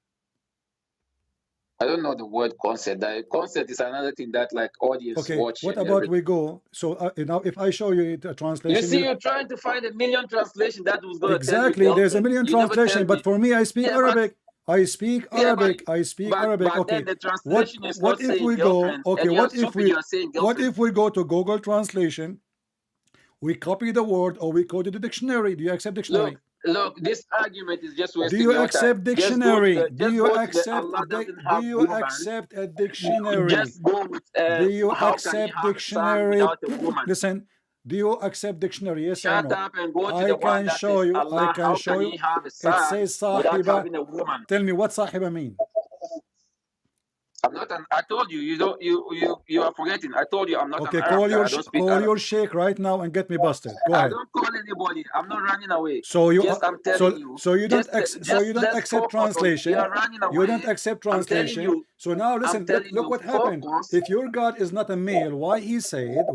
I don't know the word concert. Concert is another thing that like audience watch. What about we go? So now, if I show you a translation, you see, you're trying to find a million translation that was going to exactly. Tell you there's a million translation, but for me, I speak Arabic. I speak Arabic. I speak Arabic. Okay. The translation is what if we go? Okay. What if we go to Google Translation? We copy the word or we go to the dictionary. Do you accept dictionary? Look, this argument is just wasting Do you accept dictionary? Do you accept a dictionary? Just go with, do you accept dictionary? Listen, do you accept dictionary? Yes or no? Shut up and go to I the one can that show says, you. Allah, I can show you. It says sahiba. Tell me what sahiba mean. I'm not an. I told you. You are forgetting. I told you I'm not. Okay, an call Arab, your sheikh right now and get me busted. Go ahead. I don't call anybody. I'm not running away. So you. I'm telling you. So you don't. Accept translation. You don't accept translation. So now listen. Look what happened. If your God is not a male, why he said?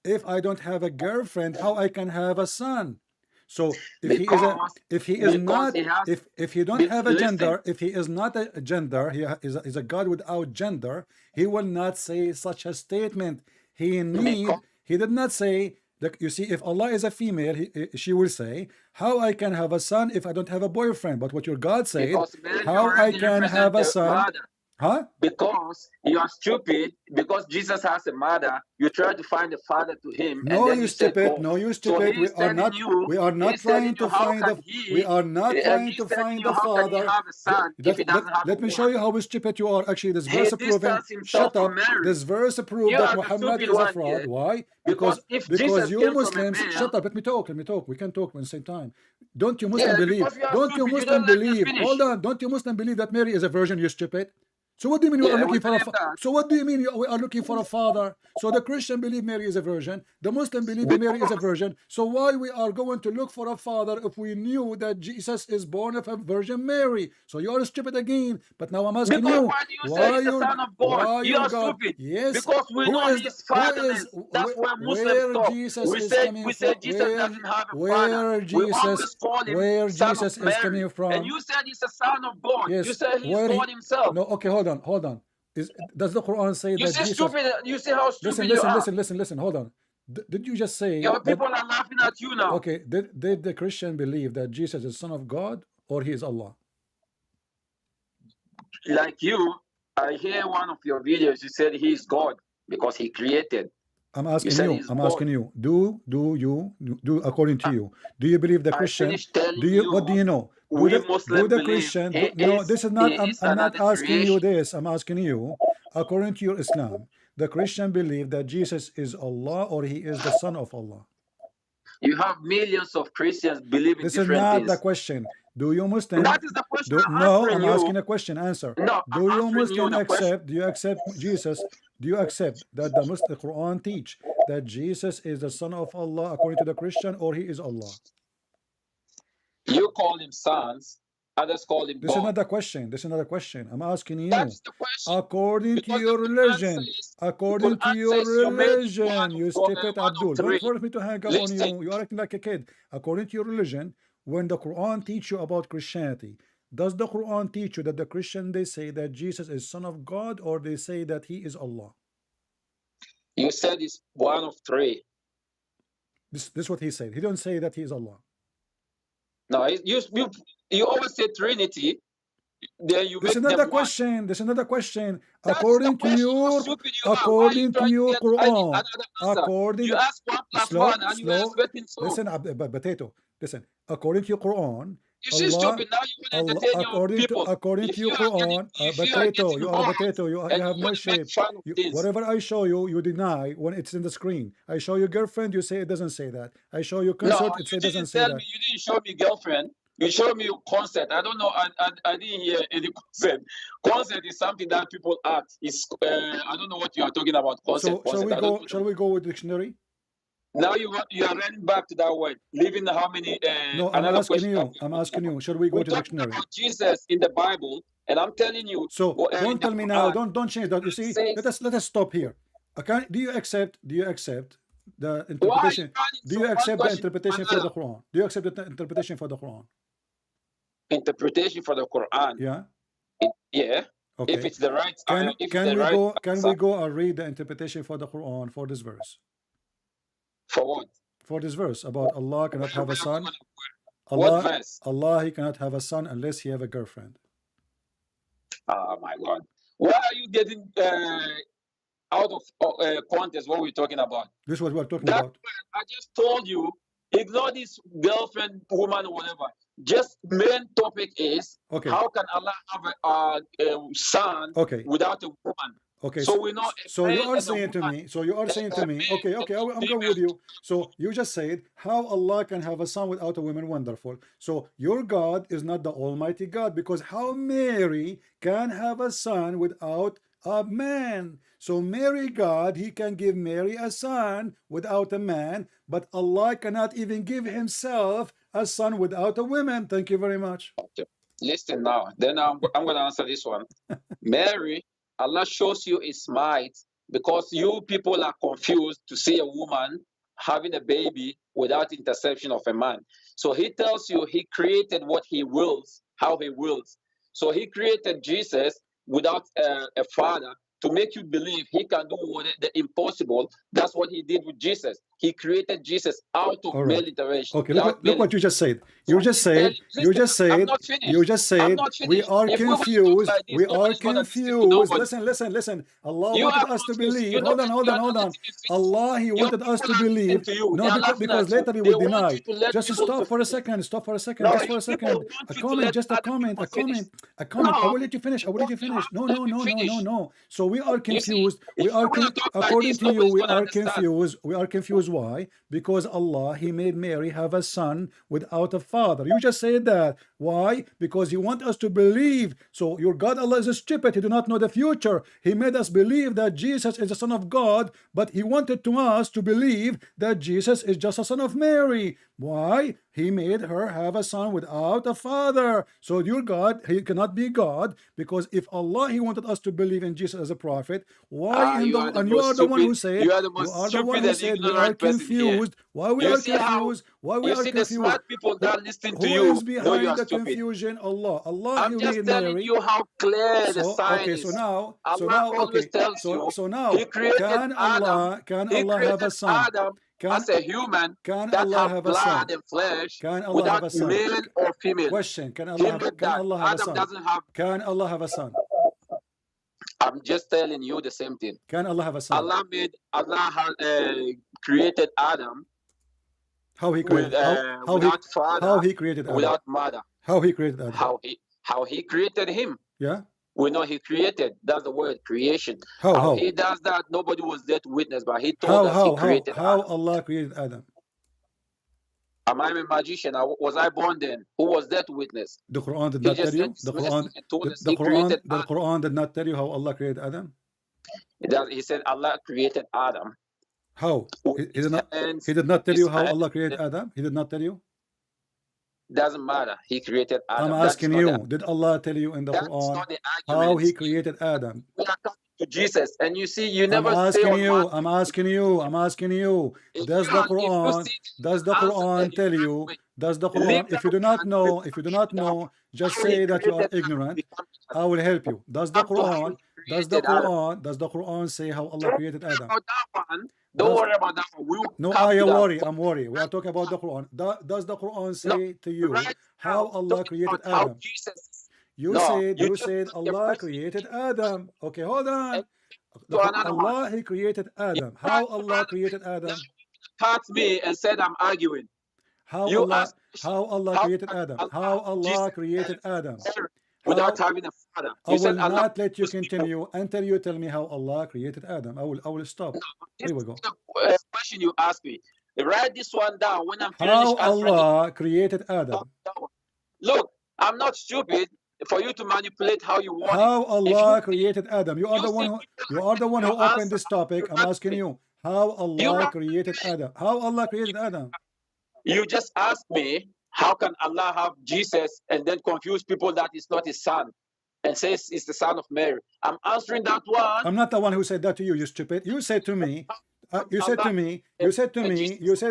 If I don't have a girlfriend, how I can have a son? So if he don't have a gender, if he is not a gender, he is a God without gender, he will not say such a statement. He did not say that. You see, if Allah is a female, she will say, how I can have a son if I don't have a boyfriend? But what your God said, how I can have a son? Huh? Because you are stupid. Because Jesus has a mother, you try to find a father to him. No, you stupid. No, you stupid. So we are not trying to find the. We are not trying to find the father. Let me show you how stupid you are. Actually, this verse proven. Shut up. This verse proves that Muhammad is a fraud. Why? Because you Muslims. Shut up. Let me talk. We can talk at the same time. Don't you Muslim believe? Don't you Muslim believe? Hold on. Don't you Muslim believe that Mary is a virgin? You stupid. So what do you mean we are looking for a So what do you mean we are looking for a father? So the Christian believe Mary is a virgin. The Muslim believe Mary is a virgin. So why we are going to look for a father if we knew that Jesus is born of a Virgin Mary? So you are stupid again. But now I'm asking you, why you are stupid? Yes. Because we know his father. That's why Muslims talk. We say Jesus doesn't have a father. Where Jesus is coming from? And you said he's a son of God. Yes. You said he's God himself. No, okay, hold on. Does the Quran say that Jesus... Stupid. You see how stupid you are. Listen, hold on. Did you just say... Your people are laughing at you now. Okay, did the Christian believe that Jesus is son of God or he is Allah? Like you, I hear one of your videos, you said he is God because he created. I'm asking you, do according to you, do you believe the Christian? What do you know? Do the Christian? No, this is not. I'm not asking you this. I'm asking you, according to your Islam, the Christian believe that Jesus is Allah or he is the son of Allah. You have millions of Christians believing this is not the question. Do you Muslim? That is the question. I'm asking a question. Answer. No, do you Muslim accept? Do you accept Jesus? Do you accept that the Quran teach that Jesus is the son of Allah according to the Christian, or he is Allah? You call him sons, others call him God. This is not the question. I'm asking you. That's the question. According to your religion. You stupid Abdul. Don't force me to hang up on you. You are acting like a kid. According to your religion, when the Quran teach you about Christianity, does the Quran teach you that the Christian, they say that Jesus is son of God, or they say that he is Allah? You said it's one of three. This is what he said. He don't say that he is Allah. No, you always say Trinity. Then you this is another question. According to your Quran. You ask 1 plus 1 and you ask listen, potato. Listen. According to your Quran. You see, stupid. Now you want to entertain your people. According to your Quran, potato. You are a potato. You have no shape. Whatever I show you, you deny when it's in the screen. I show you girlfriend, you say it doesn't say that. I show you concert, it doesn't say that. You didn't show me girlfriend. You show me concept. I don't know. I didn't hear any concept. Concept is something that people act. It's I don't know what you are talking about. Concept. So Concept. shall we go with dictionary? Now you are running back to that word. Leaving how many? No, I'm Another asking question. you. I'm asking you. Shall we go We're to talking dictionary? about Jesus in the Bible, and I'm telling you. So don't in tell the me now. Quran, Don't change that. You see, says, let us stop here. Okay? Do you accept the why are you interpretation? running Do from you one accept the question to interpretation for the another? Quran? Do you accept the interpretation for the Quran? Interpretation for the Quran. Yeah. Yeah. If Okay. it's the right, Can if it's the right we answer. go and read the interpretation for the Quran for this verse? For what? For this verse about Allah cannot have a son. What verse? Allah, he cannot have a son unless he have a girlfriend. Oh my God! Why are you getting out of context what we're talking about? This is what we're talking That about. I just told you. Ignore this girlfriend, woman, or whatever. Just main topic is Okay. how can Allah have a son Okay. without a woman? Okay, So we know. so you are saying to me, okay, I'm going with you. So you just said how Allah can have a son without a woman. Wonderful. So your God is not the Almighty God, because how Mary can have a son without a man? So Mary God, he can give Mary a son without a man, but Allah cannot even give himself a son without a woman. Thank you very much. Listen now. Then I'm going to answer this one. Mary, Allah shows you His might because you people are confused to see a woman having a baby without interception of a man. So He tells you He created what He wills, how He wills. So He created Jesus without a father to make you believe He can do the impossible. That's what He did with Jesus. He created Jesus out of male intervention. Okay, look what you just said. You just said we are confused. We are confused. Listen. Allah wanted us to believe. Hold on. Allah, He wanted us to believe. No, because later He will deny. Just stop for a second. Just for a second. A comment. I will let you finish. No. So we are confused. According to you, we are confused. We are confused. Why? Because Allah, He made Mary have a son without a father. You just said that. Why? Because He wants us to believe. So your God Allah is stupid. He do not know the future. He made us believe that Jesus is the son of God, but He wanted to us to believe that Jesus is just a son of Mary. Why? He made her have a son without a father. So your God, He cannot be God, because if Allah, He wanted us to believe in Jesus as a prophet, why you are the one who said we are confused. Why we are confused? The smart people that listen to you who is behind the confusion? Allah. I'm just telling you how clear the sign is. So now, He created can Allah have a son? As a human can that Allah have have a son? blood and flesh Can Allah without have a son? male or female. Question: Can Allah have a son? Doesn't have. Can Allah have a son? I'm just telling you the same thing. Can Allah have a son? Allah created Adam. How He created? Without father. How He created Adam? Without mother. How He created Adam? How he created him. Yeah. We know He created. That's the word creation. How He does that? Nobody was there to witness, but He told us He created how Adam. Allah created Adam? Am I a magician? Was I born then? Who was there to witness? The Quran did not tell you. The Quran did not tell you how Allah created Adam. He said Allah created Adam. How? He did not tell you how Allah created Adam. He did not tell you. Doesn't matter. He created Adam. I'm asking you. Did Allah tell you in the Quran how He created Adam? We are talking to Jesus, and you see, you never. I'm asking you. Does the Quran tell you? Does the Quran? If you do not know, just say that you are ignorant. I will help you. Does the Quran say how Allah created Adam? Don't worry about that one. No, I'm worried. We are talking about the Quran. Does the Quran say to you how Allah created Adam? You said Allah created Adam. Okay, hold on. Allah, He created Adam. How Allah created Adam? Cut me and said I'm arguing. How Allah created Adam? How Allah created Adam? Without having a father. I will not let you continue until you tell me how Allah created Adam. I will stop. Here we go. Question you ask me. Write this one down when I'm finished. How Allah created Adam? Look, I'm not stupid for you to manipulate how you want How it. If you Allah created Adam? You are the one say who opened answer, this topic. I'm asking you. How Allah created Adam? How Allah created Adam? you just asked me, how can Allah have Jesus and then confuse people that it's not his son and says it's the son of Mary? I'm answering that one. I'm not the one who said that to you, you stupid. You said to me, you said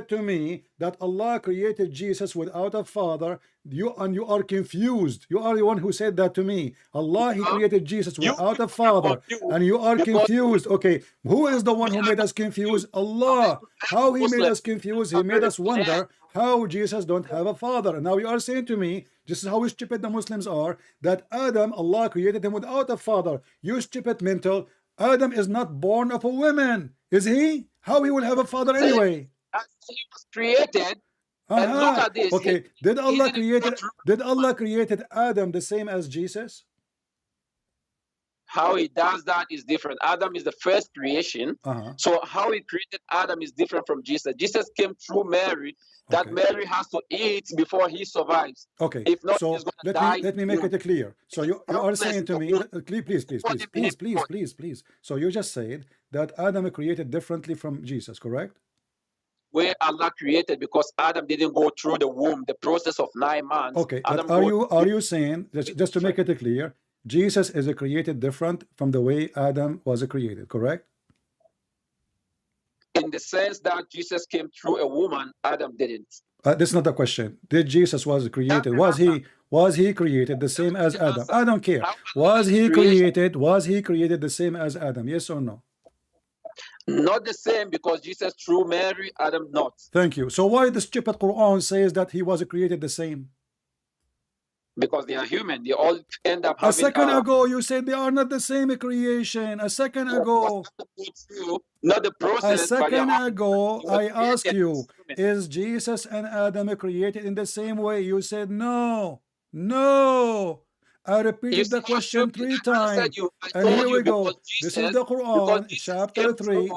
to me that Allah created Jesus without a father. You are confused. You are the one who said that to me. Allah, He created Jesus without a father, and you are confused. Okay, who is the one who made us confused? Allah. How He made us confused? He made us wonder how Jesus don't have a father. And now you are saying to me, this is how stupid the Muslims are, that Adam, Allah created him without a father. You stupid mental. Adam is not born of a woman, is he? How he will have a father anyway? He was created. And look at this. Okay, did Allah created Adam the same as Jesus? How he does that is different. Adam is the first creation. So how he created Adam is different from Jesus. Jesus came through Mary. That Mary has to eat before he survives. Okay. If not, so he's going to die. let me make it clear. So you are saying to me, please. So you just said that Adam created differently from Jesus, correct? Where Allah created, because Adam didn't go through the womb, the process of 9 months. Okay, but are you saying, just to make it clear, Jesus is created different from the way Adam was created, correct? In the sense that Jesus came through a woman, Adam didn't. This is not the question. Did Jesus was created? Was he created the same as Adam? I don't care. Was he created the same as Adam? Yes or no? Not the same, because Jesus through Mary, Adam not. Thank you. So why the stupid Quran says that he was created the same? Because they are human. They all end up having... A second ago, you said they are not the same creation. A second ago. Not the process. A second ago, I asked you, is Jesus and Adam created in the same way? You said no. No. I repeated the question 3 times. And here we go. This is the Quran,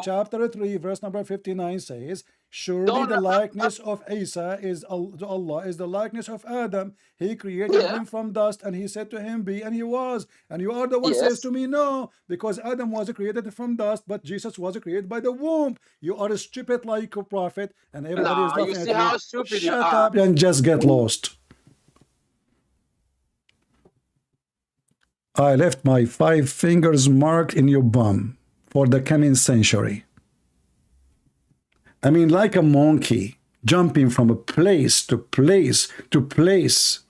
chapter 3, verse number 59 says, surely the likeness of Isa is Allah is the likeness of Adam. He created him from dust, and he said to him, be, and he was. And you are the one says to me, no, because Adam was created from dust, but Jesus was created by the womb. You are a stupid like a prophet, and everybody is laughing at you. Shut up and just get lost. I left my 5 fingers marked in your bum for the coming century. I mean, like a monkey jumping from a place to place to place.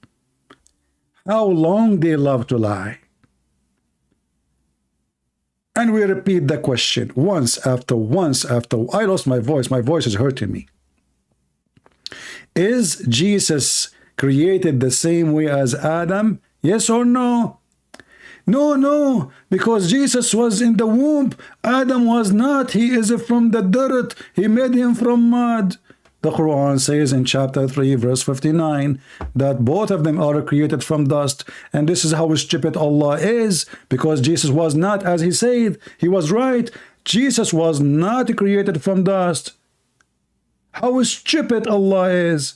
How long they love to lie. And we repeat the question once after. I lost my voice. My voice is hurting me. Is Jesus created the same way as Adam? Yes or no? No, because Jesus was in the womb. Adam was not. He is from the dirt. He made him from mud. The Quran says in chapter 3, verse 59, that both of them are created from dust. And this is how stupid Allah is, because Jesus was not, as he said. He was right. Jesus was not created from dust. How stupid Allah is.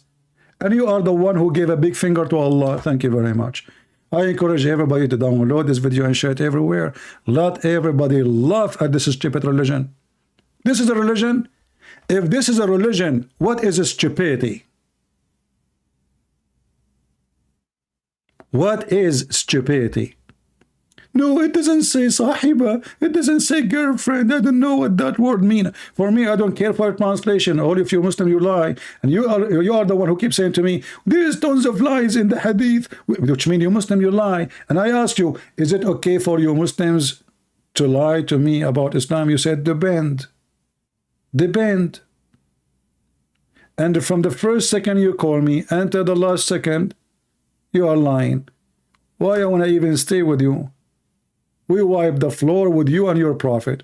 And you are the one who gave a big finger to Allah. Thank you very much. I encourage everybody to download this video and share it everywhere. Let everybody laugh at this stupid religion. This is a religion. If this is a religion, what is stupidity? What is stupidity? No, it doesn't say sahiba. It doesn't say girlfriend. I don't know what that word means. For me, I don't care for translation. All of you Muslim, you lie. And you are the one who keeps saying to me, there's tons of lies in the hadith, which means you Muslim, you lie. And I asked you, is it okay for you Muslims to lie to me about Islam? You said, depend. Depend. And from the first second you call me until the last second, you are lying. Why I want to even stay with you? We wipe the floor with you and your prophet.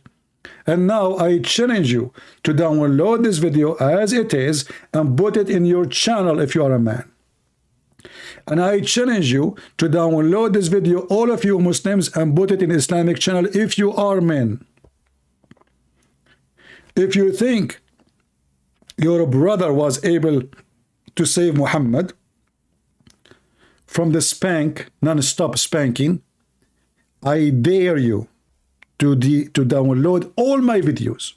And now I challenge you to download this video as it is and put it in your channel if you are a man. And I challenge you to download this video, all of you Muslims, and put it in Islamic channel if you are men. If you think your brother was able to save Muhammad from the spank, non-stop spanking, I dare you to download all my videos.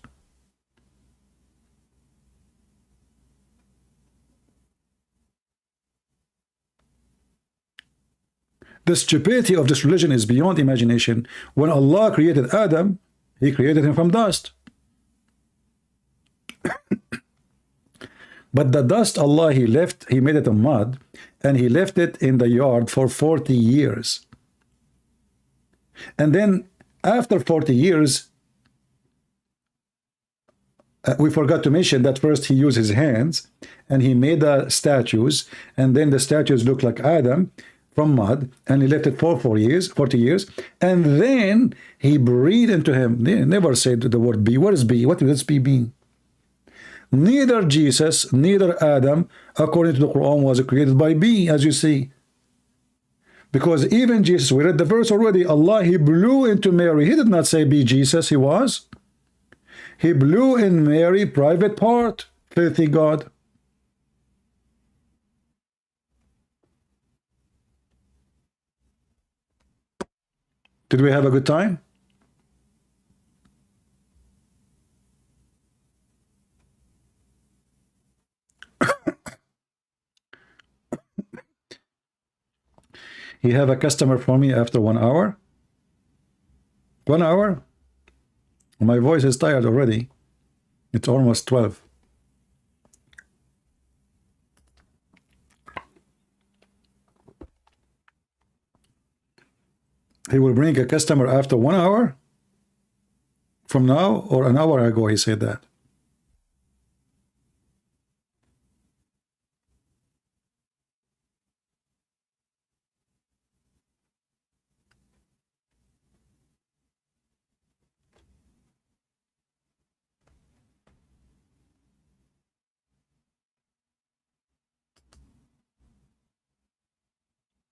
The stupidity of this religion is beyond imagination. When Allah created Adam, He created him from dust. But the dust Allah He left, He made it a mud, and He left it in the yard for 40 years. And then after 40 years, we forgot to mention that first He used His hands and He made the statues, and then the statues look like Adam from mud, and He left it for 40 years, and then He breathed into him. They never said the word be. What is be? What does be mean? Neither Jesus, neither Adam, according to the Quran, was created by be, as you see. Because even Jesus, we read the verse already, Allah, He blew into Mary. He did not say be Jesus, He was. He blew in Mary private part, filthy God. Did we have a good time? You have a customer for me after 1 hour? 1 hour? My voice is tired already. It's almost 12. He will bring a customer after 1 hour? From now or an hour ago he said that.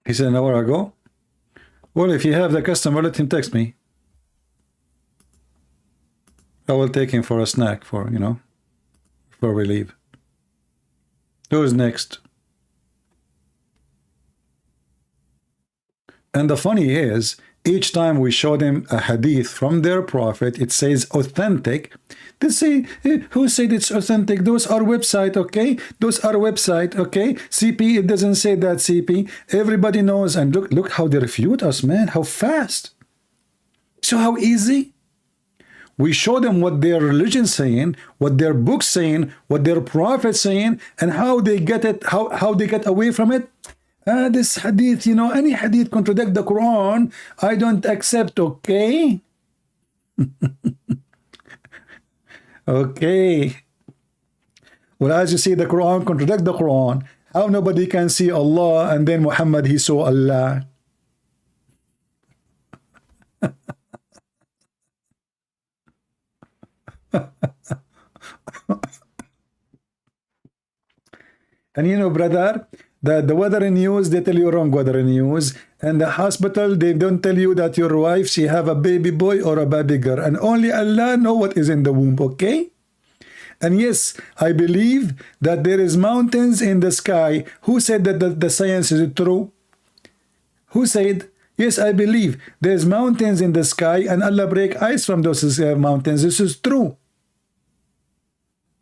He said an hour ago? Well, if you have the customer, let him text me. I will take him for a snack for, before we leave. Who's next? And the funny is, each time we show them a hadith from their prophet, it says authentic. They say, who said it's authentic? Those are website, okay? Those are website, okay? CP, it doesn't say that, CP. Everybody knows. And look how they refute us, man. How fast. So how easy? We show them what their religion saying, what their book saying, what their prophet saying, and how they get it, how they get away from it. This hadith, any hadith contradict the Quran, I don't accept, okay? Okay. Well, as you see, the Quran contradict the Quran. How nobody can see Allah, and then Muhammad, he saw Allah. And brother, the weather news, they tell you wrong weather news. And the hospital, they don't tell you that your wife, she have a baby boy or a baby girl. And only Allah know what is in the womb, okay? And yes, I believe that there is mountains in the sky. Who said that the science is true? Who said? Yes, I believe there's mountains in the sky and Allah break ice from those mountains. This is true.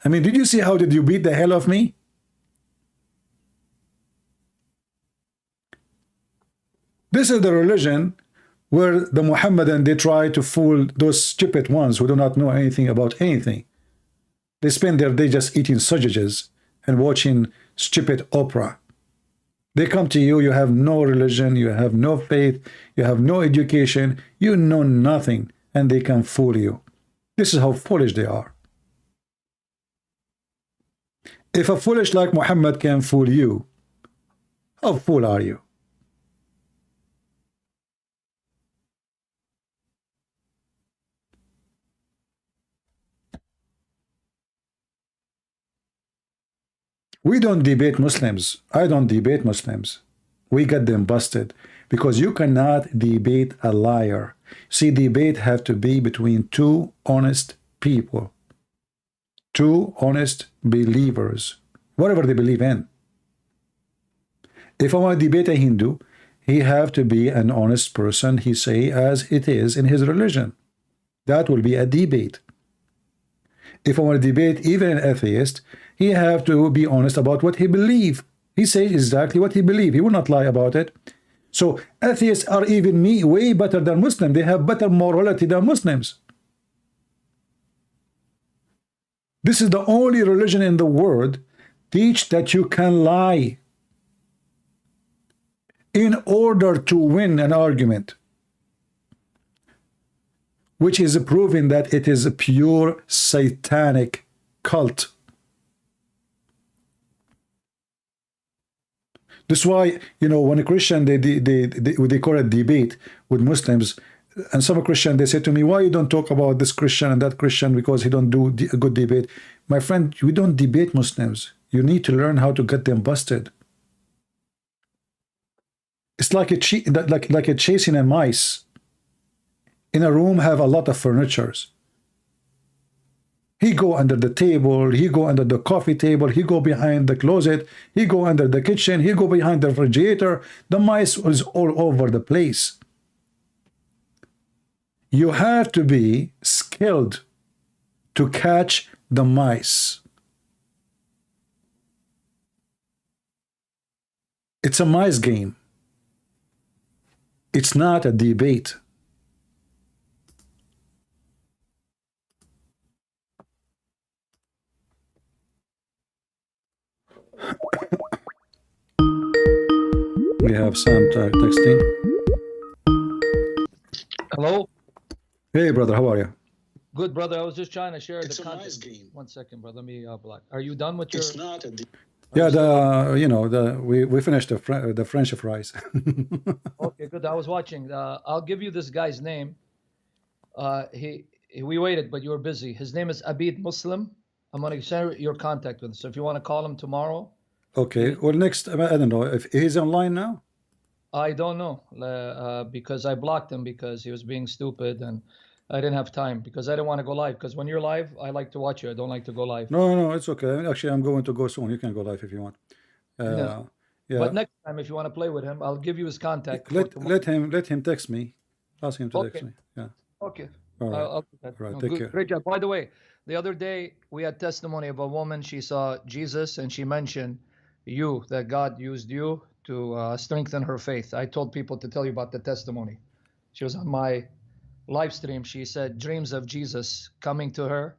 I mean, did you see how did you beat the hell of me? This is the religion where the Mohammedan, they try to fool those stupid ones who do not know anything about anything. They spend their day just eating sausages and watching stupid opera. They come to you, you have no religion, you have no faith, you have no education, you know nothing, and they can fool you. This is how foolish they are. If a foolish like Muhammad can fool you, how fool are you? We don't debate Muslims. I don't debate Muslims. We get them busted because you cannot debate a liar. See, debate have to be between two honest people, two honest believers, whatever they believe in. If I want to debate a Hindu, he have to be an honest person, he say as it is in his religion. That will be a debate. If I want to debate even an atheist, he have to be honest about what he believe. He says exactly what he believe. He will not lie about it. So atheists are even way better than Muslims. They have better morality than Muslims. This is the only religion in the world teach that you can lie in order to win an argument, which is proving that it is a pure satanic cult. That's why, you know, when a Christian, they call it debate with Muslims, and some Christian, they say to me, why you don't talk about this Christian and that Christian because he don't do a good debate? My friend, we don't debate Muslims. You need to learn how to get them busted. It's like a chasing a mice. In a room have a lot of furnitures. He go under the table, he go under the coffee table, he go behind the closet, he go under the kitchen, he go behind the refrigerator. The mice is all over the place. You have to be skilled to catch the mice. It's a mice game. It's not a debate. We have Sam texting. Hello? Hey, brother, how are you? Good, brother. I was just trying to share the content. Nice game. 1 second, brother. Let me block. Are you done with your... It's not a... Yeah, we finished the French fries. Okay, good. I was watching. I'll give you this guy's name. We waited, but you were busy. His name is Abid Muslim. I'm going to share your contact with him. So if you want to call him tomorrow. Okay. Well, next, I don't know if he's online now. I don't know because I blocked him because he was being stupid and I didn't have time because I didn't want to go live. Because when you're live, I like to watch you. I don't like to go live. No, it's okay. Actually, I'm going to go soon. You can go live if you want. Yeah. But next time, if you want to play with him, I'll give you his contact. Let him text me. Ask him to text me. Yeah. Okay. All right. I'll do that. All right. No, Take good, care. Great job. By the way, the other day we had testimony of a woman. She saw Jesus and she mentioned you, that God used you to strengthen her faith. I told people to tell you about the testimony. She was on my live stream. She said dreams of Jesus coming to her.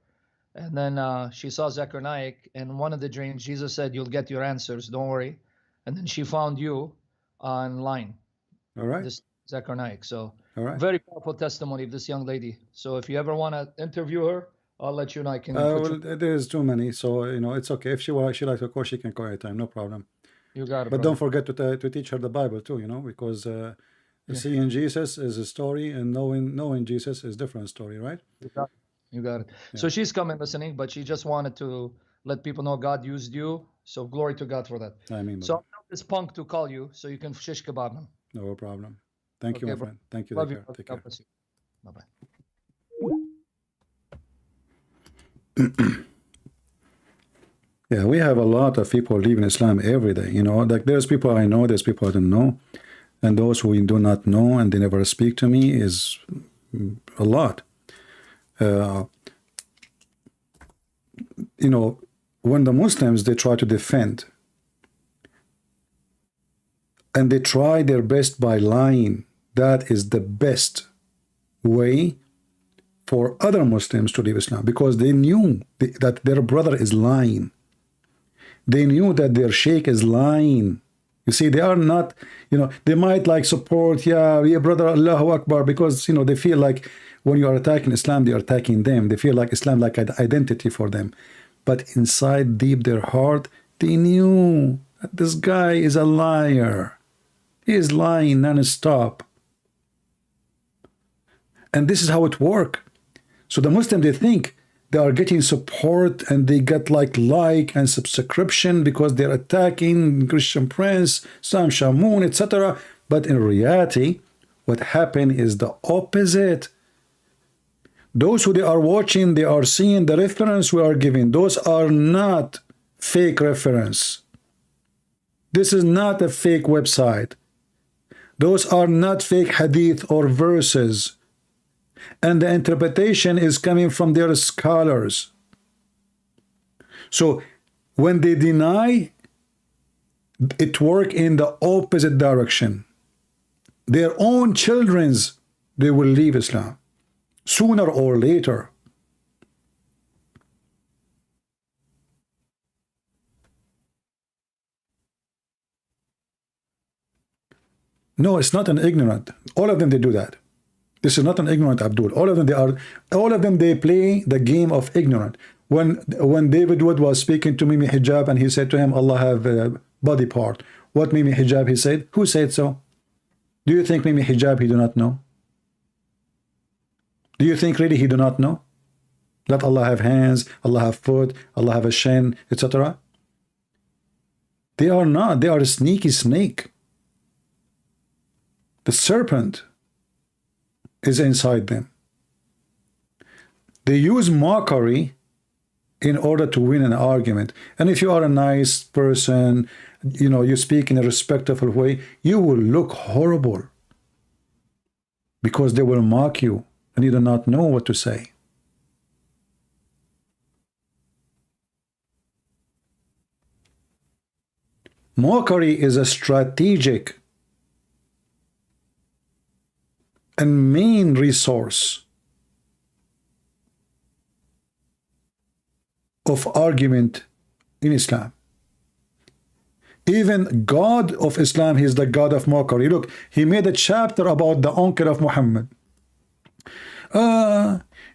And then she saw Zakir Naik. And one of the dreams, Jesus said, you'll get your answers. Don't worry. And then she found you online. All right. This Zakir Naik. So all right. Very powerful testimony of this young lady. So if you ever want to interview her, I'll let you know. I can. Well, there's too many, so it's okay. If she likes, of course, she can call anytime, no problem. You got it. But don't forget to teach her the Bible too, because seeing Jesus is a story, and knowing Jesus is a different story, right? You got it. Yeah. So she's coming listening, but she just wanted to let people know God used you. So glory to God for that. I mean, so I'll tell this punk to call you so you can shish kebab him. No problem. Thank you, my friend. Thank you. Love you. Take care. Bye bye. Yeah, we have a lot of people leaving Islam every day. Like there's people I know, there's people I don't know, and those who do not know and they never speak to me is a lot. When the Muslims, they try to defend, and they try their best by lying, that is the best way for other Muslims to leave Islam, because they knew that their brother is lying. They knew that their sheikh is lying. You see, they are not, they might like support, yeah, brother, Allahu Akbar, because, they feel like when you are attacking Islam, they are attacking them. They feel like Islam like an identity for them. But inside, deep their heart, they knew that this guy is a liar. He is lying non-stop. And this is how it works. So the Muslims, they think they are getting support and they get like and subscription because they're attacking Christian Prince, Sam Shamoun, etc. But in reality, what happened is the opposite. Those who they are watching, they are seeing the reference we are giving. Those are not fake reference. This is not a fake website. Those are not fake hadith or verses. And the interpretation is coming from their scholars. So when they deny, it works in the opposite direction. Their own children's, they will leave Islam sooner or later. No, it's not an ignorant. All of them, they do that. This is not an ignorant Abdul. All of them, they play the game of ignorant. When David Wood was speaking to Mimi Hijab and he said to him, Allah have a body part. What Mimi Hijab he said? Who said so? Do you think Mimi Hijab he do not know? Do you think really he do not know? That Allah have hands, Allah have foot, Allah have a shin, etc. They are not. They are a sneaky snake. The serpent is inside them. They use mockery in order to win an argument. And if you are a nice person, you know, you speak in a respectful way, you will look horrible because they will mock you and you do not know what to say. Mockery is a strategic and main resource of argument in Islam. Even God of Islam, he is the God of mockery. Look, he made a chapter about the uncle of Muhammad.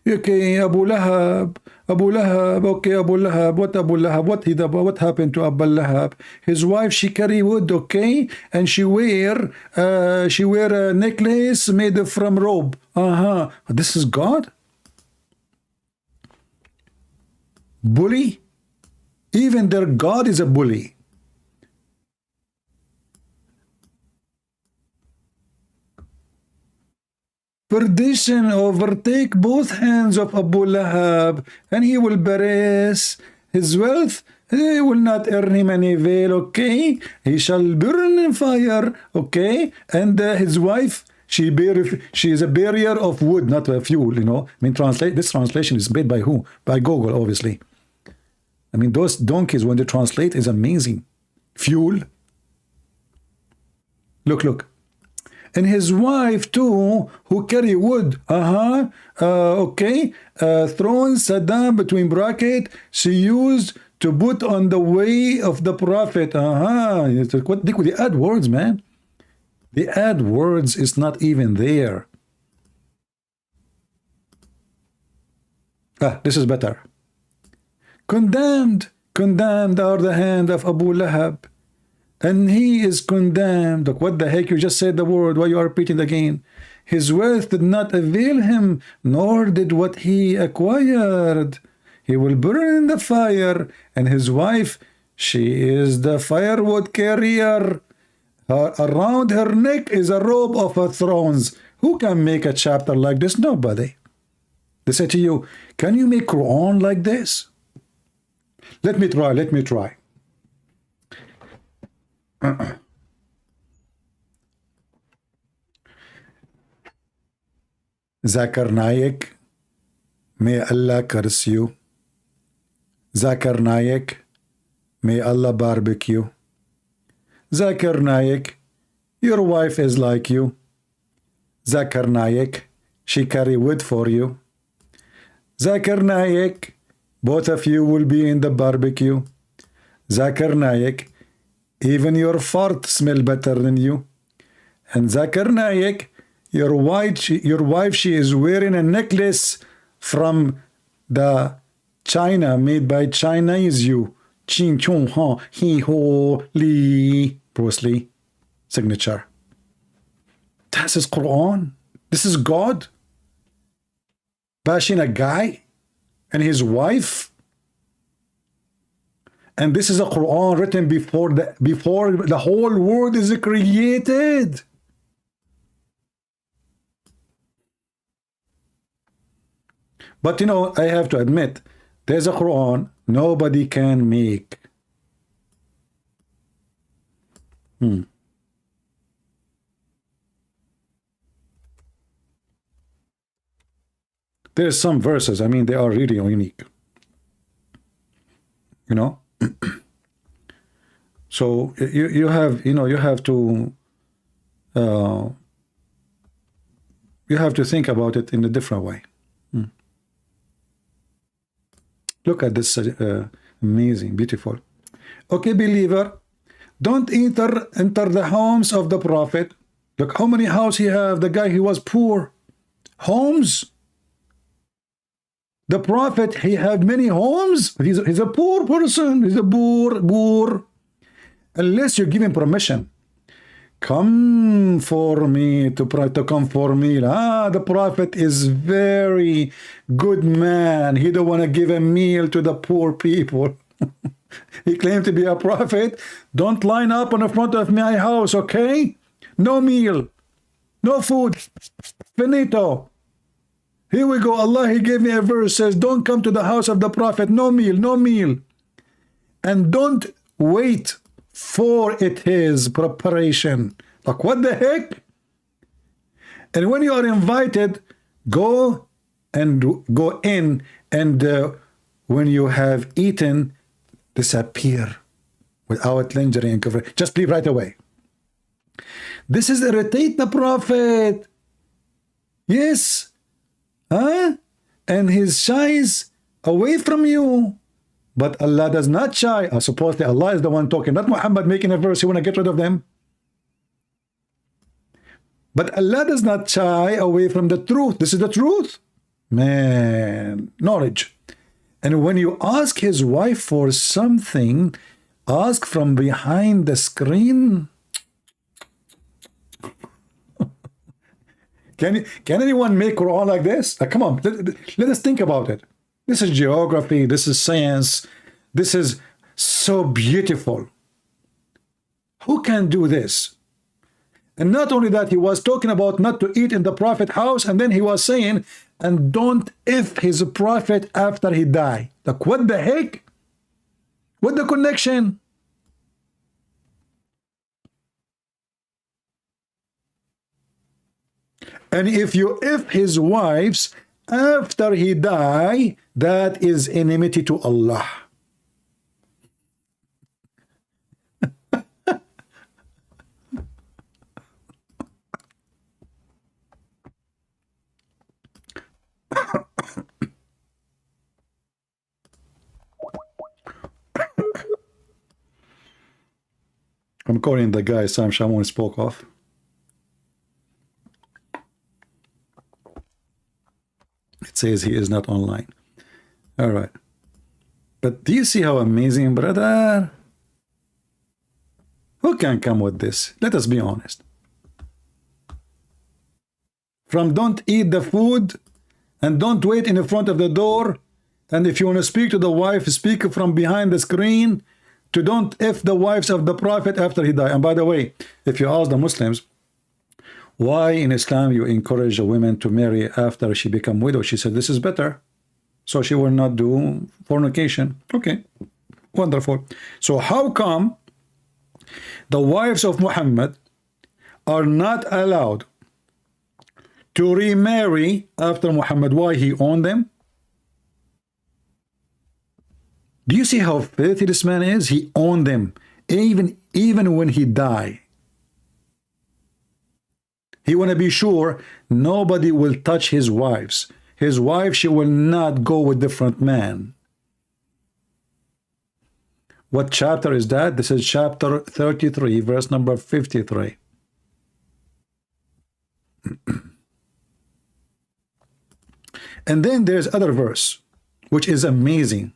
Okay, Abu Lahab, okay, Abu Lahab, what happened to Abu Lahab? His wife, she carry wood, okay, and she wear a necklace made from rope. This is God? Bully? Even their God is a bully. Perdition overtake both hands of Abu Lahab, and he will perish. His wealth, he will not earn him any veil, okay? He shall burn in fire, okay? And his wife, she is a barrier of wood, not a fuel, you know. I mean, this translation is made by who? By Google, obviously. I mean, those donkeys, when they translate, is amazing. Fuel. Look. And his wife too, who carry wood, okay, thrown Saddam between bracket, she used to put on the way of the Prophet. They add words, man. They add words is not even there. This is better. Condemned are the hand of Abu Lahab. And he is condemned. Look, what the heck? You just said the word. Why you are repeating again? His wealth did not avail him, nor did what he acquired. He will burn in the fire, and his wife, she is the firewood carrier. Around her neck is a robe of her thrones. Who can make a chapter like this? Nobody. They say to you, can you make Quran like this? Let me try. Zakir Naik, may Allah curse you. Zakir Naik, may Allah barbecue. Zakir Naik, your wife is like you. Zakir Naik, she carry wood for you. Zakir Naik, both of you will be in the barbecue. Zakir Naik, even your fart smell better than you. And Zakir Naik, your wife, she is wearing a necklace from the China, made by Chinese you. Chin Chung Ha He Ho Li Bruce Lee signature. This is Quran. This is God bashing a guy and his wife. And this is a Quran written before the whole world is created. But you know, I have to admit, there's a Quran nobody can make. There's some verses, I mean, they are really unique. You know? So you have, you have to think about it in a different way. Look at this amazing, beautiful. Okay, believer, don't enter the homes of the prophet. Look how many houses he have. The guy, he was poor. Homes. The prophet, he had many homes. He's a poor person. He's a poor. Unless you give him permission. Come for me, to come for me. The prophet is very good man. He don't want to give a meal to the poor people. He claimed to be a prophet. Don't line up in the front of my house, okay? No meal. No food. Finito. Here we go. Allah, he gave me a verse, says, don't come to the house of the prophet. No meal, no meal. And don't wait for his preparation. Like, what the heck? And when you are invited, go in, and when you have eaten, disappear without lingerie and cover. Just leave right away. This is irritate the prophet. Yes. And his shies away from you. But Allah does not shy. Supposedly Allah is the one talking, not Muhammad making a verse. You want to get rid of them. But Allah does not shy away from the truth. This is the truth. Man, knowledge. And when you ask his wife for something, ask from behind the screen. Can anyone make Quran like this? Come on, let us think about it. This is geography. This is science. This is so beautiful. Who can do this? And not only that, he was talking about not to eat in the prophet house, and then he was saying, and don't if his prophet after he die. Like, what the heck? What the connection? And if his wives after he die, that is enmity to Allah. I'm calling the guy Sam Shamoun spoke of. It says he is not online. All right. But do you see how amazing, brother? Who can come with this? Let us be honest. From don't eat the food and don't wait in the front of the door, and if you want to speak to the wife, speak from behind the screen, to don't if the wives of the prophet after he died. And by the way, if you ask the Muslims, why in Islam you encourage a woman to marry after she become widow? She said this is better, so she will not do fornication. Okay, wonderful. So how come the wives of Muhammad are not allowed to remarry after Muhammad? Why? He owned them. Do you see how filthy this man is? He owned them even when he died. He want to be sure nobody will touch his wives. His wife, she will not go with different man. What chapter is that? This is chapter 33, verse number 53. And then there's other verse, which is amazing.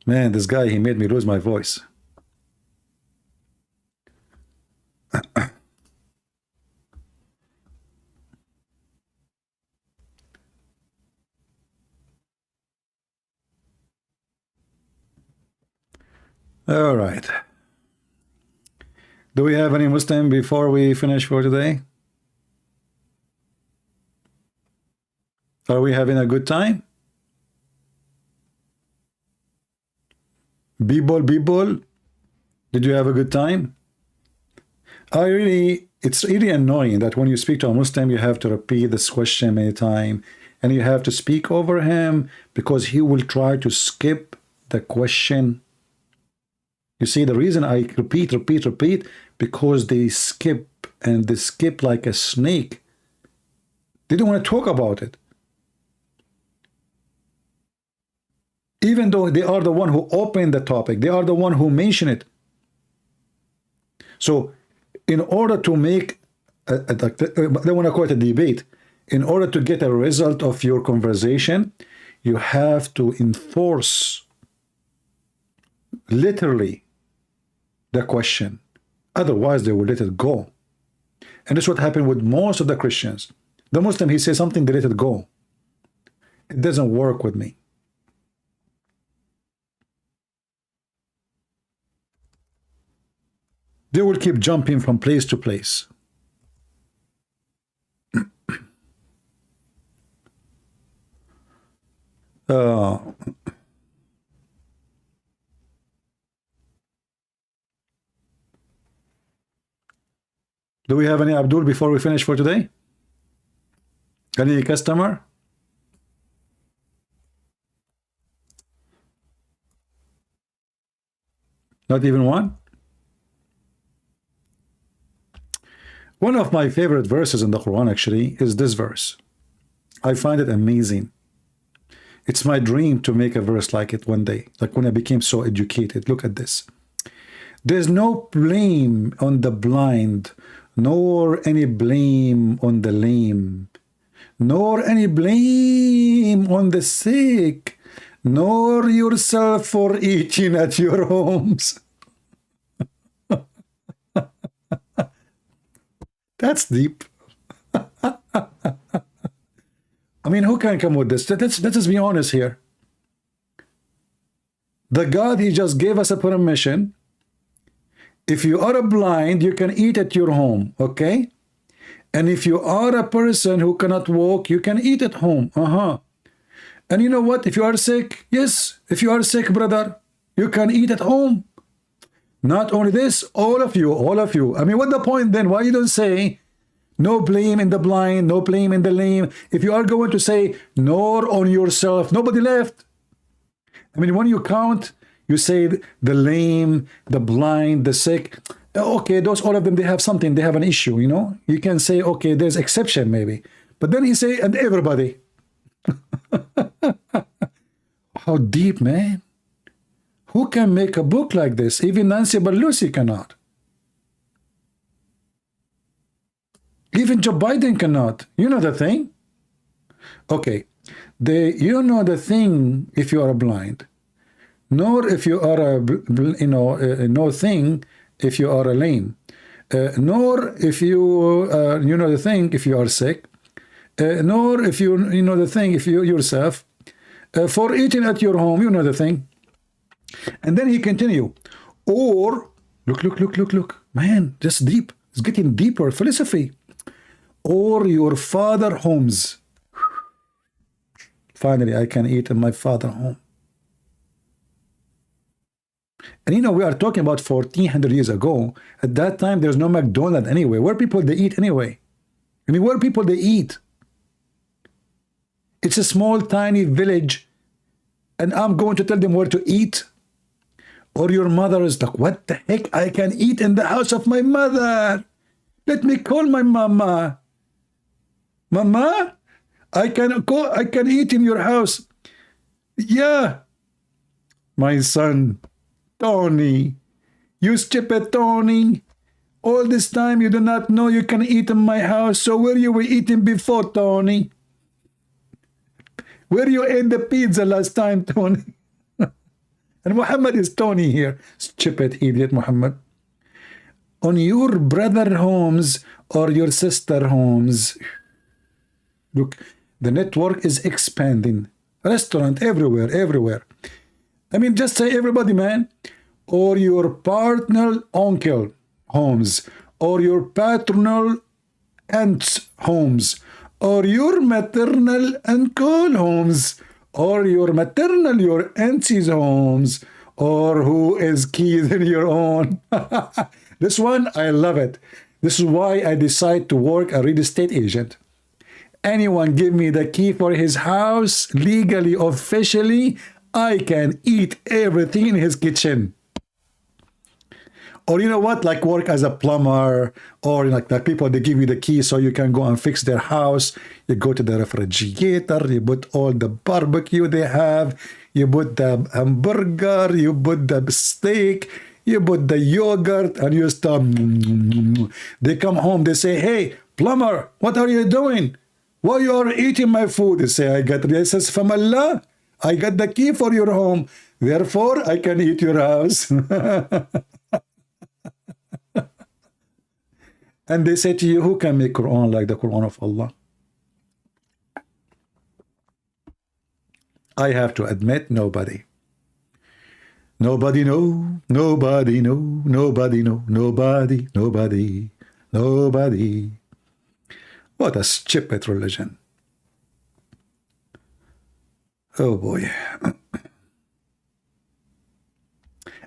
Man, this guy, he made me lose my voice. All right. Do we have any Muslim before we finish for today? Are we having a good time? People, did you have a good time? It's really annoying that when you speak to a Muslim, you have to repeat this question many times, and you have to speak over him because he will try to skip the question. You see, the reason I repeat, because they skip, and they skip like a snake. They don't want to talk about it. Even though they are the one who opened the topic, they are the one who mentioned it. So, in order to make, they want to call it a debate, in order to get a result of your conversation, you have to enforce literally the question. Otherwise, they will let it go. And that's what happened with most of the Christians. The Muslim, he says something, they let it go. It doesn't work with me. They will keep jumping from place to place. Do we have any Abdul before we finish for today? Any customer? Not even one? One of my favorite verses in the Quran actually is this verse. I find it amazing. It's my dream to make a verse like it one day, like when I became so educated. Look at this. There's no blame on the blind, nor any blame on the lame, nor any blame on the sick, nor yourself for eating at your homes. That's deep. I mean, who can come with this? Let's be honest here. The God, he just gave us a permission. If you are a blind, you can eat at your home, okay? And if you are a person who cannot walk, you can eat at home. And you know what? If you are sick, yes, if you are sick, brother, you can eat at home. Not only this, all of you. I mean, what's the point then? Why you don't say, no blame in the blind, no blame in the lame? If you are going to say, nor on yourself, nobody left. I mean, when you count, you say the lame, the blind, the sick. Okay, those, all of them, they have something, they have an issue, you know? You can say, okay, there's exception maybe. But then he say, and everybody. How deep, man. Who can make a book like this? Even Nancy Pelosi cannot. Even Joe Biden cannot. You know the thing? Okay. You know the thing if you are blind. Nor if you are no thing if you are a lame. Nor if you know the thing if you are sick. Nor if you know the thing if you yourself. For eating at your home, you know the thing. And then he continue, or look, man, just deep. It's getting deeper. Philosophy, or your father homes. Finally, I can eat in my father home. And you know, we are talking about 1400 years ago. At that time, there's no McDonald's anyway. Where people they eat anyway? I mean, where people they eat? It's a small, tiny village, and I'm going to tell them where to eat. Or your mother is like, what the heck? I can eat in the house of my mother. Let me call my mama. Mama, I can eat in your house. Yeah. My son, Tony. You stupid Tony. All this time you do not know you can eat in my house. So where you were eating before, Tony? Where you ate the pizza last time, Tony? And Mohammed is Tony here. Stupid idiot, Mohammed. On your brother homes or your sister homes. Look, the network is expanding. Restaurant everywhere. I mean, just say everybody, man. Or your partner uncle. homes, or your paternal aunt's homes, or your maternal uncle homes, or your maternal, your auntie's homes, or who is keys in your own. This one, I love it. This is why I decide to work a real estate agent. Anyone give me the key for his house, legally, officially, I can eat everything in his kitchen. Or you know what, like work as a plumber, or like the people, they give you the key so you can go and fix their house. You go to the refrigerator, you put all the barbecue they have, you put the hamburger, you put the steak, you put the yogurt, and you start. They come home, they say, hey, plumber, what are you doing? Why you are eating my food? They say, I got this from Allah. I got the key for your home. Therefore, I can eat your house. And they say to you, who can make Quran like the Quran of Allah? I have to admit, nobody. Nobody know, nobody know, nobody know, nobody, nobody, nobody. What a stupid religion. Oh boy.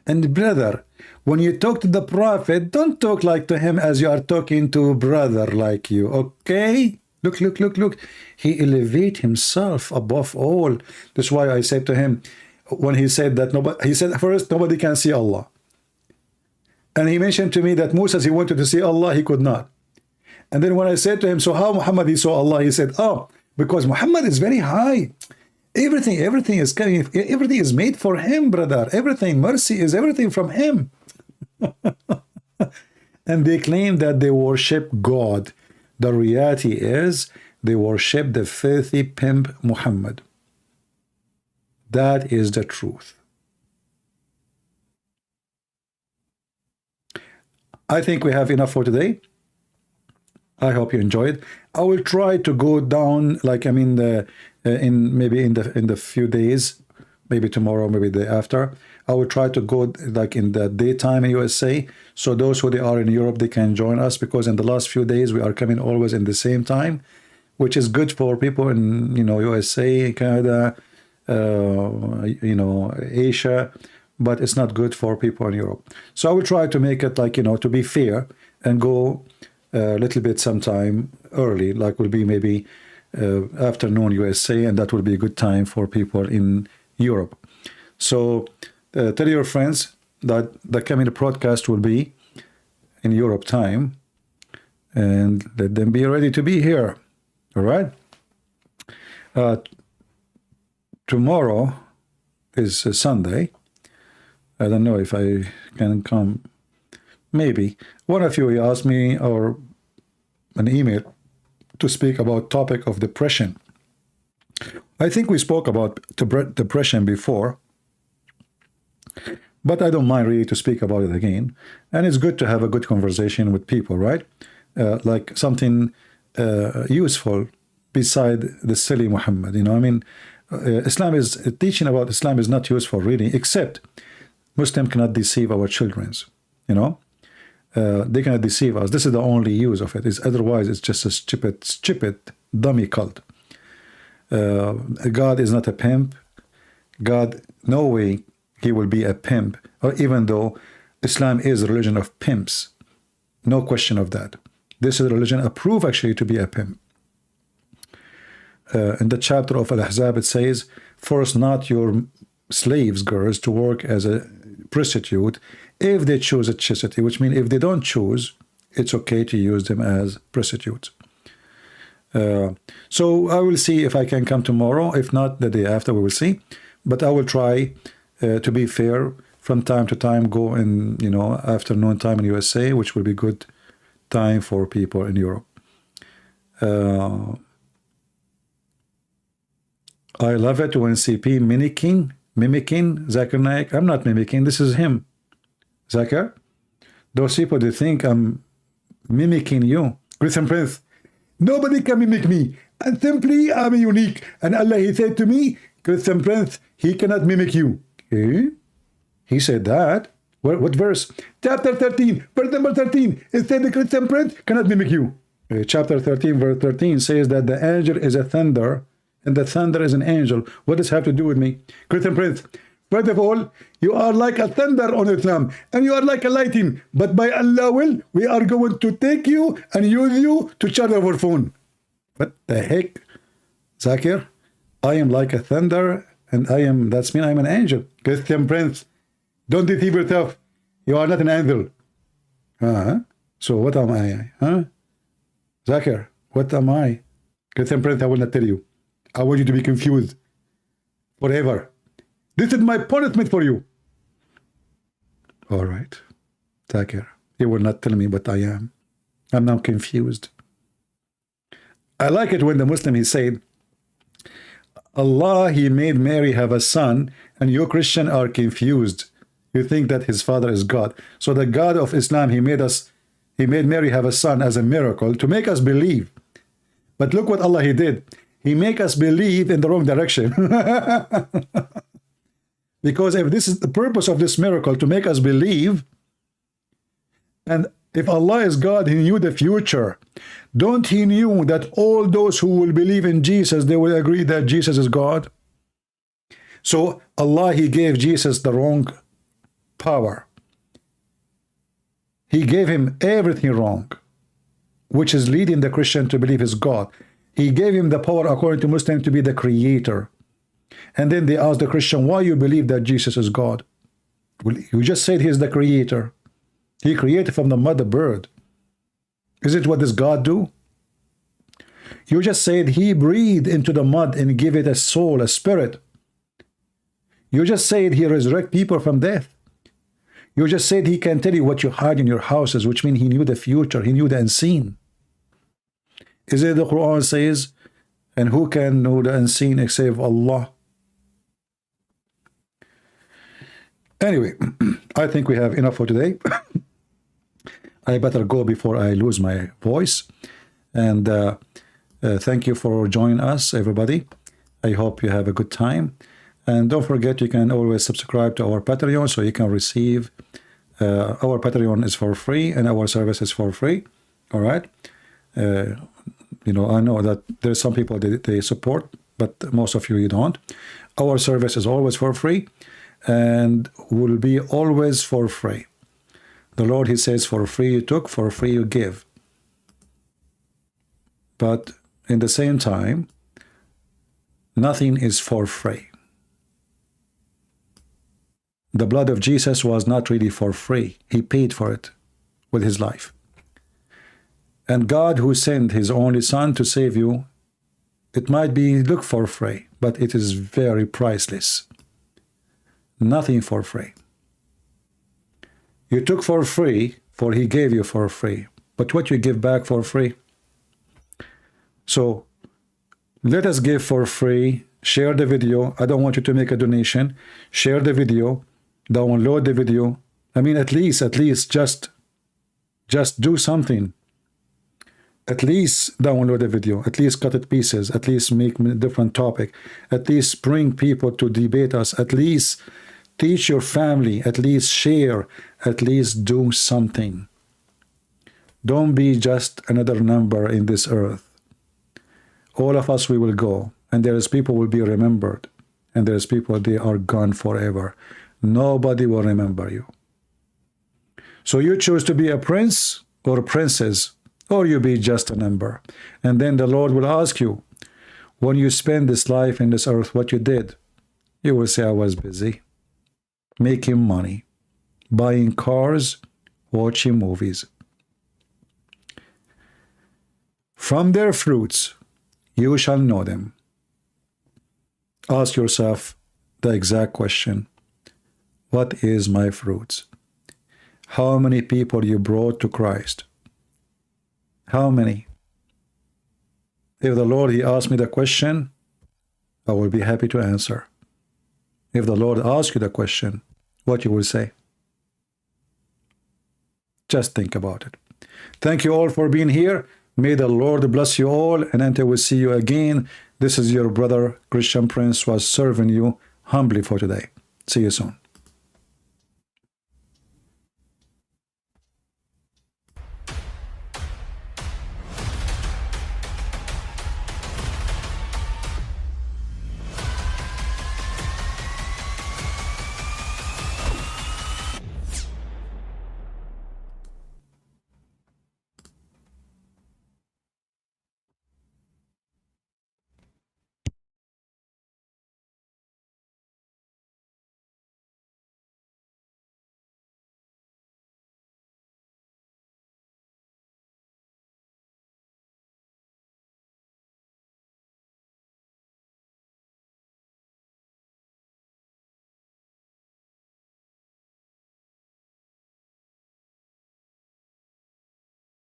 And brother, when you talk to the Prophet, don't talk like to him as you are talking to a brother like you, okay? Look, look, look, look. He elevate himself above all. That's why I said to him, when he said that, nobody, he said first, nobody can see Allah. And he mentioned to me that Musa, he wanted to see Allah, he could not. And then when I said to him, so how Muhammad he saw Allah? He said, oh, because Muhammad is very high. Everything is coming, everything is made for him, brother. Everything, mercy is everything from him. And they claim that they worship God. The reality is they worship the filthy pimp Muhammad. That is the truth. I think we have enough for today. I hope you enjoyed. I will try to go down, like I mean, in the few days, maybe tomorrow, maybe the day after. I will try to go like in the daytime in USA, so those who they are in Europe, they can join us, because in the last few days we are coming always in the same time, which is good for people in USA, Canada, Asia, but it's not good for people in Europe. So I will try to make it like to be fair and go a little bit sometime early, like will be maybe afternoon USA, and that will be a good time for people in Europe. So tell your friends that the coming broadcast will be in Europe time, and let them be ready to be here. All right. Tomorrow is Sunday. I don't know if I can come. Maybe one of you asked me or an email to speak about topic of depression. I think we spoke about depression before, but I don't mind really to speak about it again. And it's good to have a good conversation with people, right? Like something useful beside the silly Muhammad. I mean, Islam is teaching about Islam is not useful really, except Muslim cannot deceive our childrens. They cannot deceive us. This is the only use of it. Otherwise, it's just a stupid, dummy cult. God is not a pimp. God, no way he will be a pimp, or even though Islam is a religion of pimps. No question of that. This is a religion approved actually to be a pimp. In the chapter of Al-Ahzab, it says, force not your slaves, girls, to work as a prostitute if they choose a chastity, which means if they don't choose, it's okay to use them as prostitutes. So I will see if I can come tomorrow. If not, the day after, we will see. But I will try to be fair from time to time, go in, afternoon time in USA, which will be good time for people in Europe. I love it when CP mimicking Zakir Naik. I'm not mimicking, this is him. Zakir, those people, they think I'm mimicking you. Christian Prince, nobody can mimic me. And simply, I'm unique. And Allah, he said to me, Christian Prince, he cannot mimic you. Okay? He said that. What verse? Chapter 13, verse number 13. It said the Christian prince cannot mimic you. Chapter 13, verse 13 says that the angel is a thunder, and the thunder is an angel. What does it have to do with me? Christian prince, first of all, you are like a thunder on Islam, and you are like a lightning. But by Allah will, we are going to take you and use you to charge our phone. What the heck? Zakir, I am like a thunder, and that's mean I'm an angel. Christian prince, don't deceive yourself. You are not an angel. So what am I? Zakir, what am I? Christian prince, I will not tell you. I want you to be confused forever. This is my punishment for you. All right, Zakir, you will not tell me what I am. I'm now confused. I like it when the Muslim, he said, Allah, he made Mary have a son, and you Christian are confused. You think that his father is God. So the God of Islam, he made Mary have a son as a miracle to make us believe. But look what Allah he did. He make us believe in the wrong direction. Because if this is the purpose of this miracle, to make us believe, and if Allah is God, he knew the future. Don't he knew that all those who will believe in Jesus, they will agree that Jesus is God? So Allah, he gave Jesus the wrong power. He gave him everything wrong, which is leading the Christian to believe is God. He gave him the power, according to Muslim, to be the creator. And then they asked the Christian, why you believe that Jesus is God? Well, you just said he is the creator. He created from the mother bird. Is it what does God do? You just said he breathed into the mud and gave it a soul, a spirit. You just said he resurrected people from death. You just said he can tell you what you hide in your houses, which means he knew the future, he knew the unseen. Is it the Quran says, and who can know the unseen except Allah? Anyway, I think we have enough for today. I better go before I lose my voice. And thank you for joining us, everybody. I hope you have a good time. And don't forget, you can always subscribe to our Patreon so you can receive. Our Patreon is for free and our service is for free. All right. You know, I know that there's some people they support, but most of you don't. Our service is always for free and will be always for free. The Lord, he says, for free you took, for free you give. But in the same time, nothing is for free. The blood of Jesus was not really for free. He paid for it with his life. And God, who sent his only son to save you, it might be look for free, but it is very priceless. Nothing for free. You took for free, for he gave you for free. But what you give back for free? So let us give for free. Share the video. I don't want you to make a donation. Share the video. Download the video. I mean, at least just do something. At least download the video. At least cut it pieces. At least make a different topic. At least bring people to debate us. At least teach your family. At least share. At least do something. Don't be just another number in this earth. All of us, we will go. And there is people will be remembered. And there is people, they are gone forever. Nobody will remember you. So you choose to be a prince or a princess, or you be just a number. And then the Lord will ask you, when you spend this life in this earth, what you did. You will say, I was busy making money, buying cars, watching movies. From their fruits, you shall know them. Ask yourself the exact question. What is my fruits? How many people you brought to Christ? How many? If the Lord, he asked me the question, I will be happy to answer. If the Lord asks you the question, what you will say? Just think about it. Thank you all for being here. May the Lord bless you all, and until we see you again, this is your brother Christian Prince was serving you humbly for today. See you soon.